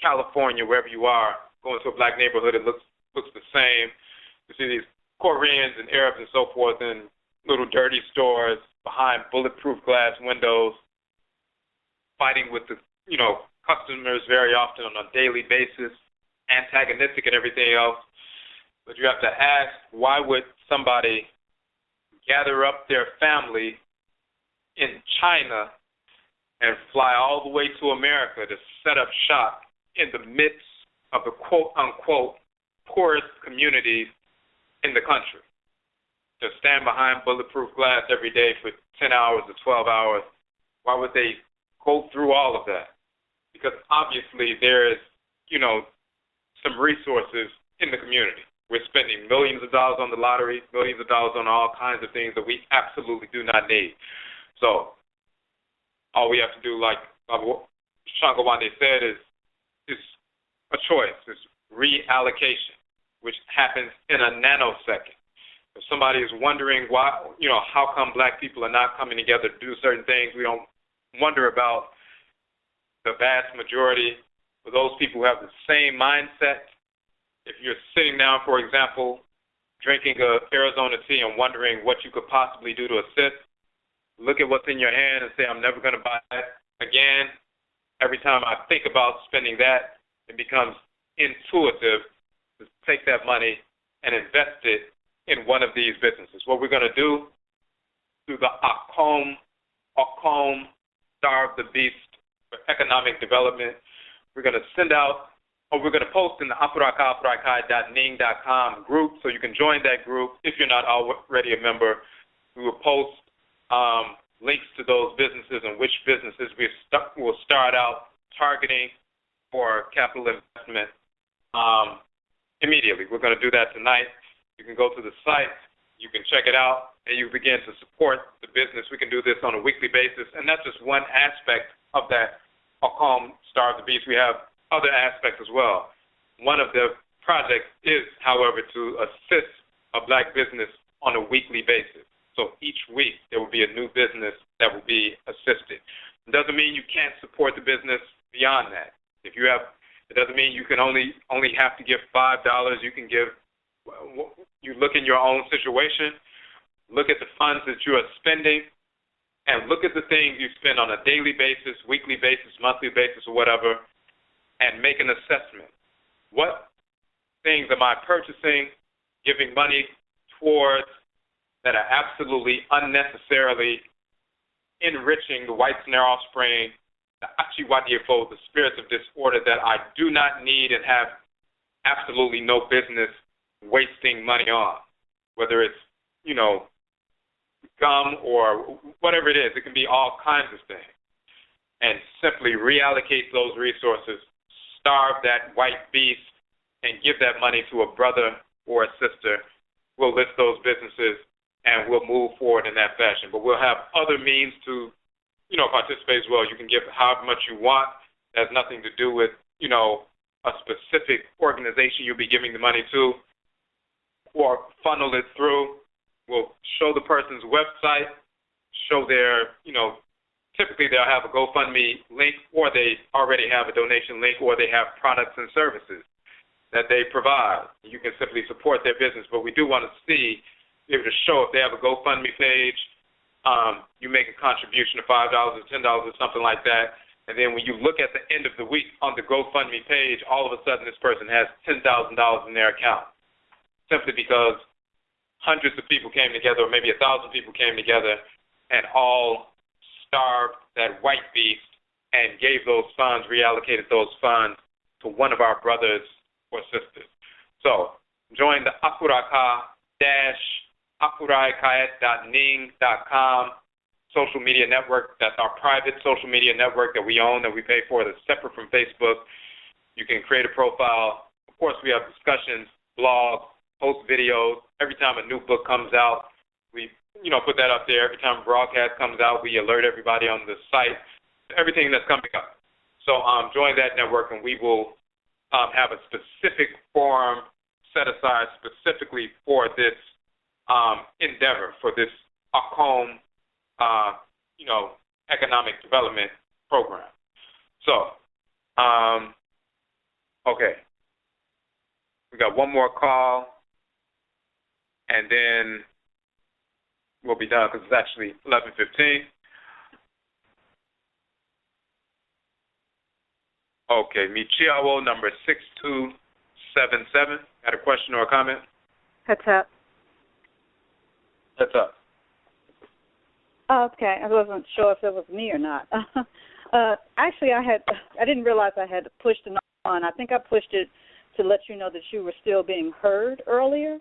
S2: California, wherever you are, going to a black neighborhood, it looks the same. You see these Koreans and Arabs and so forth in little dirty stores behind bulletproof glass windows, fighting with the customers very often on a daily basis, antagonistic and everything else. But you have to ask, why would somebody gather up their family in China and fly all the way to America to set up shop in the midst of the quote-unquote poorest communities in the country? To stand behind bulletproof glass every day for 10 hours or 12 hours, why would they go through all of that? Because obviously there is, some resources in the community. We're spending millions of dollars on the lottery, millions of dollars on all kinds of things that we absolutely do not need. So all we have to do, like Shango Wande said, is a choice. It's reallocation, which happens in a nanosecond. If somebody is wondering why, how come black people are not coming together to do certain things, we don't wonder about the vast majority of those people who have the same mindset. If you're sitting down, for example, drinking Arizona tea and wondering what you could possibly do to assist, look at what's in your hand and say, I'm never going to buy that again. Every time I think about spending that, it becomes intuitive to take that money and invest it in one of these businesses. What we're going to do through the OKOM, Star of the Beast for Economic Development, we're going to send out we're going to post in the Afuraitkaitnit.ning.com group, so you can join that group if you're not already a member. We will post links to those businesses and which businesses we'll start out targeting for capital investment immediately. We're going to do that tonight. You can go to the site, you can check it out, and you begin to support the business. We can do this on a weekly basis, and that's just one aspect of that OKOM Starve the Beast. We have other aspects as well. One of the projects is, however, to assist a black business on a weekly basis. So each week there will be a new business that will be assisted. It doesn't mean you can't support the business beyond that. It doesn't mean you can only have to give $5. You can give. You look in your own situation, look at the funds that you are spending, and look at the things you spend on a daily basis, weekly basis, monthly basis, or whatever, and make an assessment. What things am I purchasing, giving money towards that are absolutely unnecessarily enriching the whites and their offspring, the Odwirafo, the spirits of disorder that I do not need and have absolutely no business wasting money on, whether it's, gum or whatever it is. It can be all kinds of things. And simply reallocate those resources, starve that white beast, and give that money to a brother or a sister. We'll list those businesses, and we'll move forward in that fashion. But we'll have other means to, participate as well. You can give however much you want. That has nothing to do with, a specific organization you'll be giving the money to, or funnel it through. We'll show the person's website, show their, typically they'll have a GoFundMe link, or they already have a donation link, or they have products and services that they provide. You can simply support their business, but we do want to be able to show if they have a GoFundMe page, you make a contribution of $5 or $10 or something like that, and then when you look at the end of the week on the GoFundMe page, all of a sudden this person has $10,000 in their account, simply because hundreds of people came together, or maybe 1,000 people came together, and all starved that white beast and gave those funds, reallocated those funds to one of our brothers or sisters. So join the Afuraitkaitnit.ning.com social media network. That's our private social media network that we own, that we pay for, that's separate from Facebook. You can create a profile. Of course, we have discussions, blogs, post videos. Every time a new book comes out, we put that up there. Every time a broadcast comes out, we alert everybody on the site, everything that's coming up. So join that network, and we will have a specific forum set aside specifically for this endeavor, for this OKOM, economic development program. So, okay. We got one more call, and then we'll be done because it's actually 11:15. Okay, Michiawo, number 6277. Got a question or a comment?
S4: What's up?
S2: What's up?
S4: Okay, I wasn't sure if it was me or not. Actually, I didn't realize I had pushed it on. I think I pushed it to let you know that you were still being heard earlier,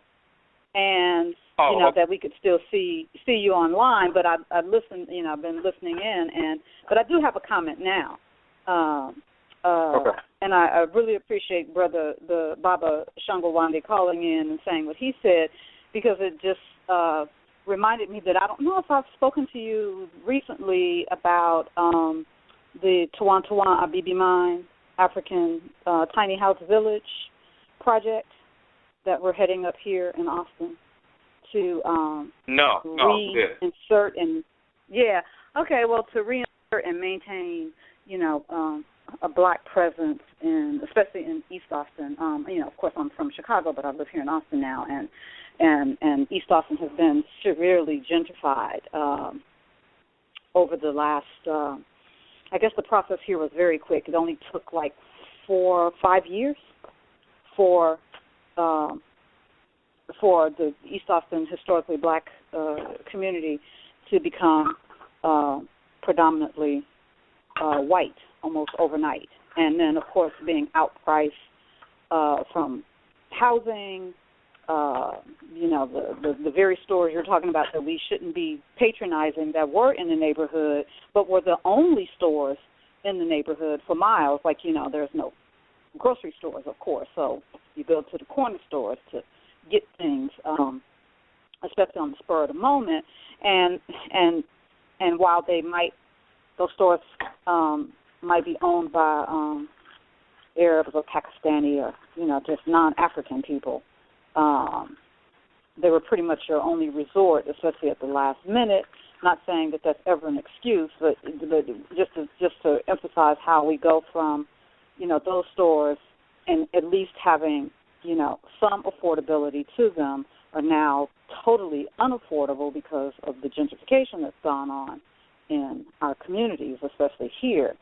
S4: and that we could still see you online. But I listened, I've been listening in, but I do have a comment now.
S2: Okay.
S4: And I really appreciate Brother Baba Shangawande calling in and saying what he said, because it just reminded me that I don't know if I've spoken to you recently about the Tawan Tawan Abibi Mine African Tiny House Village project that we're heading up here in Austin to reinsert and to reinsert and maintain, a black presence especially in East Austin. Of course I'm from Chicago, but I live here in Austin now, and East Austin has been severely gentrified over the last. I guess the process here was very quick. It only took like 4 or 5 years for the East Austin historically black community to become predominantly white almost overnight. And then, of course, being outpriced from housing, the very stores you're talking about that we shouldn't be patronizing that were in the neighborhood, but were the only stores in the neighborhood for miles. Like, there's no grocery stores, of course, so you go to the corner stores to get things, especially on the spur of the moment. And while those stores might be owned by Arabs or Pakistani or just non-African people, they were pretty much your only resort, especially at the last minute. Not saying that that's ever an excuse, but just to emphasize how we go from those stores and at least having some affordability to them are now totally unaffordable because of the gentrification that's gone on in our communities, especially here.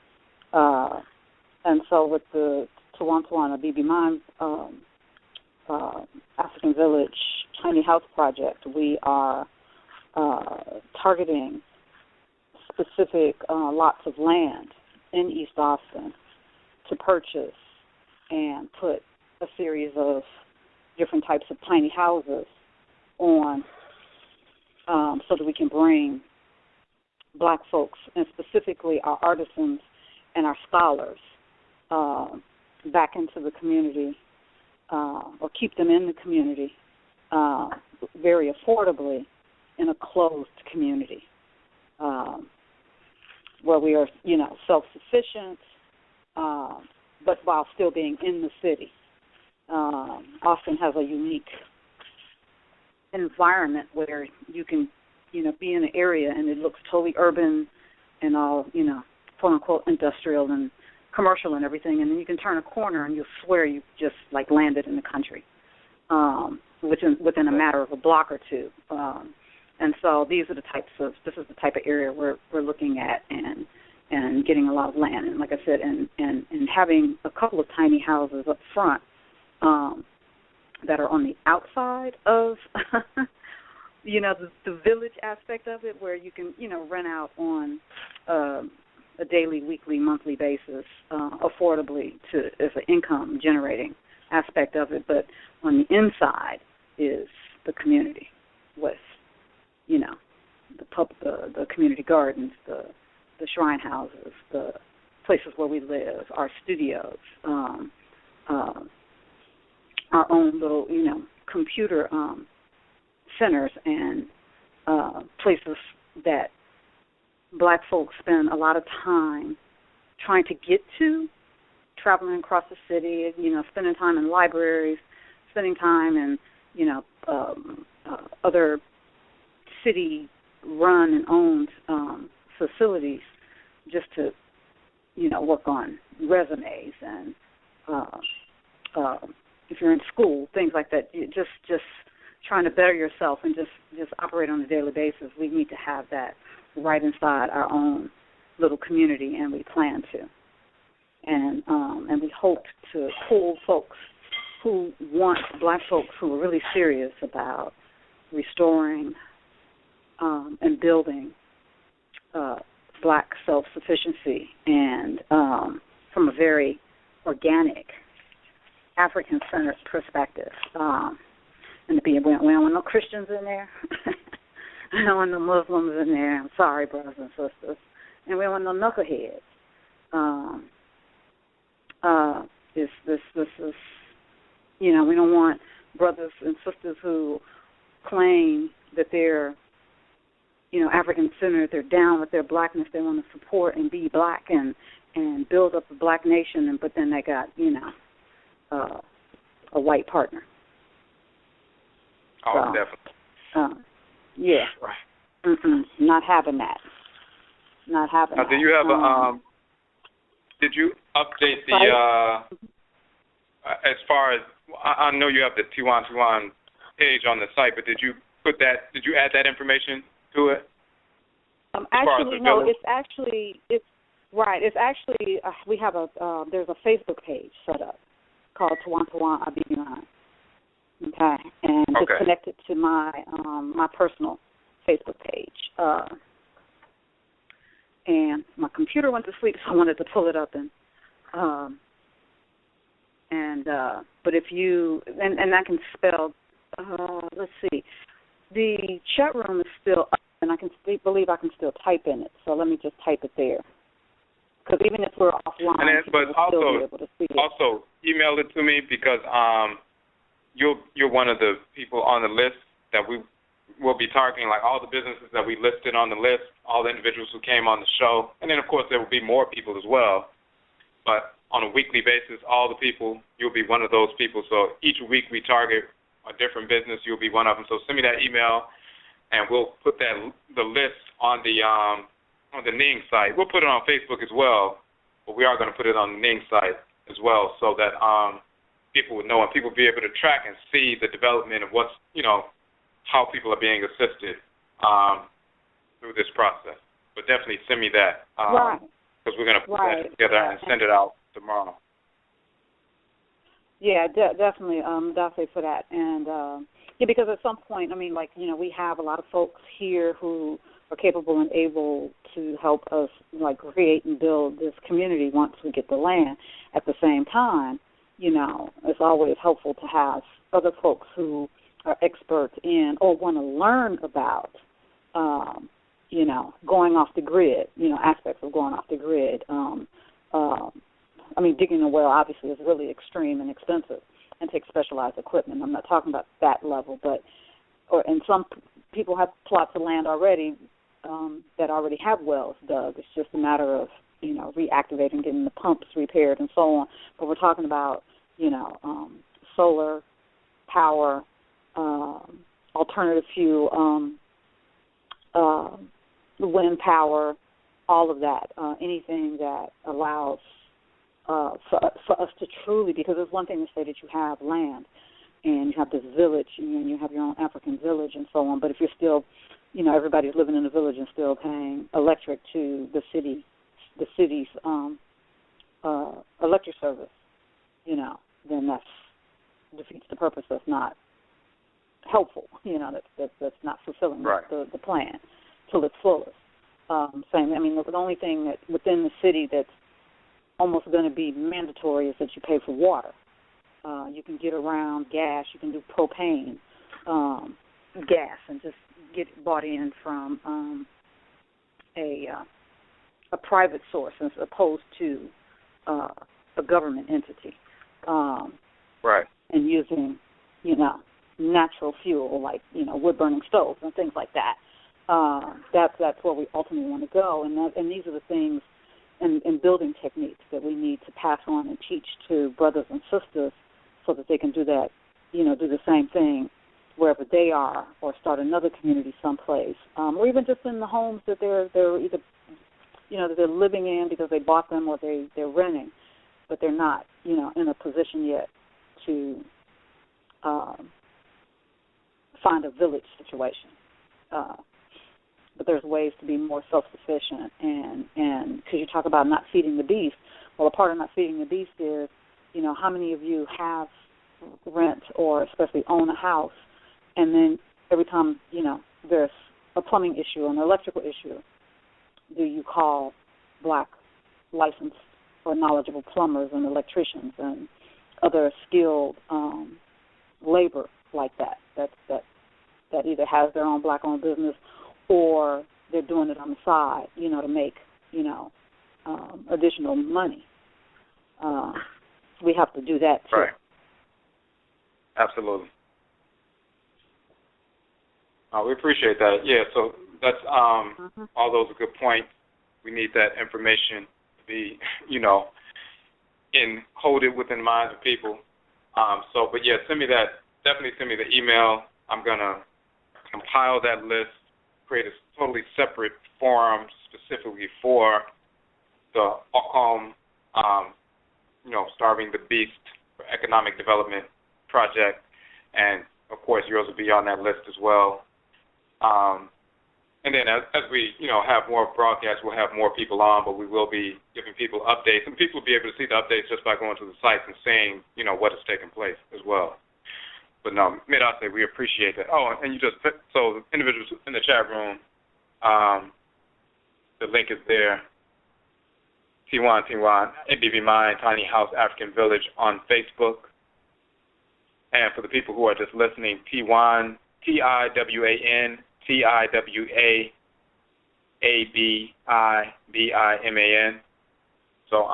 S4: And so with the Tawantawana BB Mine African Village Tiny House Project, we are targeting specific lots of land in East Austin to purchase and put a series of different types of tiny houses on so that we can bring black folks, and specifically our artisans and our scholars, back into the community, or keep them in the community very affordably in a closed community where we are, self-sufficient, but while still being in the city. Austin has a unique environment where you can, be in an area and it looks totally urban and all, quote-unquote industrial and commercial and everything, and then you can turn a corner and you'll swear you just, landed in the country within a matter of a block or two. And so this is the type of area we're looking at and getting a lot of land. And like I said, and having a couple of tiny houses up front that are on the outside of, the village aspect of it, where you can, rent out on a daily, weekly, monthly basis affordably as an income generating aspect of it. But on the inside is the community with, the community gardens, the shrine houses, the places where we live, our studios, our own little, computer centers and places that black folks spend a lot of time trying to get to, traveling across the city, spending time in libraries, spending time in, other city-run and owned facilities just to, work on resumes and if you're in school, things like that, just trying to better yourself and just operate on a daily basis. We need to have that right inside our own little community, and we plan to. And we hope to pull folks who want, black folks who are really serious about restoring and building black self-sufficiency, and from a very organic, African-centered perspective. And we don't want no Christians in there. I don't want no Muslims in there. I'm sorry, brothers and sisters. And we don't want no knuckleheads. This is, we don't want brothers and sisters who claim that they're, African-centered, they're down with their blackness, they want to support and be black and build up a black nation, but then they got, a white partner.
S2: Oh, so, definitely.
S4: Yeah. Right. Not having that. Not having that.
S2: Do you have did you update the, as far as, I know you have the Tiwan page on the site, but did you add that information to it?
S4: Actually, no, it's actually, we have there's a Facebook page set up called Tawan Abibiman. Okay, and it's connected to my my personal Facebook page. And my computer went to sleep, so I wanted to pull it up and And but if you and I can spell. Let's see. The chat room is still up, and I believe I can still type in it. So let me just type it there. Because even if we're offline,
S2: but also,
S4: still be able to see it.
S2: Also, email it to me because you're one of the people on the list that we will be targeting, like all the businesses that we listed on the list, all the individuals who came on the show, and then of course there will be more people as well. But on a weekly basis, all the people, you'll be one of those people. So each week we target a different business, you'll be one of them. So send me that email, and we'll put the list on the Ning site. We'll put it on Facebook as well, but we are going to put it on the Ning site as well, so that people would know and people will be able to track and see the development of what's, how people are being assisted through this process. But definitely send me that, because we're going to put that together and send it out tomorrow.
S4: Yeah, definitely for that. And, because at some point, we have a lot of folks here who are capable and able to help us, create and build this community once we get the land. At the same time, it's always helpful to have other folks who are experts in or want to learn about, going off the grid, aspects of going off the grid. Digging a well obviously is really extreme and expensive and takes specialized equipment. I'm not talking about that level, and some people have plots of land already that already have wells dug. It's just a matter of, reactivating, getting the pumps repaired and so on. But we're talking about, solar power, alternative fuel, wind power, all of that, anything that allows for us to truly, because it's one thing to say that you have land and you have this village and you have your own African village and so on, but if you're still, everybody's living in the village and still paying electric to the city's electric service, then that defeats the purpose. That's not helpful. That's not fulfilling the plan to its fullest. The only thing that within the city that's almost going to be mandatory is that you pay for water. You can get around gas. You can do propane gas and just get it bought in from a private source as opposed to a government entity. And using, natural fuel like, wood burning stoves and things like that. That's where we ultimately want to go, and these are the things and building techniques that we need to pass on and teach to brothers and sisters so that they can do that, do the same thing wherever they are, or start another community someplace, or even just in the homes that they're either, that they're living in because they bought them or they're renting, but they're not, in a position yet to find a village situation. But there's ways to be more self-sufficient, and because you talk about not feeding the beast, well, a part of not feeding the beast is, how many of you have rent or especially own a house, and then every time, there's a plumbing issue or an electrical issue, do you call black licensed or knowledgeable plumbers and electricians and other skilled labor like that either has their own black-owned business or they're doing it on the side, to make, additional money. We have to do that too.
S2: Right. Absolutely. We appreciate that. Yeah, so that's all those are good points. We need that information to be, hold it within the minds of people. But yeah, send me that. Definitely send me the email. I'm going to compile that list, create a totally separate forum specifically for the OKOM, Starving the Beast for Economic Development Project. And, of course, yours will be on that list as well. And then as we, have more broadcasts, we'll have more people on, but we will be giving people updates. And people will be able to see the updates just by going to the sites and seeing, what has taken place as well. But no, Midase, we appreciate that. Oh, and so individuals in the chat room, the link is there. Tiwan, ABB Mine, Tiny House African Village on Facebook. And for the people who are just listening, Tiwan, Tiwan, Tiwaabiman. So,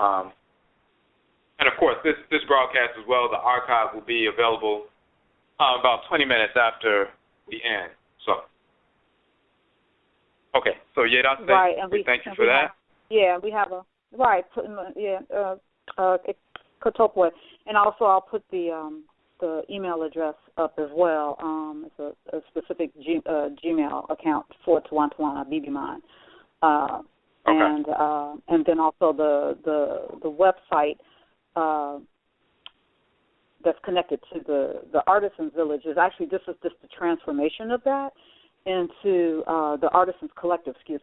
S2: and of course, this broadcast as well, the archive will be available about 20 minutes after we end. So, okay. So, Yedase,
S4: right, and
S2: we thank you for that.
S4: We have a, right, Kotopwe. And also I'll put the email address up as well. It's a specific Gmail account for Tiwan BB Mine. And then also the website that's connected to the Artisans Village is actually, this is just the transformation of that into the Artisans Collective, is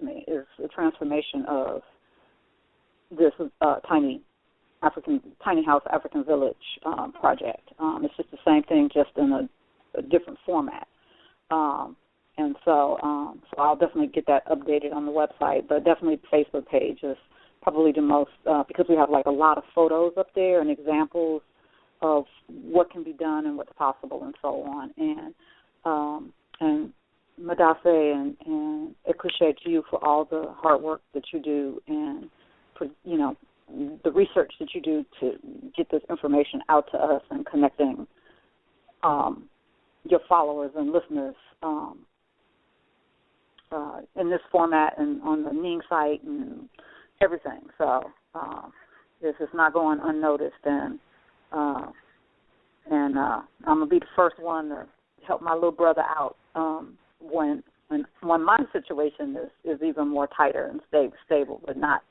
S4: the transformation of this tiny house African Village project. It's just the same thing, just in a different format. And so I'll definitely get that updated on the website, but definitely the Facebook page is probably the most, because we have like a lot of photos up there and examples of what can be done and what's possible and so on. And Madase and appreciate you for all the hard work that you do and for, the research that you do to get this information out to us and connecting your followers and listeners in this format and on the Ning site and everything. So this is not going unnoticed, and I'm gonna be the first one to help my little brother out when my situation is even more tighter and stable, but not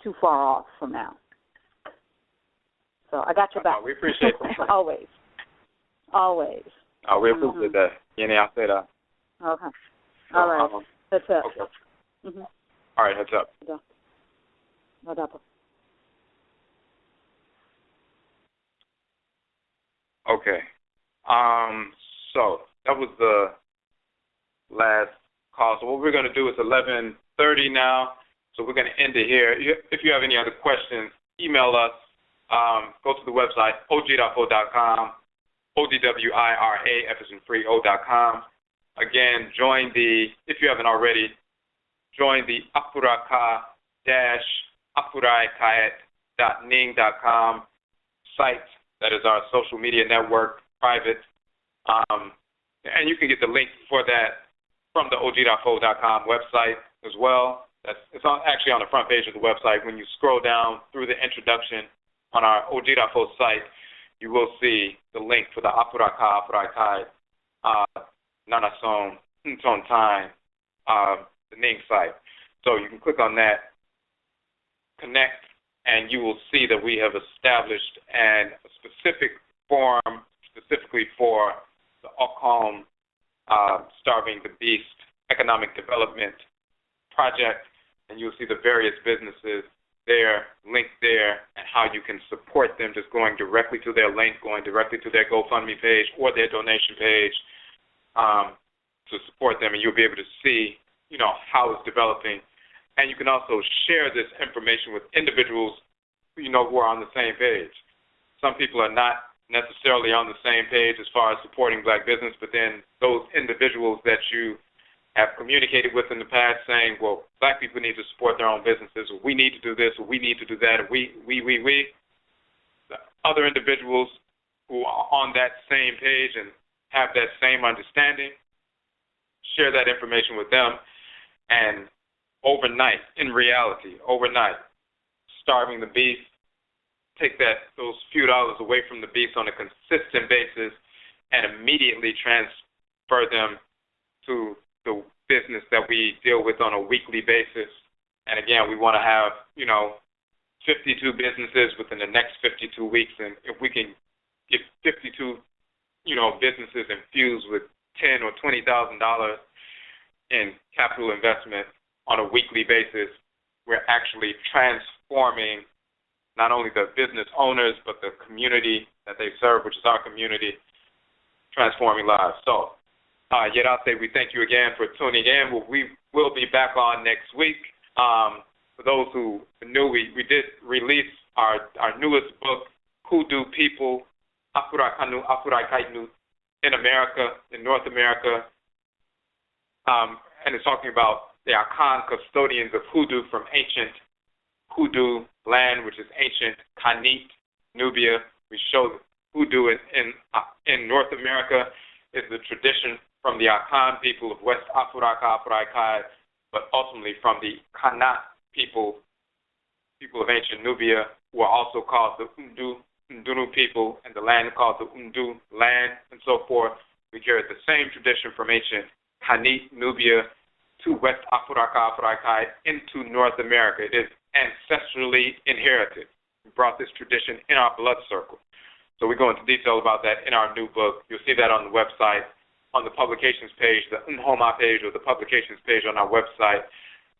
S4: too far off from now. So I got your back.
S2: We appreciate that.
S4: Always.
S2: We appreciate that. I'll say that.
S4: Okay. All right. Heads up.
S2: Okay.
S4: Mm-hmm.
S2: All right, heads up. Okay. So that was the last call. So what we're going to do is 11:30 now. So we're going to end it here. If you have any other questions, email us. Go to the website, ogirafo.com, ODWIRAFisandFreeO.com. Again, if you haven't already, join the Afuraitkaitnit.ning.com site. That is our social media network, private. And you can get the link for that from the ogirafo.com website as well. It's actually on the front page of the website. When you scroll down through the introduction on our Odwirafo site, you will see the link for the Afuraitkai, Nanason, Ntontai, the Ning site. So you can click on that, connect, and you will see that we have established a specific forum specifically for the OKOM Starving the Beast Economic Development Project, and you'll see the various businesses there, linked there, and how you can support them just going directly to their link, going directly to their GoFundMe page or their donation page to support them, and you'll be able to see, how it's developing. And you can also share this information with individuals who are on the same page. Some people are not necessarily on the same page as far as supporting black business, but then those individuals that you have communicated with in the past saying, well, black people need to support their own businesses, or we need to do this, or we need to do that, or we. The other individuals who are on that same page and have that same understanding, share that information with them, and overnight, starving the beast, take those few dollars away from the beast on a consistent basis and immediately transfer them to the business that we deal with on a weekly basis. And again, we want to have, 52 businesses within the next 52 weeks. And if we can get 52, businesses infused with $10,000 or $20,000 in capital investment on a weekly basis, we're actually transforming not only the business owners, but the community that they serve, which is our community, transforming lives. So, Yedate, we thank you again for tuning in. We will be back on next week. for those who knew, we did release our newest book, Hoodoo People, Afurakani, Afuraitkaitnit, in America, in North America, and it's talking about the Akhan custodians of hoodoo from ancient hoodoo land, which is ancient Kanit, Nubia. We show hoodoo in North America is the tradition from the Akhan people of West Africa, but ultimately from the Kanat people of ancient Nubia, who are also called the Undunu people, and the land called the Undu land, and so forth. We carry the same tradition from ancient Kanit, Nubia, to West Africa, into North America. It is ancestrally inherited. We brought this tradition in our blood circle. So we go into detail about that in our new book. You'll see that on the website, on the publications page, the Nhoma page, or the publications page on our website.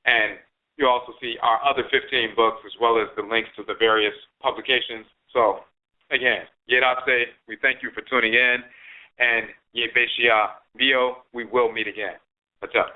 S2: And you'll also see our other 15 books, as well as the links to the various publications. So, again, Yerase, we thank you for tuning in. And Yebeshia Bio, we will meet again. What's up?